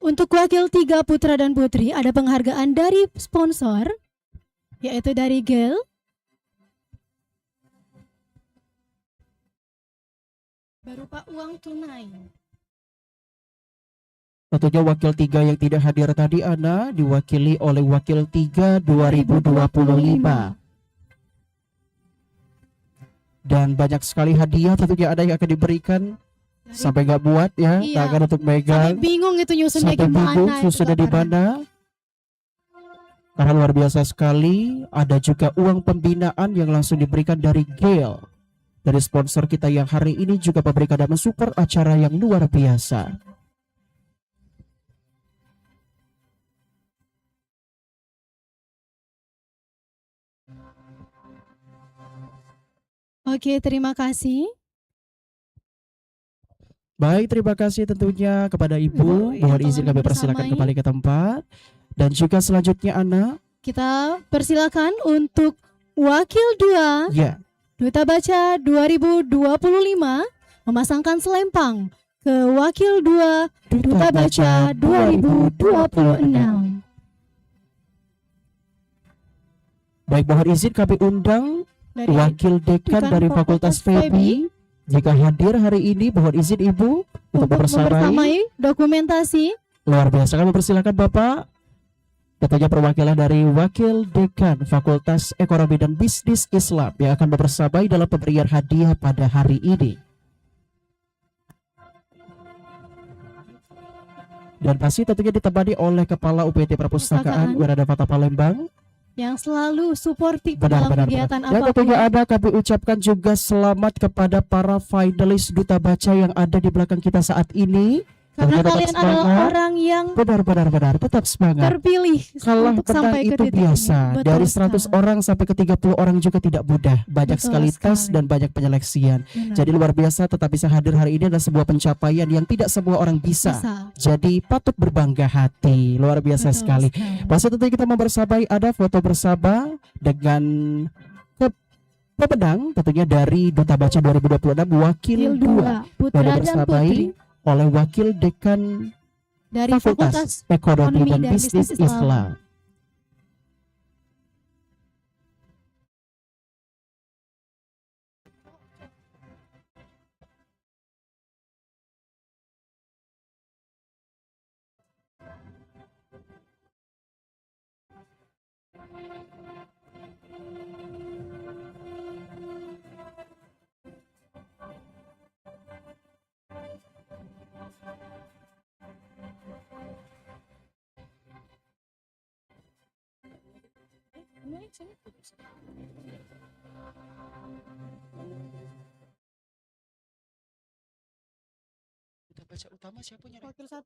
Untuk Wakil 3 Putra dan Putri ada penghargaan dari sponsor yaitu dari GEL berupa uang tunai. Tentunya Wakil 3 yang tidak hadir tadi Ana diwakili oleh Wakil 3 2025. Dan banyak sekali hadiah tentunya ada yang akan diberikan. Sampai nggak buat ya, Iya. tangan untuk megang. Sampai bingung itu nyusunnya Sampai bingung gimana. susunnya di mana. Karena luar biasa sekali, ada juga uang pembinaan yang langsung diberikan dari GEL. Dari sponsor kita yang hari ini juga memberikan dan mensupport acara yang luar biasa. Oke, terima kasih. Baik, terima kasih tentunya kepada Ibu. Mohon izin kami persilakan kembali ke tempat. Dan juga selanjutnya Ana. Kita persilakan untuk Wakil 2 Ya. Duta Baca 2025 memasangkan selempang ke Wakil 2 Duta Baca 2026. Baik, mohon izin kami undang Dari Wakil Dekan dari Fakultas FEBI. Jika hadir hari ini, mohon izin Ibu untuk membersamai dokumentasi. Luar biasa, kami persilakan Bapak. Tentunya perwakilan dari Wakil Dekan Fakultas Ekonomi dan Bisnis Islam yang akan membersamai dalam pemberian hadiah pada hari ini. Dan pasti tentunya ditemani oleh Kepala UPT Perpustakaan Wirada Fata Palembang yang selalu suportif benar, dalam kegiatan Dan tentunya apapun. ada kami ucapkan juga selamat kepada para finalis Duta Baca yang ada di belakang kita saat ini. Karena Tentunya tetap kalian adalah semangat. orang yang Benar, tetap semangat. terpilih Kalah untuk menang sampai ke itu titik ini. biasa. Betul Dari sekali. 100 orang sampai ke 30 orang juga tidak mudah. Banyak Betul sekali tes sekali. dan banyak penyeleksian. Benar. Jadi luar biasa tetap bisa hadir hari ini adalah sebuah pencapaian yang tidak semua orang bisa. Jadi patut berbangga hati. Luar biasa sekali. Pasti tentunya kita mau bersabai, ada foto bersama dengan pemenang tentunya dari Duta Baca 2026 Wakil 2 Putra yang dan dibersamai Putri oleh Wakil Dekan dari Fakultas Ekonomi dan Bisnis Islam. Duta Baca utama siapa nyari? Wakil 1.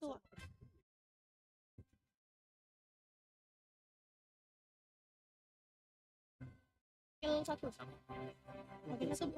Wakil 1. Wakil 1.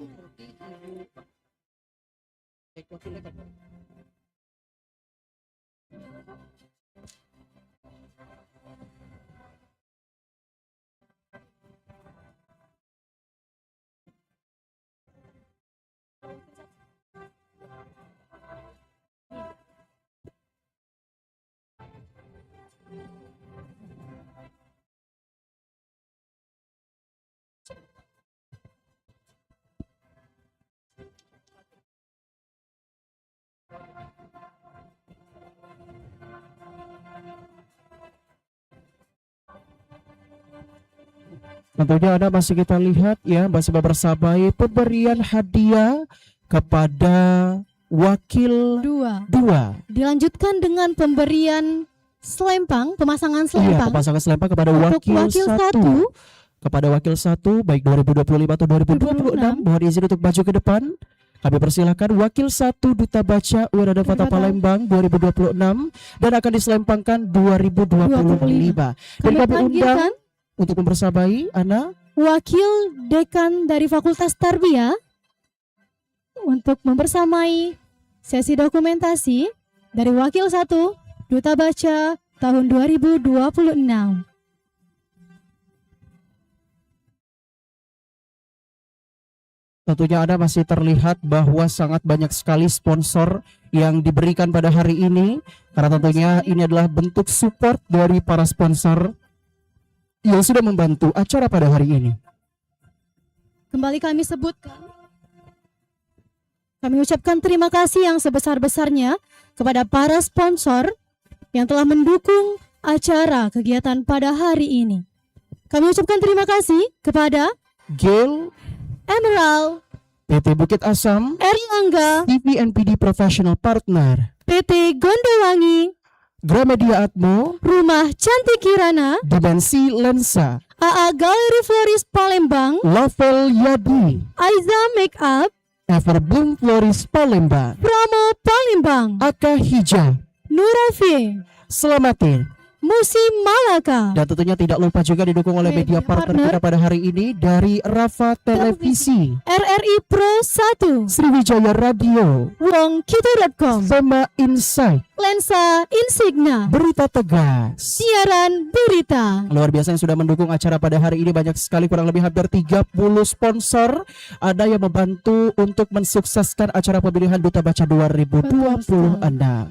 Tentunya Anda masih kita lihat ya, masih bersabai pemberian hadiah kepada Wakil 2. Dilanjutkan dengan pemberian selempang, pemasangan Iya, selempang. pemasangan selempang kepada Untuk Wakil Wakil 1. Kepada Wakil 1 baik 2025 atau 2026 mohon izin untuk maju ke depan. Kami persilakan Wakil 1 Duta Baca Wirada Fata Palembang 2026 dan akan diselempangkan 2025. Dan kami undang untuk mempersabai Ana Wakil Dekan dari Fakultas Tarbiyah untuk mempersamai sesi dokumentasi dari Wakil 1 Duta Baca tahun 2026. Tentunya Anda masih terlihat bahwa sangat banyak sekali sponsor yang diberikan pada hari ini. Karena tentunya ini adalah bentuk support dari para sponsor yang sudah membantu acara pada hari ini. Kembali kami sebutkan, kami ucapkan terima kasih yang sebesar-besarnya kepada para sponsor yang telah mendukung acara kegiatan pada hari ini. Kami ucapkan terima kasih kepada Gale, Emerald, PT Bukit Asam, Erlangga, TVNPD Professional Partner, PT Gondowangi, Gramedia Atmo, Rumah Cantik Kirana, Dimensi Lensa, AA Galeri Floris Palembang, Lovel Yadi, Aiza Makeup, Everbloom Floris Palembang, Promo Palembang, Aka Hijau, Nurafi, Selamatin, Musim Malaka, dan tentunya tidak lupa juga didukung oleh media partner kita pada hari ini dari Rafa Televisi, RRI Pro 1, Sriwijaya Radio, Wongkitu.com, Sema Insight, Lensa Insignia, Berita Tegas, Siaran Berita. Luar biasa yang sudah mendukung acara pada hari ini banyak sekali, kurang lebih hampir 30 sponsor ada yang membantu untuk mensukseskan acara pemilihan Duta Baca 2026 Anda.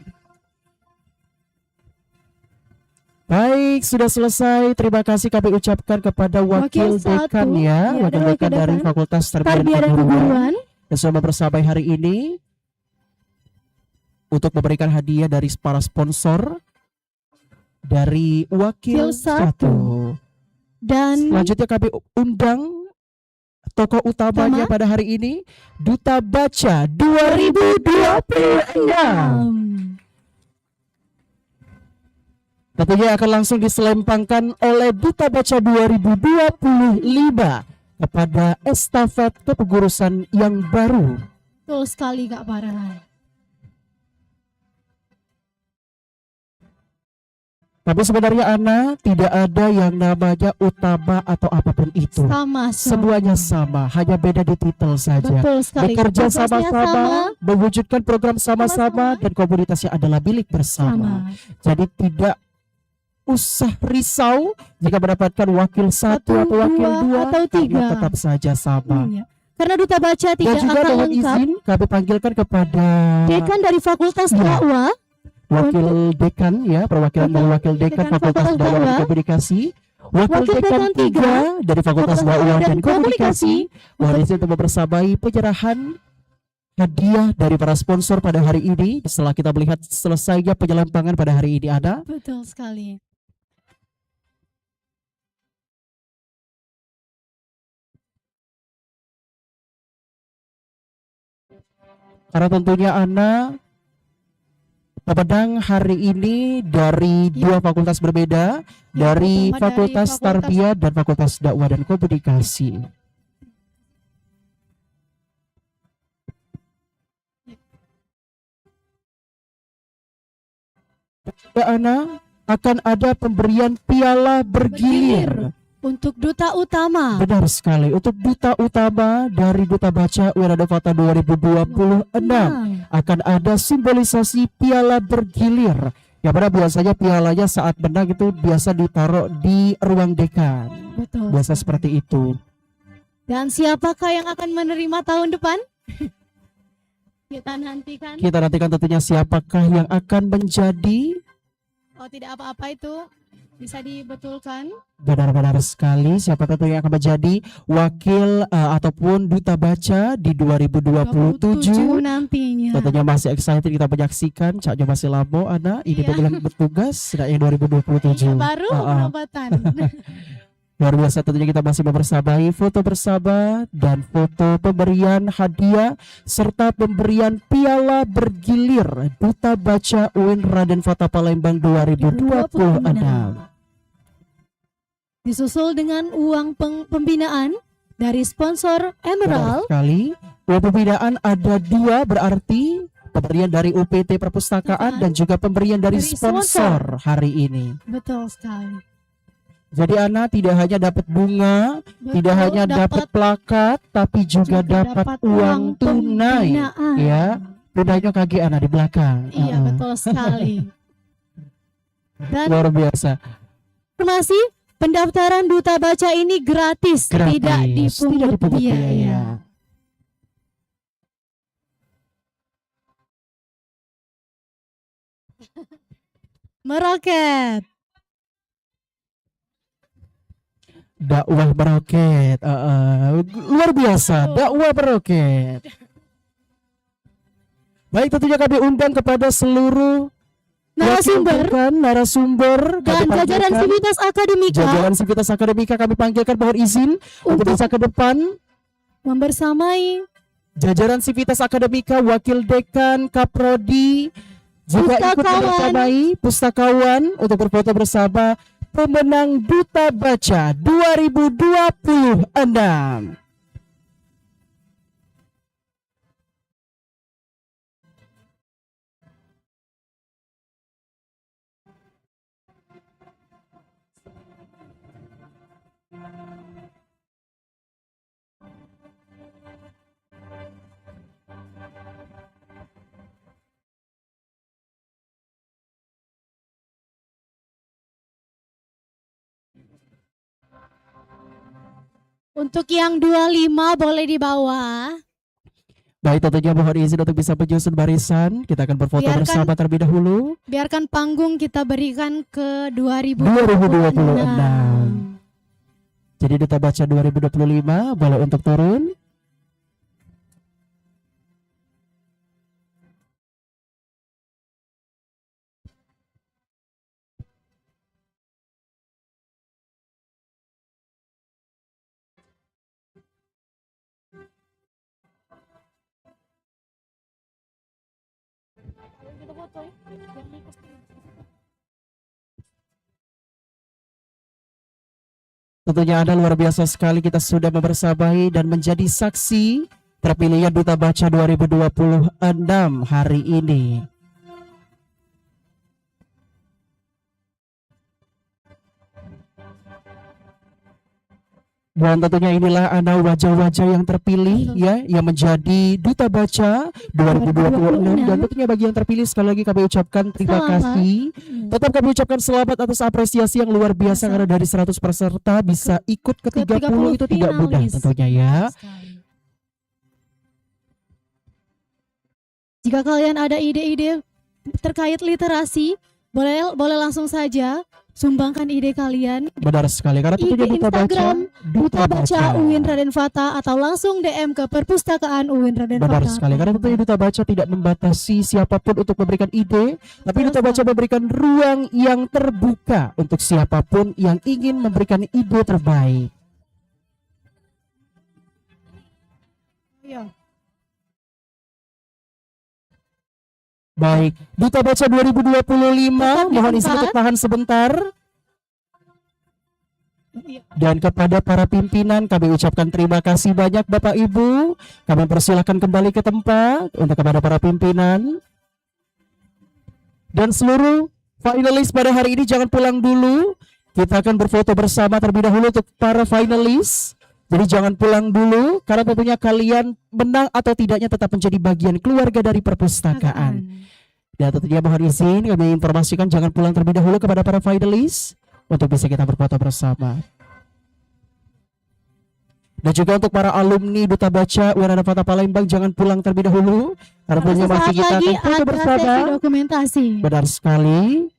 Baik, sudah selesai. Terima kasih kami ucapkan kepada Wakil Dekan ya, Wakil Dekan dari Fakultas Tarbiyah dan Keguruan yang sudah bersabai hari ini untuk memberikan hadiah dari para sponsor dari Wakil 1. Dan selanjutnya kami undang tokoh utamanya pada hari ini, Duta Baca 2026. tentunya akan langsung diselempangkan oleh Duta Baca 2025 kepada estafet kepengurusan yang baru. Betul sekali Kak Farhan. Tapi sebenarnya Ana tidak ada yang namanya utama atau apapun itu. Sama. Semuanya sama, hanya beda di titel saja. Betul sekali. Bekerja Tugasnya sama-sama, mewujudkan program sama-sama, dan komunitasnya adalah milik bersama. Jadi tidak usah risau jika mendapatkan wakil satu atau wakil dua atau tiga, tetap saja sama. Iya. Karena Duta Baca Dan tidak juga akan mohon lengkap. izin kami panggilkan kepada Dekan dari Fakultas Dakwah, wakil dekan ya, perwakilan dari wakil dekan Fakultas Dakwah dan Komunikasi, wakil dekan 3 dari Fakultas Dakwah dan Komunikasi, mohon izin untuk mempersamai penyerahan hadiah dari para sponsor pada hari ini setelah kita melihat selesainya penyelempangan pada hari ini. Ada betul sekali. karena tentunya Ana pemenang hari ini dari dua fakultas berbeda, dari Fakultas Tarbiyah dan Fakultas Dakwah dan Komunikasi. Ana akan ada pemberian piala bergilir untuk duta utama. Benar sekali, untuk duta utama dari Duta Baca Wiradawata 2026 akan ada simbolisasi piala bergilir. Ya pada biasanya pialanya saat menang itu biasa ditaruh di ruang dekan. Betul. Biasa seperti itu. Dan siapakah yang akan menerima tahun depan? Kita nantikan. Kita nantikan tentunya siapakah yang akan menjadi. Oh tidak apa-apa itu. Bisa dibetulkan. Benar-benar sekali, siapa tentu yang akan menjadi wakil ataupun Duta Baca di 2027 nantinya. Tentunya masih excited kita menyaksikan. Caknya masih lama Ana, ini pemilihan bertugas sedang 2027. Baru penobatan. Luar biasa, tentunya kita masih mempersabai foto bersama dan foto pemberian hadiah serta pemberian piala bergilir Duta Baca UIN Raden Fata Palembang 2026. Disusul dengan uang pembinaan dari sponsor Emerald. Sekali, uang pembinaan ada 2, berarti pemberian dari UPT Perpustakaan dan juga pemberian dari sponsor hari ini. Betul sekali. Jadi Ana tidak hanya dapat bunga, tidak hanya dapat plakat, tapi juga dapat uang tunai. Ya, tunainya kaki Ana di belakang. Iya, betul sekali. Dan luar biasa. informasi pendaftaran Duta Baca ini gratis. Tidak dipungut biaya. Meroket. Dakwah meroket, luar biasa, dakwah meroket. Baik, tentunya kami undang kepada seluruh narasumber dan jajaran Sivitas Akademika. Jajaran Sivitas Akademika kami panggilkan, mohon izin untuk bisa ke depan membersamai jajaran Sivitas Akademika, wakil dekan, kaprodi, juga ikut membersamai pustakawan untuk berfoto bersama pemenang Duta Baca 2026. Untuk yang 25 boleh di bawah. Baik, tentunya mohon izin untuk bisa menyusun barisan. Kita akan berfoto bersama terlebih dahulu. Biarkan panggung kita berikan ke 2026. Jadi Duta Baca 2025 boleh untuk turun. Tentunya Anda luar biasa sekali, kita sudah membersamai dan menjadi saksi terpilihnya Duta Baca 2026 hari ini. Dan tentunya inilah Anda wajah-wajah yang terpilih ya, yang menjadi Duta Baca 2026. Dan tentunya bagi yang terpilih sekali lagi kami ucapkan terima kasih. Tetap kami ucapkan selamat atas apresiasi yang luar biasa karena dari 100 peserta bisa ikut ke 30 itu tidak mudah tentunya ya. Jika kalian ada ide-ide terkait literasi, boleh langsung saja sumbangkan ide kalian. Benar sekali, karena tentunya Duta Baca UIN Raden Fata atau langsung DM ke Perpustakaan UIN Raden Fata. Benar sekali, karena tentunya Duta Baca tidak membatasi siapapun untuk memberikan ide, tapi Duta Baca memberikan ruang yang terbuka untuk siapapun yang ingin memberikan ide terbaik. Ya. Baik, Duta Baca 2025, mohon izin untuk tahan sebentar. Dan kepada para pimpinan kami ucapkan terima kasih banyak Bapak Ibu. Kami persilakan kembali ke tempat untuk kepada para pimpinan. Dan seluruh finalis pada hari ini jangan pulang dulu. Kita akan berfoto bersama terlebih dahulu untuk para finalis. Jadi jangan pulang dulu karena tentunya kalian menang atau tidaknya tetap menjadi bagian keluarga dari perpustakaan. Dan tentunya mohon izin kami informasikan jangan pulang terlebih dahulu kepada para finalis untuk bisa kita berfoto bersama. Dan juga untuk para alumni Duta Baca UIN Raden Fata Palembang jangan pulang terlebih dahulu karena punya masih kita akan foto bersama. Dokumentasi. Benar sekali.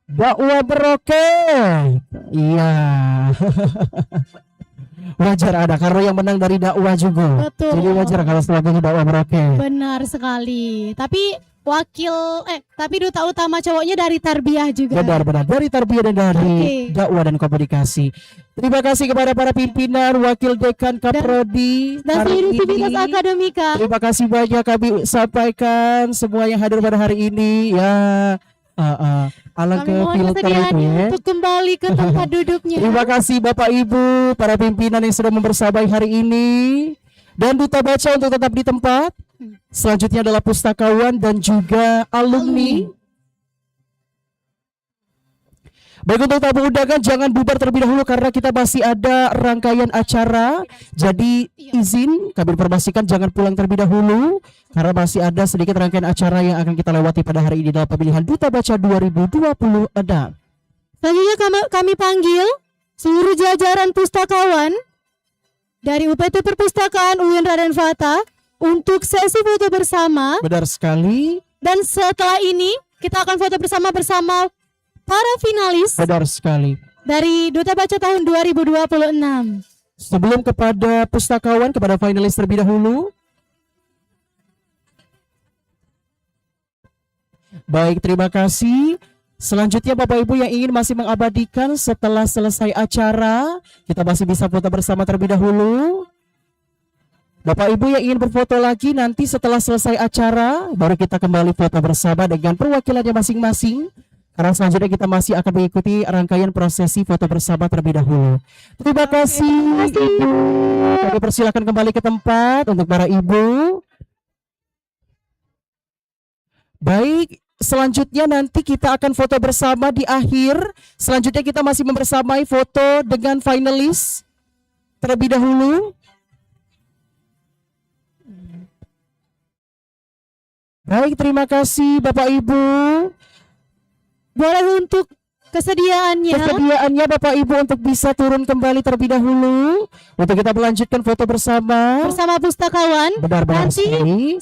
Dakwah berokeh. Iya. Wajar ada karena yang menang dari dakwah juga. Betul. Jadi wajar kalau setelahnya dakwah berokeh. Benar sekali. Tapi tapi duta utama cowoknya dari tarbiyah juga. Benar-benar dari tarbiyah dan dari dakwah dan komunikasi. Terima kasih kepada para pimpinan, wakil dekan, kaprodi dan seluruh sivitas akademika. Terima kasih banyak kami sampaikan semua yang hadir pada hari ini ya. Alang ke filter itu ya. Untuk kembali ke tempat duduknya. Terima kasih Bapak Ibu, para pimpinan yang sudah membersamai hari ini. Dan Duta Baca untuk tetap di tempat. Selanjutnya adalah pustakawan dan juga alumni. Baik, untuk tamu undangan jangan bubar terlebih dahulu karena kita masih ada rangkaian acara. Jadi izin kami informasikan jangan pulang terlebih dahulu karena masih ada sedikit rangkaian acara yang akan kita lewati pada hari ini dalam pemilihan Duta Baca 2026. Selanjutnya kami panggil seluruh jajaran pustakawan dari UPT Perpustakaan UIN Raden Fata untuk sesi foto bersama. Benar sekali. Dan setelah ini kita akan foto bersama para finalis. Benar sekali. Dari Duta Baca tahun 2026. Sebelum kepada pustakawan, kepada finalis terlebih dahulu. Baik, terima kasih. Selanjutnya Bapak Ibu yang ingin masih mengabadikan setelah selesai acara, kita masih bisa foto bersama terlebih dahulu. Bapak Ibu yang ingin berfoto lagi nanti setelah selesai acara, baru kita kembali foto bersama dengan perwakilannya masing-masing. Karena selanjutnya kita masih akan mengikuti rangkaian prosesi foto bersama terlebih dahulu. Terima kasih. Kami persilakan kembali ke tempat untuk para ibu. Baik, selanjutnya nanti kita akan foto bersama di akhir. Selanjutnya kita masih membersamai foto dengan finalis terlebih dahulu. Baik, terima kasih Bapak Ibu. Boleh untuk kesediaannya Bapak Ibu untuk bisa turun kembali terlebih dahulu untuk kita melanjutkan foto bersama pustakawan. Benar-benar nanti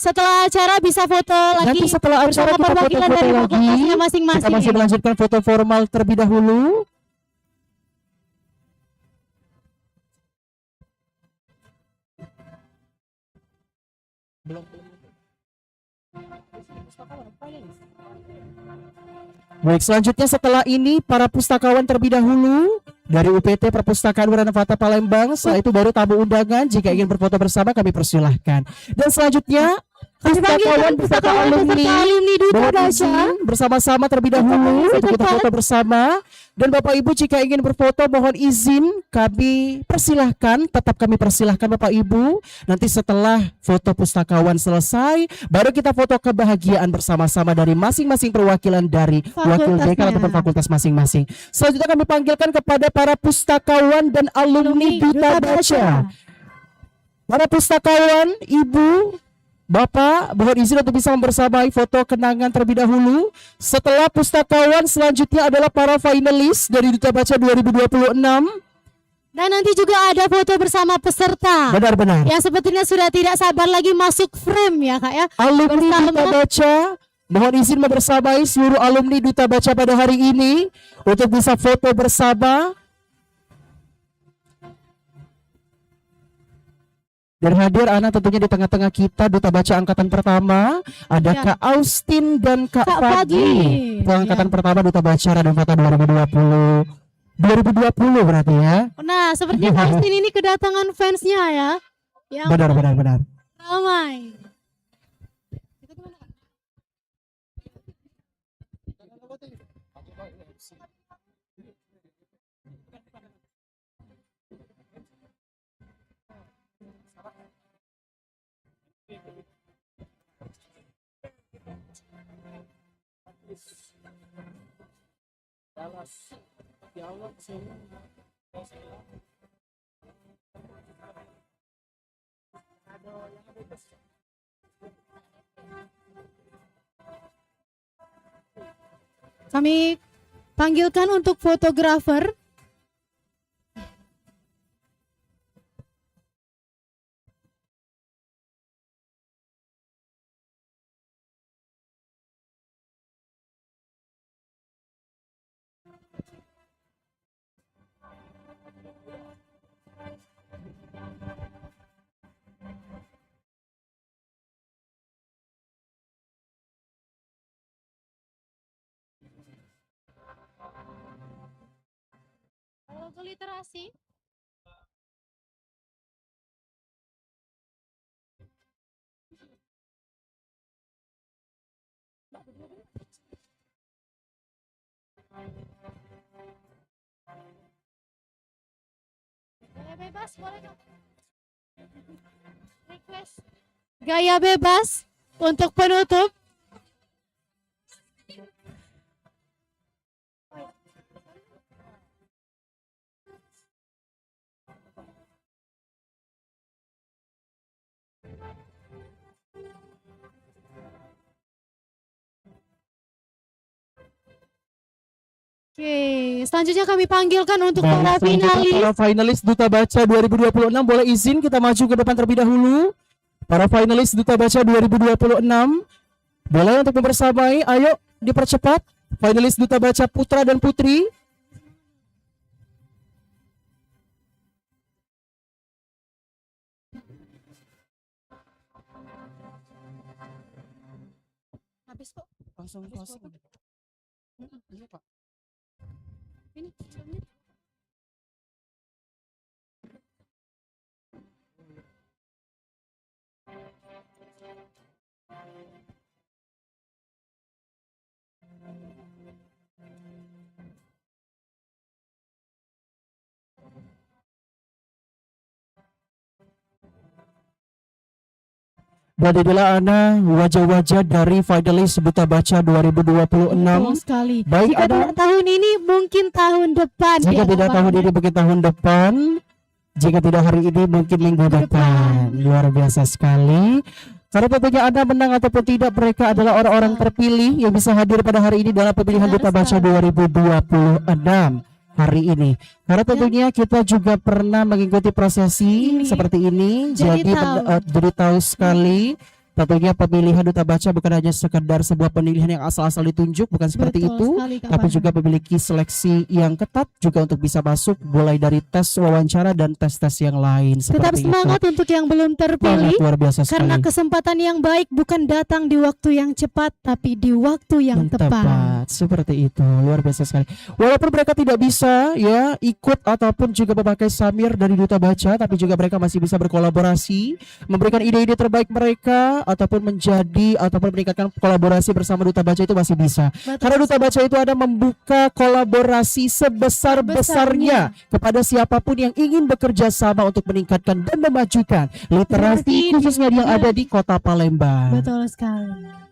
setelah acara bisa foto lagi. Nanti setelah acara kita foto-foto lagi. Kita masih melanjutkan foto formal terlebih dahulu. Baik, selanjutnya setelah ini para pustakawan terlebih dahulu dari UPT Perpustakaan UIN Raden Fata Palembang. Setelah itu baru tamu undangan. Jika ingin berfoto bersama kami persilahkan. Dan selanjutnya pustakawan beserta alumni Duta mohon Baca. izin bersama-sama terlebih dahulu untuk kita foto bersama. Dan Bapak Ibu jika ingin berfoto mohon izin kami persilahkan, tetap kami persilahkan Bapak Ibu. Nanti setelah foto pustakawan selesai baru kita foto kebahagiaan bersama-sama dari masing-masing perwakilan dari wakil dekan ataupun fakultas masing-masing. Selanjutnya kami panggilkan kepada para pustakawan dan alumni Duta Baca. Para pustakawan, Ibu, Bapak, mohon izin untuk bisa membersamai foto kenangan terlebih dahulu. Setelah pustakawan selanjutnya adalah para finalis dari Duta Baca 2026. Dan nanti juga ada foto bersama peserta. Benar-benar. Yang sepertinya sudah tidak sabar lagi masuk frame ya Kak ya. Alumni Duta Baca, mohon izin membersamai seluruh alumni Duta Baca pada hari ini untuk bisa foto bersama. Dan hadir anak tentunya di tengah-tengah kita Duta Baca angkatan pertama ada Ya. Kak Austin dan Kak Fagi. Fagi. Itu angkatan pertama Duta Baca Raden Fata 2020 berarti ya. Nah, sepertinya Kak Austin ini kedatangan fansnya ya. Yang Benar. ramai. Kami panggilkan untuk fotografer. Logo literasi. Gaya bebas boleh dong. Request gaya bebas untuk penutup. Oke, selanjutnya kami panggilkan untuk para finalis. Para finalis Duta Baca 2026 boleh izin kita maju ke depan terlebih dahulu. Para finalis Duta Baca 2026 boleh untuk membersamai, ayo dipercepat. Finalis Duta Baca putra dan putri. Habis kok. Langsung closing. Iya, Pak. Ini filmnya. Dan inilah Ana wajah-wajah dari finalis Duta Baca 2026. Betul sekali. Baik, Jika ada tidak tahun ini mungkin tahun depan. jika ya, tidak Pak. tahun ini mungkin tahun depan, jika tidak hari ini mungkin minggu depan. Luar biasa sekali. Karena tentunya Anda menang ataupun tidak, mereka adalah orang-orang terpilih yang bisa hadir pada hari ini dalam pemilihan Duta Baca 2026 hari ini. Karena tentunya kita juga pernah mengikuti prosesi seperti ini, Jadi jadi tahu sekali. Tentunya pemilihan Duta Baca bukan hanya sekedar sebuah pemilihan yang asal-asal ditunjuk, bukan seperti Betul itu, sekali, Kak tapi Farhan. juga memiliki seleksi yang ketat juga untuk bisa masuk, mulai dari tes wawancara dan tes-tes yang lain Tetap seperti semangat itu. untuk yang belum terpilih. Luar biasa Karena sekali. kesempatan yang baik bukan datang di waktu yang cepat, tapi di waktu yang tepat. Seperti itu, luar biasa sekali. Walaupun mereka tidak bisa ya ikut ataupun juga memakai samir dari Duta Baca, tapi juga mereka masih bisa berkolaborasi, memberikan ide-ide terbaik mereka ataupun menjadi ataupun meningkatkan kolaborasi bersama Duta Baca itu masih bisa. Betul. Karena Duta Baca itu ada membuka kolaborasi sebesar-besarnya kepada siapapun yang ingin bekerja sama untuk meningkatkan dan memajukan literasi khususnya yang ada di Kota Palembang. Betul sekali.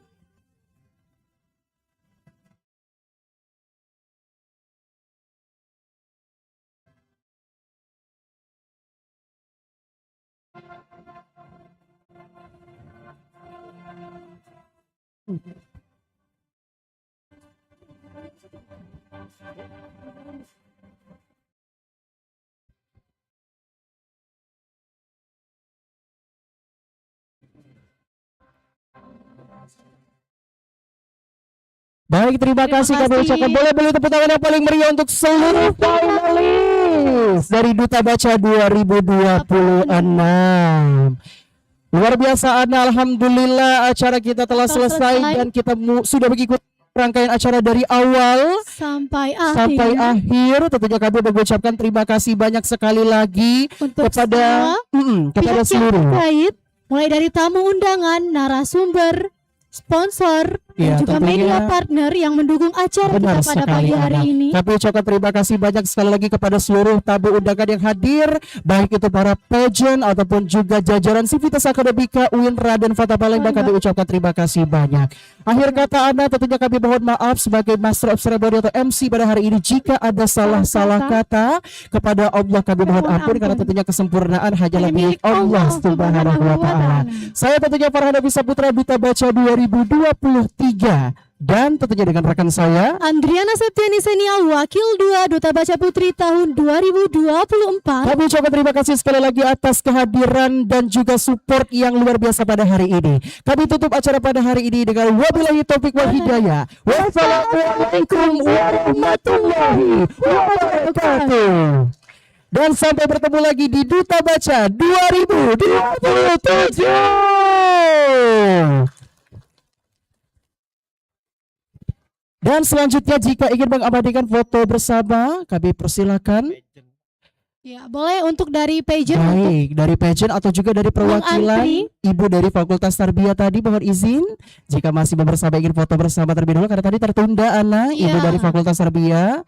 Baik, terima kasih kami ucapkan. Boleh tepuk tangan yang paling meriah untuk seluruh finalis dari Duta Baca 2026. Luar biasa Ana, alhamdulillah acara kita telah selesai dan kita sudah mengikuti rangkaian acara dari awal sampai akhir. Tentunya kami mengucapkan terima kasih banyak sekali lagi untuk kepada seluruh terkait, mulai dari tamu undangan, narasumber, sponsor, dan Ya, juga tentunya. media partner yang mendukung acara Benar kita pada sekali pagi hari Ana. ini. Kami ucapkan terima kasih banyak sekali lagi kepada seluruh tamu undangan yang hadir, baik itu para pageant ataupun juga jajaran Sivitas Akademika UIN Raden Fata Palembang. Kami ucapkan terima kasih banyak. Akhir kata Ana, tentunya kami mohon maaf sebagai Master of Ceremony atau MC pada hari ini jika ada salah kata. Kepada Allah kami mohon ampun karena tentunya kesempurnaan hanyalah milik Allah Subhanahu wa taala. Saya tentunya Farhan Nafisa Putra Duta Baca 2023 dan tentunya dengan rekan saya Andriana Septiani Senial, Wakil 2 Duta Baca Putri tahun 2024. Kami ucapkan terima kasih sekali lagi atas kehadiran dan juga support yang luar biasa pada hari ini. Kami tutup acara pada hari ini dengan wabillahi taufik wal hidayah. Wassalamualaikum warahmatullahi wabarakatuh. Dan sampai bertemu lagi di Duta Baca 2027. Dan selanjutnya jika ingin mengabadikan foto bersama, kami persilakan. Ya, boleh untuk dari pageant. Baik, dari pageant atau juga dari perwakilan Ibu dari Fakultas Tarbiyah tadi mohon izin jika masih bersama ingin foto bersama terlebih dahulu karena tadi tertunda Ana, Ibu dari Fakultas Tarbiyah.